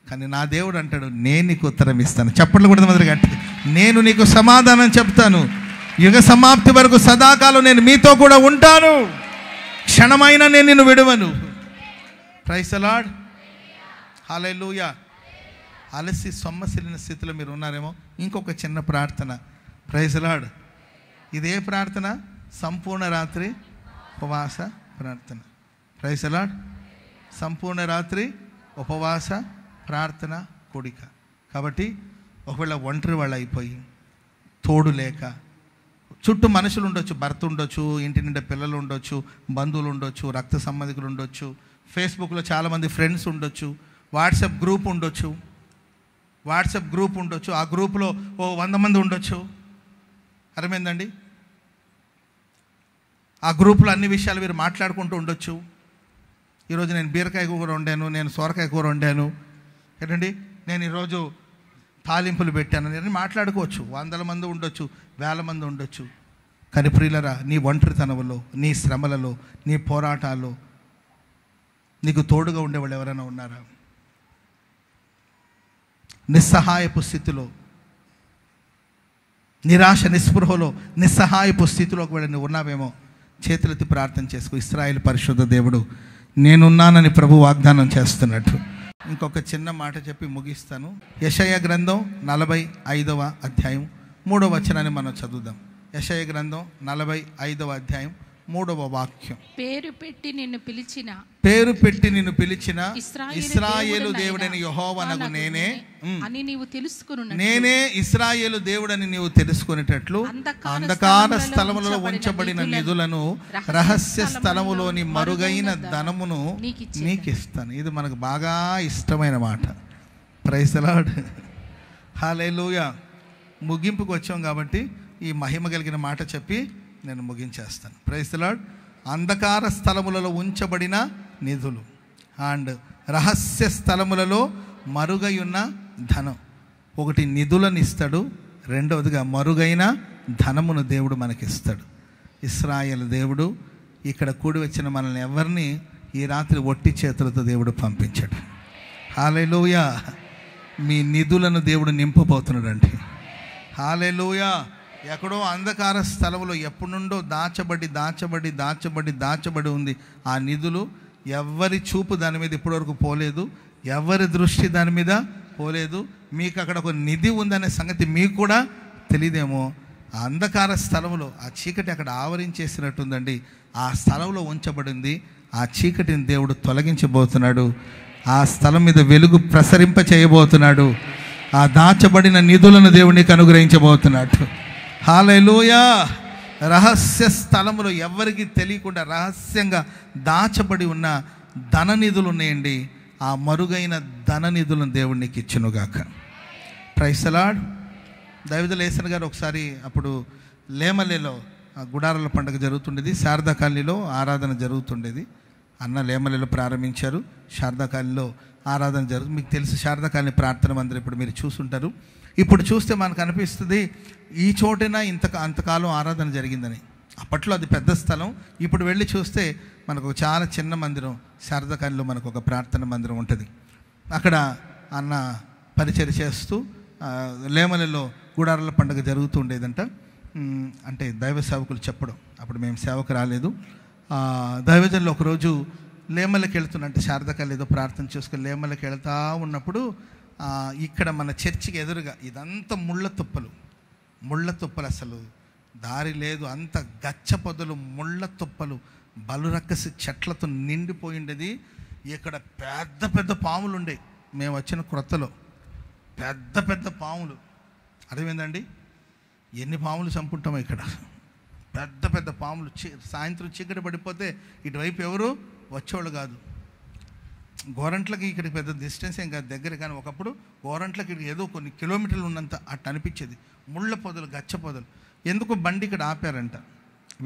కానీ నా దేవుడు అంటాడు, నేను నీకు ఉత్తరం ఇస్తాను. చెప్పట్లు కూడా మొదలు గట్టి, నేను నీకు సమాధానం చెప్తాను. యుగ సమాప్తి వరకు సదాకాలం నేను మీతో కూడా ఉంటాను. క్షణమైనా నేను నిన్ను విడవను. ప్రైజ్ ది లార్డ్, హల్లెలూయా. అలసి సొమ్మసిలిన స్థితిలో మీరు ఉన్నారేమో. ఇంకొక చిన్న ప్రార్థన. Praise the lord. ఇదే ప్రార్థన సంపూర్ణ రాత్రి ఉపవాస ప్రార్థన. Praise the lord. సంపూర్ణ రాత్రి ఉపవాస ప్రార్థన కూడిక. కాబట్టి ఒకవేళ ఒంటరి వాళ్ళు అయిపోయి, తోడు లేక, చుట్టూ మనుషులు ఉండొచ్చు, భర్త ఉండొచ్చు, ఇంటి నిండా పిల్లలు ఉండొచ్చు, బంధువులు ఉండొచ్చు, రక్త సంబంధికులు ఉండొచ్చు, ఫేస్బుక్లో చాలామంది ఫ్రెండ్స్ ఉండొచ్చు, వాట్సాప్ గ్రూప్ ఉండొచ్చు, ఆ గ్రూప్లో 100 మంది ఉండొచ్చు. అర్థమైందండి? ఆ గ్రూప్లో అన్ని విషయాలు మీరు మాట్లాడుకుంటూ ఉండొచ్చు. ఈరోజు నేను బీరకాయ కూర వండాను, నేను సొరకాయ కూర వండాను, ఏంటండి నేను ఈరోజు తాలింపులు పెట్టాను, నేను మాట్లాడుకోవచ్చు. 100 మంది ఉండొచ్చు, 1000 మంది ఉండొచ్చు. కానీ ప్రియులరా, నీ ఒంటరితనంలో, నీ శ్రమలలో, నీ పోరాటాల్లో నీకు తోడుగా ఉండేవాళ్ళు ఎవరైనా ఉన్నారా? నిస్సహాయపు స్థితిలో నిరాశ నిస్పృహలో నిస్సహాయపు స్థితిలోకి వెళ్ళి నువ్వు ఉన్నావేమో చేతులెత్తి ప్రార్థన చేసుకో. ఇశ్రాయేలు పరిశుద్ధ దేవుడు నేనున్నానని ప్రభు వాగ్దానం చేస్తున్నట్టు. ఇంకొక చిన్న మాట చెప్పి ముగిస్తాను. యెషయా గ్రంథం 45వ అధ్యాయం 3వ వచనాన్ని మనం చదువుదాం. యెషయా గ్రంథం 45వ అధ్యాయం 3వ వాక్యం. పేరు పెట్టి నిన్ను పిలిచిన ఇశ్రాయేలు దేవుడని యెహోవానగు నేనే అని నీవు తెలుసుకును. నేనే ఇశ్రాయేలు దేవుడని నీవు తెలుసుకునేటట్లు అంధకార స్థలములలో ఉంచబడిన నిధులను రహస్య స్థలములోని మరుగైన ధనమును నీకు ఇస్తాను. ఇది మనకు బాగా ఇష్టమైన మాట. Praise the lord. హల్లెలూయా. ముగింపుకు వచ్చాం కాబట్టి ఈ మహిమ కలిగిన మాట చెప్పి నేను ముగించేస్తాను. Praise the lord. అంధకార స్థలములలో ఉంచబడిన నిధులు అండ్ రహస్య స్థలములలో మరుగై ఉన్న ధనం. ఒకటి నిధులను ఇస్తాడు, రెండవదిగా మరుగైన ధనమును దేవుడు మనకిస్తాడు. ఇశ్రాయేలు దేవుడు ఇక్కడ కూడి వచ్చిన మనల్ని ఎవరిని ఈ రాత్రి ఒట్టి చేతులతో దేవుడు పంపించాడు. హల్లెలూయా. మీ నిధులను దేవుడు నింపబోతున్నాడండి. హల్లెలూయా. ఎక్కడో అంధకార స్థలంలో ఎప్పటి నుండో దాచబడి ఉంది ఆ నిధులు. ఎవరి చూపు దాని మీద ఇప్పటివరకు పోలేదు, ఎవరి దృష్టి దాని మీద పోలేదు. మీకు అక్కడ ఒక నిధి ఉందనే సంగతి మీకు కూడా తెలియదేమో. ఆ అంధకార స్థలంలో ఆ చీకటి అక్కడ ఆవరించేసినట్టుందండి. ఆ స్థలంలో ఉంచబడింది. ఆ చీకటిని దేవుడు తొలగించబోతున్నాడు. ఆ స్థలం మీద వెలుగు ప్రసరింప చేయబోతున్నాడు. ఆ దాచబడిన నిధులను దేవునికి అనుగ్రహించబోతున్నాడు. హల్లెలూయా. రహస్య స్థలములో ఎవరికి తెలియకుండా రహస్యంగా దాచబడి ఉన్న ధన నిధులు ఉన్నాయండి. ఆ మరుగైన ధన నిధులను దేవుడు నీకు ఇచ్చునుగాక. Praise the lord. దైవజనులు యేసన్ గారు ఒకసారి అప్పుడు లేమలేలో గుడారాల పండుగ జరుగుతుండేది. శారదా కాలనీలో ఆరాధన జరుగుతుండేది. అన్న లేమలేలో ప్రారంభించారు. శారదా కాలనీలో ఆరాధన జరుగుతుంది. మీకు తెలుసు శారదా కాలనీ ప్రార్థన మందిరం ఇప్పుడు మీరు చూసుంటారు. ఇప్పుడు చూస్తే మనకు అనిపిస్తుంది ఈ చోటైనా అంతకాలం ఆరాధన జరిగిందని. అప్పట్లో అది పెద్ద స్థలం. ఇప్పుడు వెళ్ళి చూస్తే మనకు చాలా చిన్న మందిరం శారదా కాలనీలో మనకు ఒక ప్రార్థన మందిరం ఉంటుంది. అక్కడ అన్న పరిచర్య చేస్తూ లేమలలో గుడారాల పండుగ జరుగుతూ ఉండేదంట. అంటే దైవ సేవకులు చెప్పడం, అప్పుడు మేము సేవకు రాలేదు. దైవజనులు ఒకరోజు లేమలకి వెళ్తున్నట్టు శారదా కాలనీ ఏదో ప్రార్థన చేసుకుని లేమలకి వెళ్తూ ఉన్నప్పుడు ఇక్కడ మన చర్చికి ఎదురుగా ఇదంతా ముళ్ళ తుప్పలు, అసలు దారి లేదు. అంత గచ్చ పొదలు, ముళ్ళ తుప్పలు, బలురక్కసి చెట్లతో నిండిపోయిండేది. ఇక్కడ పెద్ద పెద్ద పాములు ఉండే. మేము వచ్చిన క్రొత్తలో పెద్ద పెద్ద పాములు. అర్థమైందండి? ఎన్ని పాములు చంపుంటామో ఇక్కడ. పెద్ద పెద్ద పాములు. సాయంత్రం చీకటి పడిపోతే ఇటువైపు ఎవరు వచ్చేవాళ్ళు కాదు. గోరంట్లకి ఇక్కడికి పెద్ద డిస్టెన్స్ ఏం కాదు, దగ్గర. కానీ ఒకప్పుడు గోరంట్లకి ఏదో కొన్ని కిలోమీటర్లు ఉన్నంత అట్టు అనిపించేది. ముళ్ళ పొదలు, గచ్చ పొదలు. ఎందుకు బండి ఇక్కడ ఆపారంట.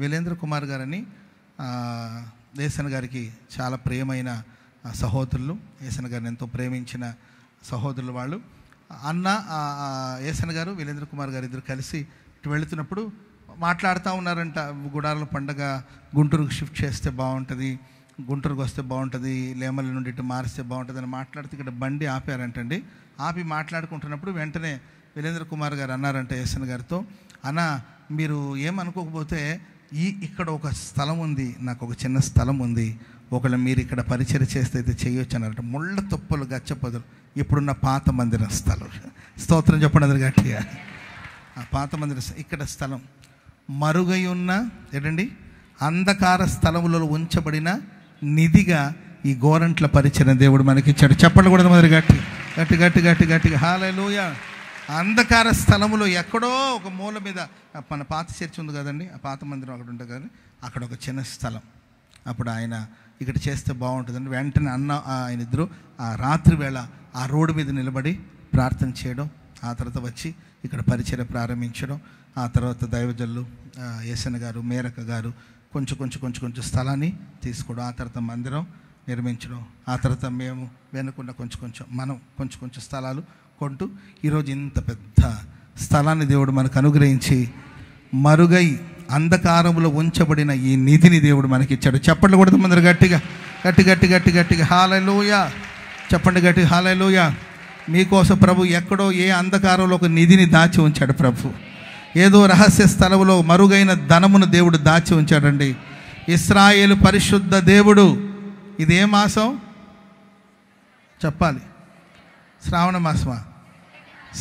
వీరేంద్ర కుమార్ గారని యేసన్ గారికి చాలా ప్రియమైన సహోదరులు, యేసన్ గారిని ఎంతో ప్రేమించిన సహోదరులు వాళ్ళు. అన్న యేసన్ గారు వీరేంద్ర కుమార్ గారు ఇద్దరు కలిసి ఇటు వెళుతున్నప్పుడు మాట్లాడుతూ ఉన్నారంట. గుడారాల పండగ గుంటూరుకు షిఫ్ట్ చేస్తే బాగుంటుంది, గుంటూరుకు వస్తే బాగుంటుంది, లేమల నుండి ఇటు మారిస్తే బాగుంటుంది అని మాట్లాడితే ఇక్కడ బండి ఆపారంటండి. ఆపి మాట్లాడుకుంటున్నప్పుడు వెంటనే వీరేంద్ర కుమార్ గారు అన్నారంట యేసన్ గారితో, అన్న మీరు ఏమనుకోకపోతే ఇక్కడ ఒక స్థలం ఉంది, నాకు ఒక చిన్న స్థలం ఉంది, ఒకవేళ మీరు ఇక్కడ పరిచయం చేస్తే అయితే చేయొచ్చు అన్నారంట. ముళ్ళ తుప్పలు, గచ్చపొదలు, ఇప్పుడున్న పాత మందిర స్థలం. స్తోత్రం చెప్పండి అందరు గట్టిగా. ఆ పాత మందిర ఇక్కడ స్థలం మరుగై ఉన్న ఏంటండి అంధకార స్థలములలో ఉంచబడిన నిధిగా ఈ గోరంట్ల పరిచయం దేవుడు మనకిచ్చాడు. చెప్పండి కూడా మొదలు గట్టి గట్టి గట్టి గట్టి గట్టిగా హల్లెలూయా. అంధకార స్థలములో ఎక్కడో ఒక మూల మీద మన పాత చర్చ్ ఉంది కదండి, ఆ పాత మందిరం అక్కడ ఉంటుంది కదండి, అక్కడ ఒక చిన్న స్థలం. అప్పుడు ఆయన ఇక్కడ చేస్తే బాగుంటుందండి. వెంటనే ఆయన ఇద్దరు ఆ రాత్రి వేళ ఆ రోడ్డు మీద నిలబడి ప్రార్థన చేయడం, ఆ తర్వాత వచ్చి ఇక్కడ పరిచర్య ప్రారంభించడం, ఆ తర్వాత దైవజనులు యేసన్ గారు, మేరక గారు కొంచెం స్థలాన్ని తీసుకోవడం, ఆ తర్వాత మందిరం నిర్మించడం, ఆ తర్వాత మేము వెనుకున్న మనం కొంచెం స్థలాలు కొంటూ ఈరోజు ఇంత పెద్ద స్థలాన్ని దేవుడు మనకు అనుగ్రహించి మరుగై అంధకారంలో ఉంచబడిన ఈ నిధిని దేవుడు మనకి ఇచ్చాడు. చెప్పండి కూడా అందరు గట్టిగా గట్టి గట్టి గట్టి గట్టిగా హల్లెలూయా. చెప్పండి గట్టి హల్లెలూయా. మీకోసం ప్రభు ఎక్కడో ఏ అంధకారంలో ఒక నిధిని దాచి ఉంచాడు ప్రభు. ఏదో రహస్య స్థలములో మరుగైన ధనమును దేవుడు దాచి ఉంచాడండి. ఇశ్రాయేలు పరిశుద్ధ దేవుడు. ఇది ఏ మాసం చెప్పాలి? శ్రావణ మాసమా?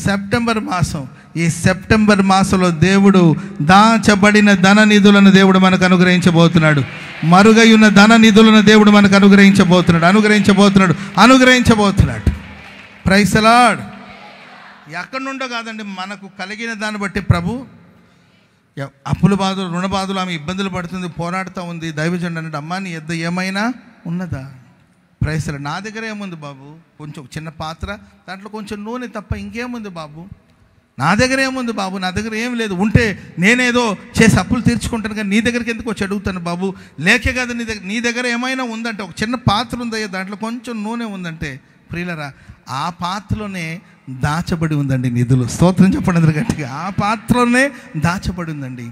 సెప్టెంబర్ మాసం. ఈ సెప్టెంబర్ మాసంలో దేవుడు దాచబడిన ధన నిధులను దేవుడు మనకు అనుగ్రహించబోతున్నాడు. మరుగై ఉన్న ధన నిధులను దేవుడు మనకు అనుగ్రహించబోతున్నాడు. Praise the lord. ఎక్కడి నుండో కాదండి, మనకు కలిగిన దాన్ని బట్టి ప్రభు అప్పుల బాధలు, రుణ బాధలు, ఆమె ఇబ్బందులు పడుతుంది, పోరాడుతూ ఉంది. దైవజనుడు అన్నాడు, అమ్మా నీ యొద్ద ఏమైనా ఉన్నదా? Praise the lord. నా దగ్గర ఏముంది బాబు? కొంచెం చిన్న పాత్ర, దాంట్లో కొంచెం నూనె తప్ప ఇంకేముంది బాబు? నా దగ్గర ఏముంది బాబు? నా దగ్గర ఏం లేదు. ఉంటే నేనేదో చేసి అప్పులు తీర్చుకుంటాను, కానీ నీ దగ్గరికి ఎందుకు వచ్చి అడుగుతాను బాబు? లేకే కదా నీ దగ్గర ఏమైనా ఉందంటే, ఒక చిన్న పాత్ర ఉందయ్యా, దాంట్లో కొంచెం నూనె ఉందంటే, ప్రియులరా ఆ పాత్రలోనే దాచబడి ఉందండి నిధులు. స్తోత్రం చెప్పండి అందరూ గట్టిగా. ఆ పాత్రలోనే దాచబడి ఉందండి.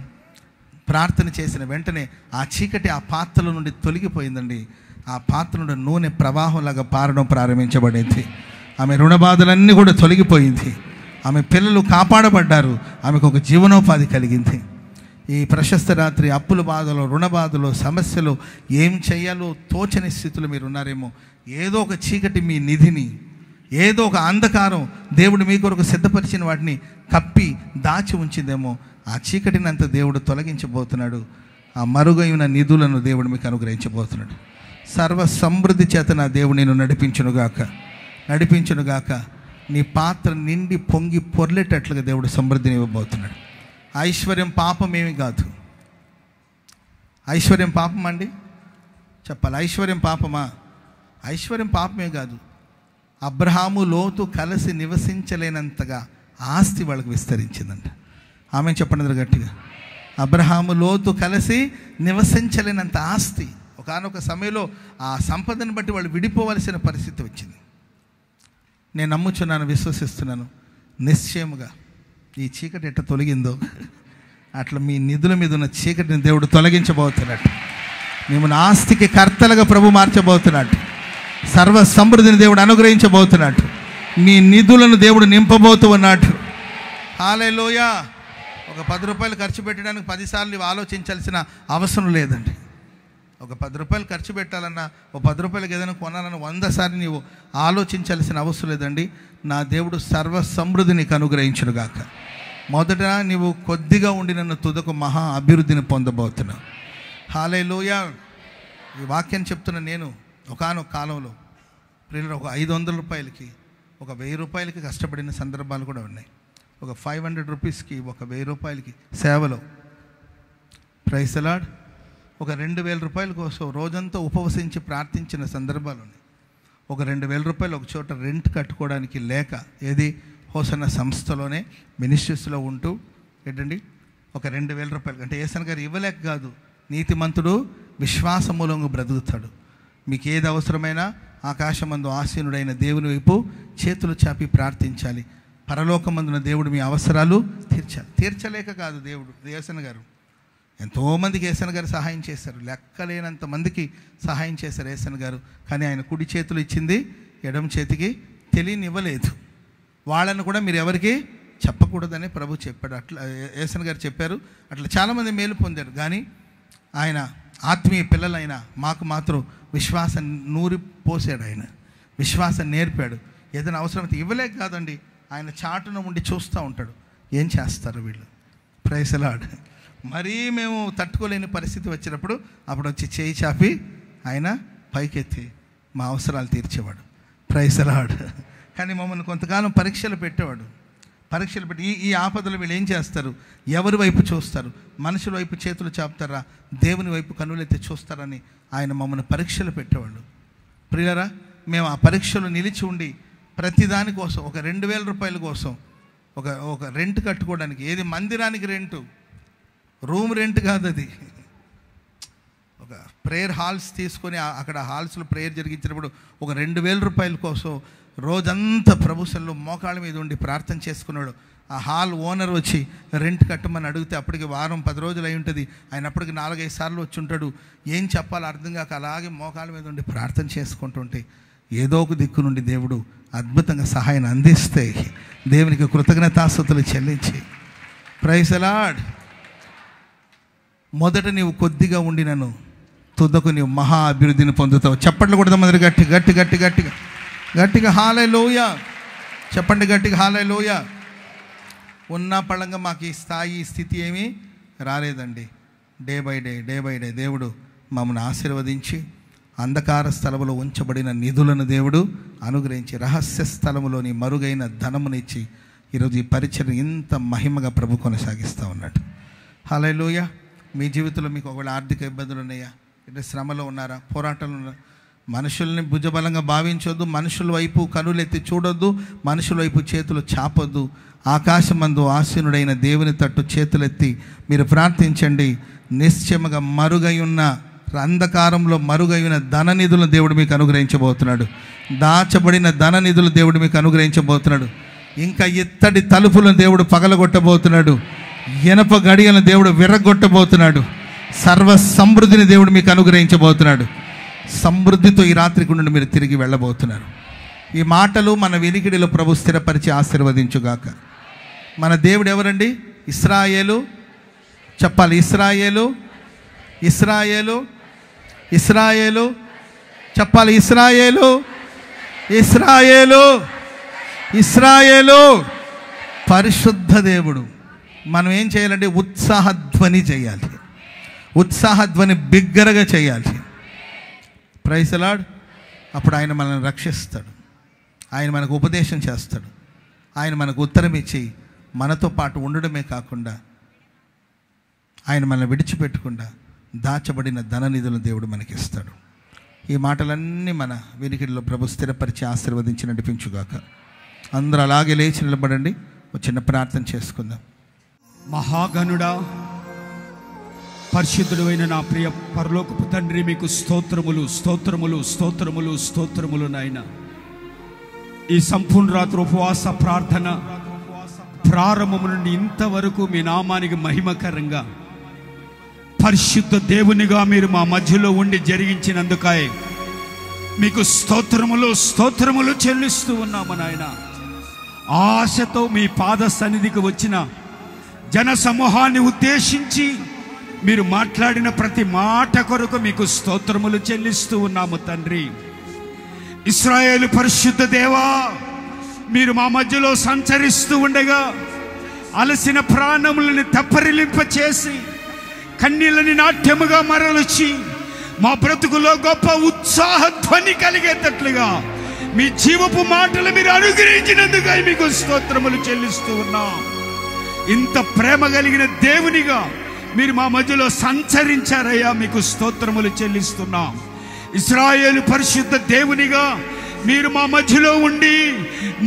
ప్రార్థన చేసిన వెంటనే ఆ చీకటి ఆ పాత్రలో నుండి తొలగిపోయిందండి. ఆ పాత్ర నుండి నూనె ప్రవాహంలాగా పారడం ప్రారంభించబడింది. ఆమె రుణబాధలన్నీ కూడా తొలగిపోయింది. ఆమె పిల్లలు కాపాడబడ్డారు. ఆమెకు ఒక జీవనోపాధి కలిగింది. ఈ ప్రశస్త రాత్రి అప్పుల బాధలు, రుణ బాధలు, సమస్యలు, ఏం చేయాలో తోచని స్థితిలో మీరు ఉన్నారేమో. ఏదో ఒక చీకటి మీ నిధిని, ఏదో ఒక అంధకారం దేవుడు మీ కొరకు సిద్ధపరిచిన వాటిని కప్పి దాచి ఉంచిందేమో. ఆ చీకటిని అంతా దేవుడు తొలగించబోతున్నాడు. ఆ మరుగైన నిధులను దేవుడు మీకు అనుగ్రహించబోతున్నాడు. సర్వ సమృద్ధి చేత నా దేవుడు నేను నడిపించునుగాక. నీ పాత్ర నిండి పొంగి పొర్లేటట్లుగా దేవుడు సమృద్ధిని ఇవ్వబోతున్నాడు. ఐశ్వర్యం పాపమేమి కాదు. ఐశ్వర్యం పాపం అండి? చెప్పాలి. ఐశ్వర్యం పాపమా? ఐశ్వర్యం పాపమే కాదు. అబ్రహాము లోతు కలిసి నివసించలేనంతగా ఆస్తి వాళ్ళకి విస్తరించిందంట. ఆమె చెప్పండి గట్టిగా. అబ్రహాము లోతు కలిసి నివసించలేనంత ఆస్తి. ఒకానొక సమయంలో ఆ సంపదను బట్టి వాళ్ళు విడిపోవలసిన పరిస్థితి వచ్చింది. నేను నమ్ముచున్నాను, విశ్వసిస్తున్నాను, నిశ్చయముగా ఈ చీకటి ఎట్లా తొలగిందో అట్లా మీ నిధుల మీద ఉన్న చీకటిని దేవుడు తొలగించబోతున్నాడు. మిమ్మల్ని ఆస్తికి కర్తలుగా ప్రభు మార్చబోతున్నాడు. సర్వ సమృద్ధిని దేవుడు అనుగ్రహించబోతున్నాడు. మీ నిధులను దేవుడు నింపబోతూ ఉన్నాడు. హల్లెలూయా. ఒక 10 రూపాయలు ఖర్చు పెట్టడానికి 10 సార్లు ఆలోచించాల్సిన అవసరం లేదండి. ఒక 10 రూపాయలు ఖర్చు పెట్టాలన్నా, ఒక 10 రూపాయలకి ఏదైనా కొనాలన్నా 100 సార్లు నీవు ఆలోచించాల్సిన అవసరం లేదండి. నా దేవుడు సర్వ సమృద్ధి నీకు అనుగ్రహించునుగాక. మొదట నీవు కొద్దిగా ఉండి నన్ను తుదకు మహా అభివృద్ధిని పొందబోతున్నావు. హల్లెలూయా. ఈ వాక్యాన్ని చెప్తున్నా నేను. ఒకానొక కాలంలో ప్రియులు ఒక 500 రూపాయలకి, ఒక 1000 రూపాయలకి కష్టపడిన సందర్భాలు కూడా ఉన్నాయి. ఒక 500 రూపీస్కి, ఒక 1000 రూపాయలకి సేవలో, ప్రైజ్ ది లార్డ్, ఒక 2000 రూపాయల కోసం రోజంతా ఉపవసించి ప్రార్థించిన సందర్భాలు ఉన్నాయి. ఒక 2000 రూపాయలు ఒక చోట రెంట్ కట్టుకోవడానికి లేక, ఏది హోసన్న సంస్థలోనే మినిస్ట్రీస్లో ఉంటూ ఏంటండి, ఒక 2000 రూపాయలు అంటే ఏసన్ గారు ఇవ్వలేక కాదు, నీతిమంతుడు విశ్వాస మూలంగా బ్రతుకుతాడు. మీకు ఏది అవసరమైనా ఆకాశమందు ఆసీనుడైన దేవుని వైపు చేతులు చాపి ప్రార్థించాలి. పరలోకమందున దేవుడు మీ అవసరాలు తీర్చలేక కాదు. దేవుడు ఏసన్ గారు ఎంతోమందికి ఏసన్ గారు సహాయం చేశారు, లెక్కలేనంత మందికి సహాయం చేశారు ఏసన్ గారు. కానీ ఆయన కుడి చేతులు ఇచ్చింది ఎడమ చేతికి తెలియనివ్వలేదు. వాళ్ళను కూడా మీరు ఎవరికి చెప్పకూడదని ప్రభు చెప్పాడు. అట్లా ఏసన్ గారు చెప్పారు. అట్లా చాలామంది మేలు పొందారు. కానీ ఆయన ఆత్మీయ పిల్లలైన మాకు మాత్రం విశ్వాసం నూరి పోసాడు. ఆయన విశ్వాసం నేర్పాడు. ఏదైనా అవసరమైతే ఇవ్వలేక కాదండి, ఆయన చాటున ఉండి చూస్తూ ఉంటాడు. ఏం చేస్తారు వీళ్ళు? Praise the Lord. మరీ మేము తట్టుకోలేని పరిస్థితి వచ్చినప్పుడు అప్పుడు వచ్చి చేయి చాపి ఆయన పైకెత్తి మా అవసరాలు తీర్చేవాడు. Praise the lord. కానీ మమ్మల్ని కొంతకాలం పరీక్షలు పెట్టేవాడు. పరీక్షలు పెట్టి ఈ ఆపదలు వీళ్ళు ఏం చేస్తారు? ఎవరి వైపు చూస్తారు? మనుషుల వైపు చేతులు చాపుతారా, దేవుని వైపు కన్నులెత్తి చూస్తారని ఆయన మమ్మల్ని పరీక్షలు పెట్టేవాళ్ళు. ప్రియులారా, మేము ఆ పరీక్షలు నిలిచి ఉండి ప్రతిదాని కోసం ఒక 2000 రూపాయల కోసం ఒక రెంట్ కట్టుకోవడానికి, ఏది మందిరానికి రెంటు, రూమ్ రెంట్ కాదు, అది ఒక ప్రేయర్ హాల్స్ తీసుకొని అక్కడ హాల్స్లో ప్రేయర్ జరిగించినప్పుడు ఒక 2000 రూపాయల కోసం రోజంతా ప్రభుసల్లో మోకాళ్ళ మీద ఉండి ప్రార్థన చేసుకున్నాడు. ఆ హాల్ ఓనర్ వచ్చి రెంట్ కట్టమని అడిగితే అప్పటికి వారం 10 రోజులు అయి ఉంటుంది. ఆయన అప్పటికి 4-5 సార్లు వచ్చి ఉంటాడు. ఏం చెప్పాలో అర్థం కాక అలాగే మోకాళ్ళ మీద ఉండి ప్రార్థన చేసుకుంటుంటే ఏదో ఒక దిక్కు నుండి దేవుడు అద్భుతంగా సహాయాన్ని అందిస్తే దేవునికి కృతజ్ఞతాస్తుతులు చెల్లించి ప్రైజ్ ది లార్డ్. మొదట నీవు కొద్దిగా ఉండినను తుదకు నీవు మహా అభివృద్ధిని పొందుతావు. చెప్పండి కూడా మంది గట్టిగా హల్లెలూయా చెప్పండి, గట్టిగా హల్లెలూయా. ఉన్న పళంగా మాకు ఈ స్థాయి ఈ స్థితి ఏమీ రాలేదండి. డే బై డే దేవుడు మమ్మల్ని ఆశీర్వదించి అంధకార స్థలములో ఉంచబడిన నిధులను దేవుడు అనుగ్రహించి రహస్య స్థలములోని మరుగైన ధనమునిచ్చి ఈరోజు ఈ పరిచయం ఇంత మహిమగా ప్రభు కొనసాగిస్తూ ఉన్నాడు. హల్లెలూయా. మీ జీవితంలో మీకు ఒకవేళ ఆర్థిక ఇబ్బందులు ఉన్నాయా, అంటే శ్రమలో ఉన్నారా, పోరాటాలు ఉన్నారా, మనుషుల్ని భుజబలంగా భావించొద్దు, మనుషుల వైపు కనులెత్తి చూడొద్దు, మనుషుల వైపు చేతులు చాపొద్దు. ఆకాశమందు ఆసీనుడైన దేవుని తట్టు చేతులెత్తి మీరు ప్రార్థించండి. నిశ్చయముగా మరుగై ఉన్న అంధకారంలో మరుగై ఉన్న ధననిధులను దేవుడు మీకు అనుగ్రహించబోతున్నాడు. దాచబడిన ధననిధులు దేవుడు మీకు అనుగ్రహించబోతున్నాడు. ఇంకా ఇత్తడి తలుపులను దేవుడు పగలగొట్టబోతున్నాడు. ఇనప గడియలను దేవుడు విర్రగొట్టబోతున్నాడు. సర్వ సమృద్ధిని దేవుడు మీకు అనుగ్రహించబోతున్నాడు. సమృద్ధితో ఈ రాత్రికి నుండి మీరు తిరిగి వెళ్ళబోతున్నారు. ఈ మాటలు మన వినికిడిలో ప్రభు స్థిరపరిచి ఆశీర్వదించుగాక. మన దేవుడు ఎవరండి? ఇశ్రాయేలు. చెప్పాలి, ఇశ్రాయేలు, ఇశ్రాయేలు, ఇశ్రాయేలు. చెప్పాలి, ఇశ్రాయేలు, ఇశ్రాయేలు, ఇశ్రాయేలు. పరిశుద్ధ దేవుడు. మనం ఏం చేయాలంటే ఉత్సాహధ్వని చేయాలి. ఉత్సాహధ్వని బిగ్గరగా చేయాలి. Praise the lord. అప్పుడు ఆయన మనల్ని రక్షిస్తాడు. ఆయన మనకు ఉపదేశం చేస్తాడు. ఆయన మనకు ఉత్తరం ఇచ్చి మనతో పాటు ఉండడమే కాకుండా ఆయన మనల్ని విడిచిపెట్టకుండా దాచబడిన ధననిధులను దేవుడు మనకిస్తాడు. ఈ మాటలన్నీ మన వినికిడిలో ప్రభు స్థిరపరిచి ఆశీర్వదించి నడిపించుగాక. అందరూ అలాగే లేచి నిలబడండి. ఒక చిన్న ప్రార్థన చేసుకుందాం. మహాగణుడా, పరిశుద్ధుడు అయిన నా ప్రియ పరలోకపు తండ్రి, మీకు స్తోత్రములు స్తోత్రములు స్తోత్రములు స్తోత్రములు నాయన. ఈ సంపూర్ణ రాత్రి ఉపవాస ప్రార్థన ప్రారంభము నుండి ఇంతవరకు మీ నామానికి మహిమకరంగా పరిశుద్ధ దేవునిగా మీరు మా మధ్యలో ఉండి జరిగించినందుకై మీకు స్తోత్రములు స్తోత్రములు చెల్లిస్తూ ఉన్నాము నాయన. ఆశతో మీ పాద సన్నిధికి వచ్చిన జన సమూహాన్ని ఉద్దేశించి మీరు మాట్లాడిన ప్రతి మాట కొరకు మీకు స్తోత్రములు చెల్లిస్తూ ఉన్నాము తండ్రి. ఇశ్రాయేలు పరిశుద్ధ దేవా, మీరు మా మధ్యలో సంచరిస్తూ ఉండగా అలసిన ప్రాణములని తెప్పరిలింప చేసి కన్నీళ్ళని నాట్యముగా మరల్చి మా బ్రతుకులో గొప్ప ఉత్సాహ ధ్వని కలిగేటట్లుగా మీ జీవపు మాటలు మీరు అనుగ్రహించినందుకు మీకు స్తోత్రములు చెల్లిస్తూ ఉన్నాం. ఇంత ప్రేమ కలిగిన దేవునిగా మీరు మా మధ్యలో సంచరించారయ్యా, మీకు స్తోత్రములు చెల్లిస్తున్నాం. ఇశ్రాయేలు పరిశుద్ధ దేవునిగా మీరు మా మధ్యలో ఉండి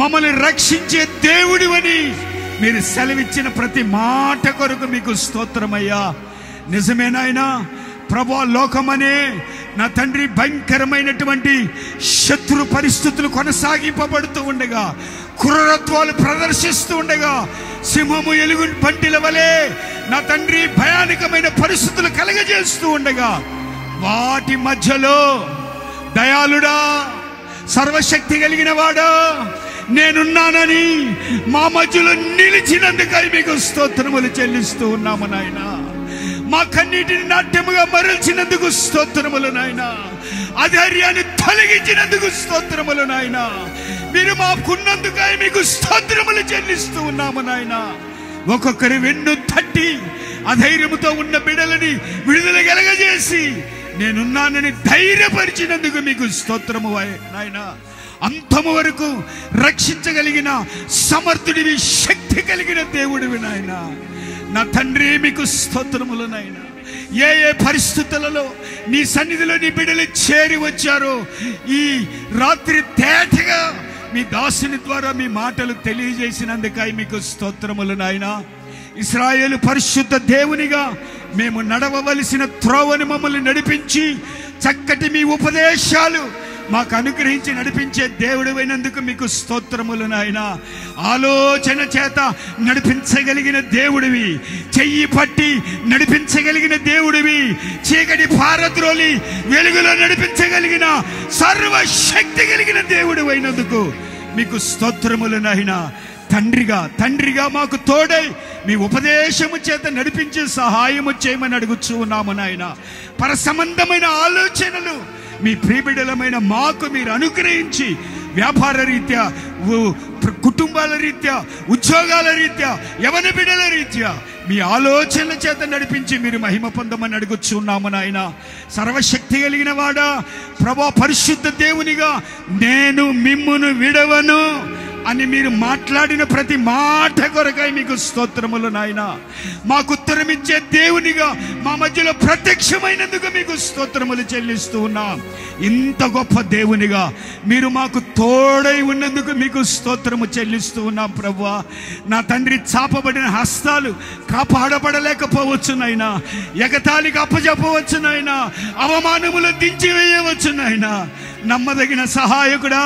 మమ్మల్ని రక్షించే దేవుడివని మీరు సెలవిచ్చిన ప్రతి మాట కొరకు మీకు స్తోత్రమయ్యా. నిజమేనాయనా ప్రభు, లోకమనే నా తండ్రి భయంకరమైనటువంటి శత్రు పరిస్థితులు కొనసాగింపబడుతూ ఉండగా, క్రూరత్వాలు ప్రదర్శిస్తూ ఉండగా, సింహము ఎలుగు బంటిల వలె నా తండ్రి భయానకమైన పరిస్థితులు కలగజేస్తూ ఉండగా, వాటి మధ్యలో దయాళుడా, సర్వశక్తి కలిగిన వాడా, నేనున్నానని మా మధ్యలో నిలిచినందుకై మీకు స్తోత్రములు చెల్లిస్తూ ఉన్నాము నాయన. మా కన్నీటిని నాట్యముగా మరల్చినందుకు స్తోత్రములు నాయన. అధైర్యాన్ని తొలగించినందుకు స్తోత్రములు నాయన. మీరు మాకున్నందుకై మీకు స్తోత్రములు చెల్లిస్తూ ఉన్నాము నాయన. ఒక్కొక్కరి వెన్ను తట్టి అధైర్యముతో ఉన్న బిడ్డలని విడుదల కలగజేసి నేనున్నానని ధైర్యపరిచినందుకు మీకు స్తోత్రము నాయన. అంతము వరకు రక్షించగలిగిన సమర్థుడివి, శక్తి కలిగిన దేవుడివి నాయన. నా తండ్రి మీకు స్తోత్రములు నాయన. ఏ ఏ పరిస్థితులలో నీ సన్నిధిలో నీ బిడ్డలు చేరి వచ్చారో ఈ రాత్రి తేటగా మీ దాసుని ద్వారా మీ మాటలు తెలియజేసినందుకై మీకు స్తోత్రములు నాయన. ఇశ్రాయేలు పరిశుద్ధ దేవునిగా మేము నడవవలసిన త్రోవని మమ్మల్ని నడిపించి చక్కటి మీ ఉపదేశాలు మాకు అనుగ్రహించి నడిపించే దేవుడివైనందుకు మీకు స్తోత్రములు నాయన. ఆలోచన చేత నడిపించగలిగిన దేవుడివి, చెయ్యి పట్టి నడిపించగలిగిన దేవుడివి, చీకటి పారద్రోలి వెలుగులో నడిపించగలిగిన సర్వశక్తి కలిగిన దేవుడివైనందుకు మీకు స్తోత్రములు నాయన. తండ్రిగా మాకు తోడై మీ ఉపదేశము చేత నడిపించే సహాయము చేయమని అడుగుచూ ఉన్నాము నాయన. పర సంబంధమైన ఆలోచనలు మీ ప్రియబిడ్డలమైన మాకు మీరు అనుగ్రహించి, వ్యాపార రీత్యా, కుటుంబాల రీత్యా, ఉద్యోగాల రీత్యా, యవన బిడ్డల రీత్యా మీ ఆలోచనల చేత నడిపించి మీరు మహిమ పొందమని అడుగుచున్నాము నాయన. సర్వశక్తి కలిగిన వాడా, ప్రభా, పరిశుద్ధ దేవునిగా నేను మిమ్మును విడవను అని మీరు మాట్లాడిన ప్రతి మాట కొరకై మీకు స్తోత్రములు నాయన. మాకు ఉత్తరమిచ్చే దేవునిగా మా మధ్యలో ప్రత్యక్షమైనందుకు మీకు స్తోత్రములు చెల్లిస్తూ ఉన్నాం. ఇంత గొప్ప దేవునిగా మీరు మాకు తోడై ఉన్నందుకు మీకు స్తోత్రము చెల్లిస్తూ ఉన్నాం ప్రభువా. నా తండ్రి, చాపబడిన హస్తాలు కాపాడబడలేకపోవచ్చు నాయనా, ఎగతాళికి అప్పచెప్పవచ్చు నాయనా, అవమానములు దించివేయవచ్చు నాయనా. నమ్మదగిన సహాయకుడా,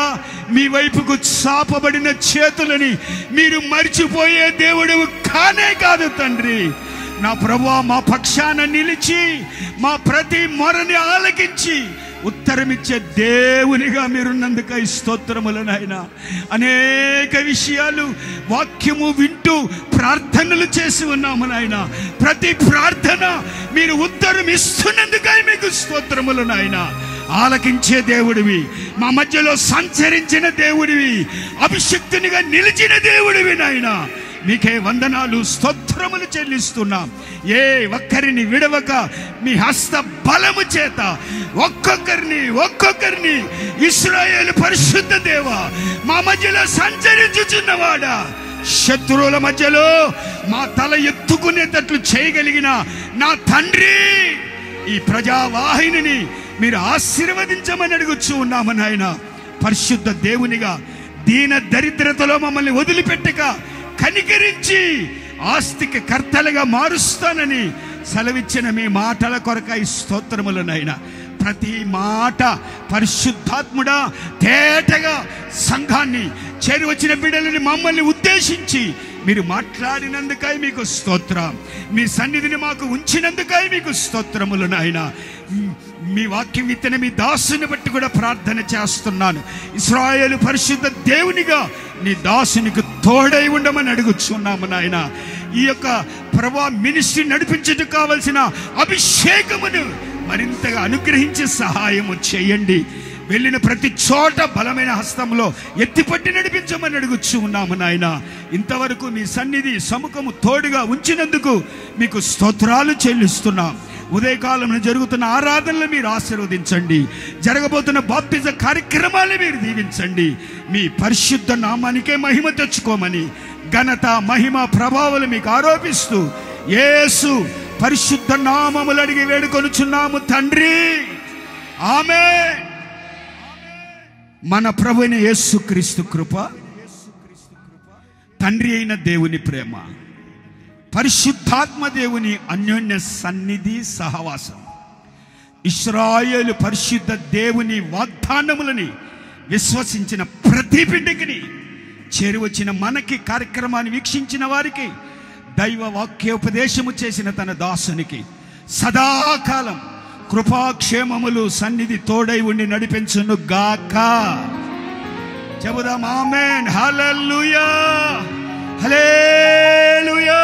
మీ వైపుకు చాపబడిన చేతులని మీరు మర్చిపోయే దేవుడు కానే కాదు తండ్రి. నా ప్రభువా, మా పక్షాన నిలిచి మా ప్రతి మొరని ఆలకించి ఉత్తరమిచ్చే దేవునిగా మీరున్నందుకై స్తోత్రములు నాయన. అనేక విషయాలు వాక్యము వింటూ ప్రార్థనలు చేసి ఉన్నాము నాయన. ప్రతి ప్రార్థన మీరు ఉత్తరం ఇస్తున్నందుకై మీకు స్తోత్రములు నాయన. ఆలకించే దేవుడివి, మా మధ్యలో సంచరించిన దేవుడివి, అభిషక్తునిగా నిలిచిన దేవుడివి నాయన. మీకే వందనాలు, స్తోత్రములు చెల్లిస్తున్నాం. ఏ ఒక్కరిని విడవక మీ హస్త బలము చేత ఒక్కొక్కరిని ఇశ్రాయేలు పరిశుద్ధ దేవ మా మధ్యలో సంచరించుచున్నవాడా, శత్రువుల మధ్యలో మా తల ఎత్తుకునేటట్లు చేయగలిగిన నా తండ్రి, ఈ ప్రజావాహిని మీరు ఆశీర్వదించమని అడుగుచూ ఉన్నాము నాయన. పరిశుద్ధ దేవునిగా దీన దరిద్రతలో మమ్మల్ని వదిలిపెట్టక కనికరించి ఆస్తికి కర్తలుగా మారుస్తానని సెలవిచ్చిన మీ మాటల కొరకై స్తోత్రములు నాయన. ప్రతి మాట పరిశుద్ధాత్ముడా తేటగా సంఘాన్ని చేరి వచ్చిన బిడ్డలని మమ్మల్ని ఉద్దేశించి మీరు మాట్లాడినందుకై మీకు స్తోత్రం. మీ సన్నిధిని మాకు ఉంచినందుకై మీకు స్తోత్రములు నాయన. మీ వాక్యం విత్తన మీ దాసుని బట్టి కూడా ప్రార్థన చేస్తున్నాను. ఇశ్రాయేలు పరిశుద్ధ దేవునిగా నీ దాసునికి తోడై ఉండమని అడుగుచున్నాము నాయన. ఈ యొక్క ప్రభా మినిస్ట్రీ నడిపించుటకు కావలసిన అభిషేకమును మరింతగా అనుగ్రహించి సహాయము చేయండి. వెళ్ళిన ప్రతి చోట బలమైన హస్తంలో ఎత్తిపట్టి నడిపించమని అడుగుచూ ఉన్నాము నాయన. ఇంతవరకు మీ సన్నిధి సముఖము తోడుగా ఉంచినందుకు మీకు స్తోత్రాలు చెల్లిస్తున్నాం. ఉదయకాలంలో జరుగుతున్న ఆరాధనలు మీరు ఆశీర్వదించండి. జరగబోతున్న బాప్తిజ కార్యక్రమాలను మీరు దీవించండి. మీ పరిశుద్ధ నామానికే మహిమ తెచ్చుకోమని ఘనత, మహిమ, ప్రభావాలు మీకు ఆరోపిస్తూ యేసు పరిశుద్ధ నామములు అడిగి వేడుకొనుచున్నాము తండ్రి, ఆమేన్. మన ప్రభువైన యేసుక్రీస్తు కృప, తండ్రి అయిన దేవుని ప్రేమ, పరిశుద్ధాత్మ దేవుని అన్యోన్య సన్నిధి సహవాసం, ఇశ్రాయేలు పరిశుద్ధ దేవుని వాగ్దానములని విశ్వసించిన ప్రతి బిడ్డకిని, చేరువచ్చిన మనకి, కార్యక్రమాన్ని వీక్షించిన వారికి, దైవ వాక్యోపదేశము చేసిన తన దాసునికి సదాకాలం కృపాక్షేమములు సన్నిధి తోడై ఉండి నడిపించును గాక. చెబుదాం ఆమేన్. హల్లెలూయా, హల్లెలూయా.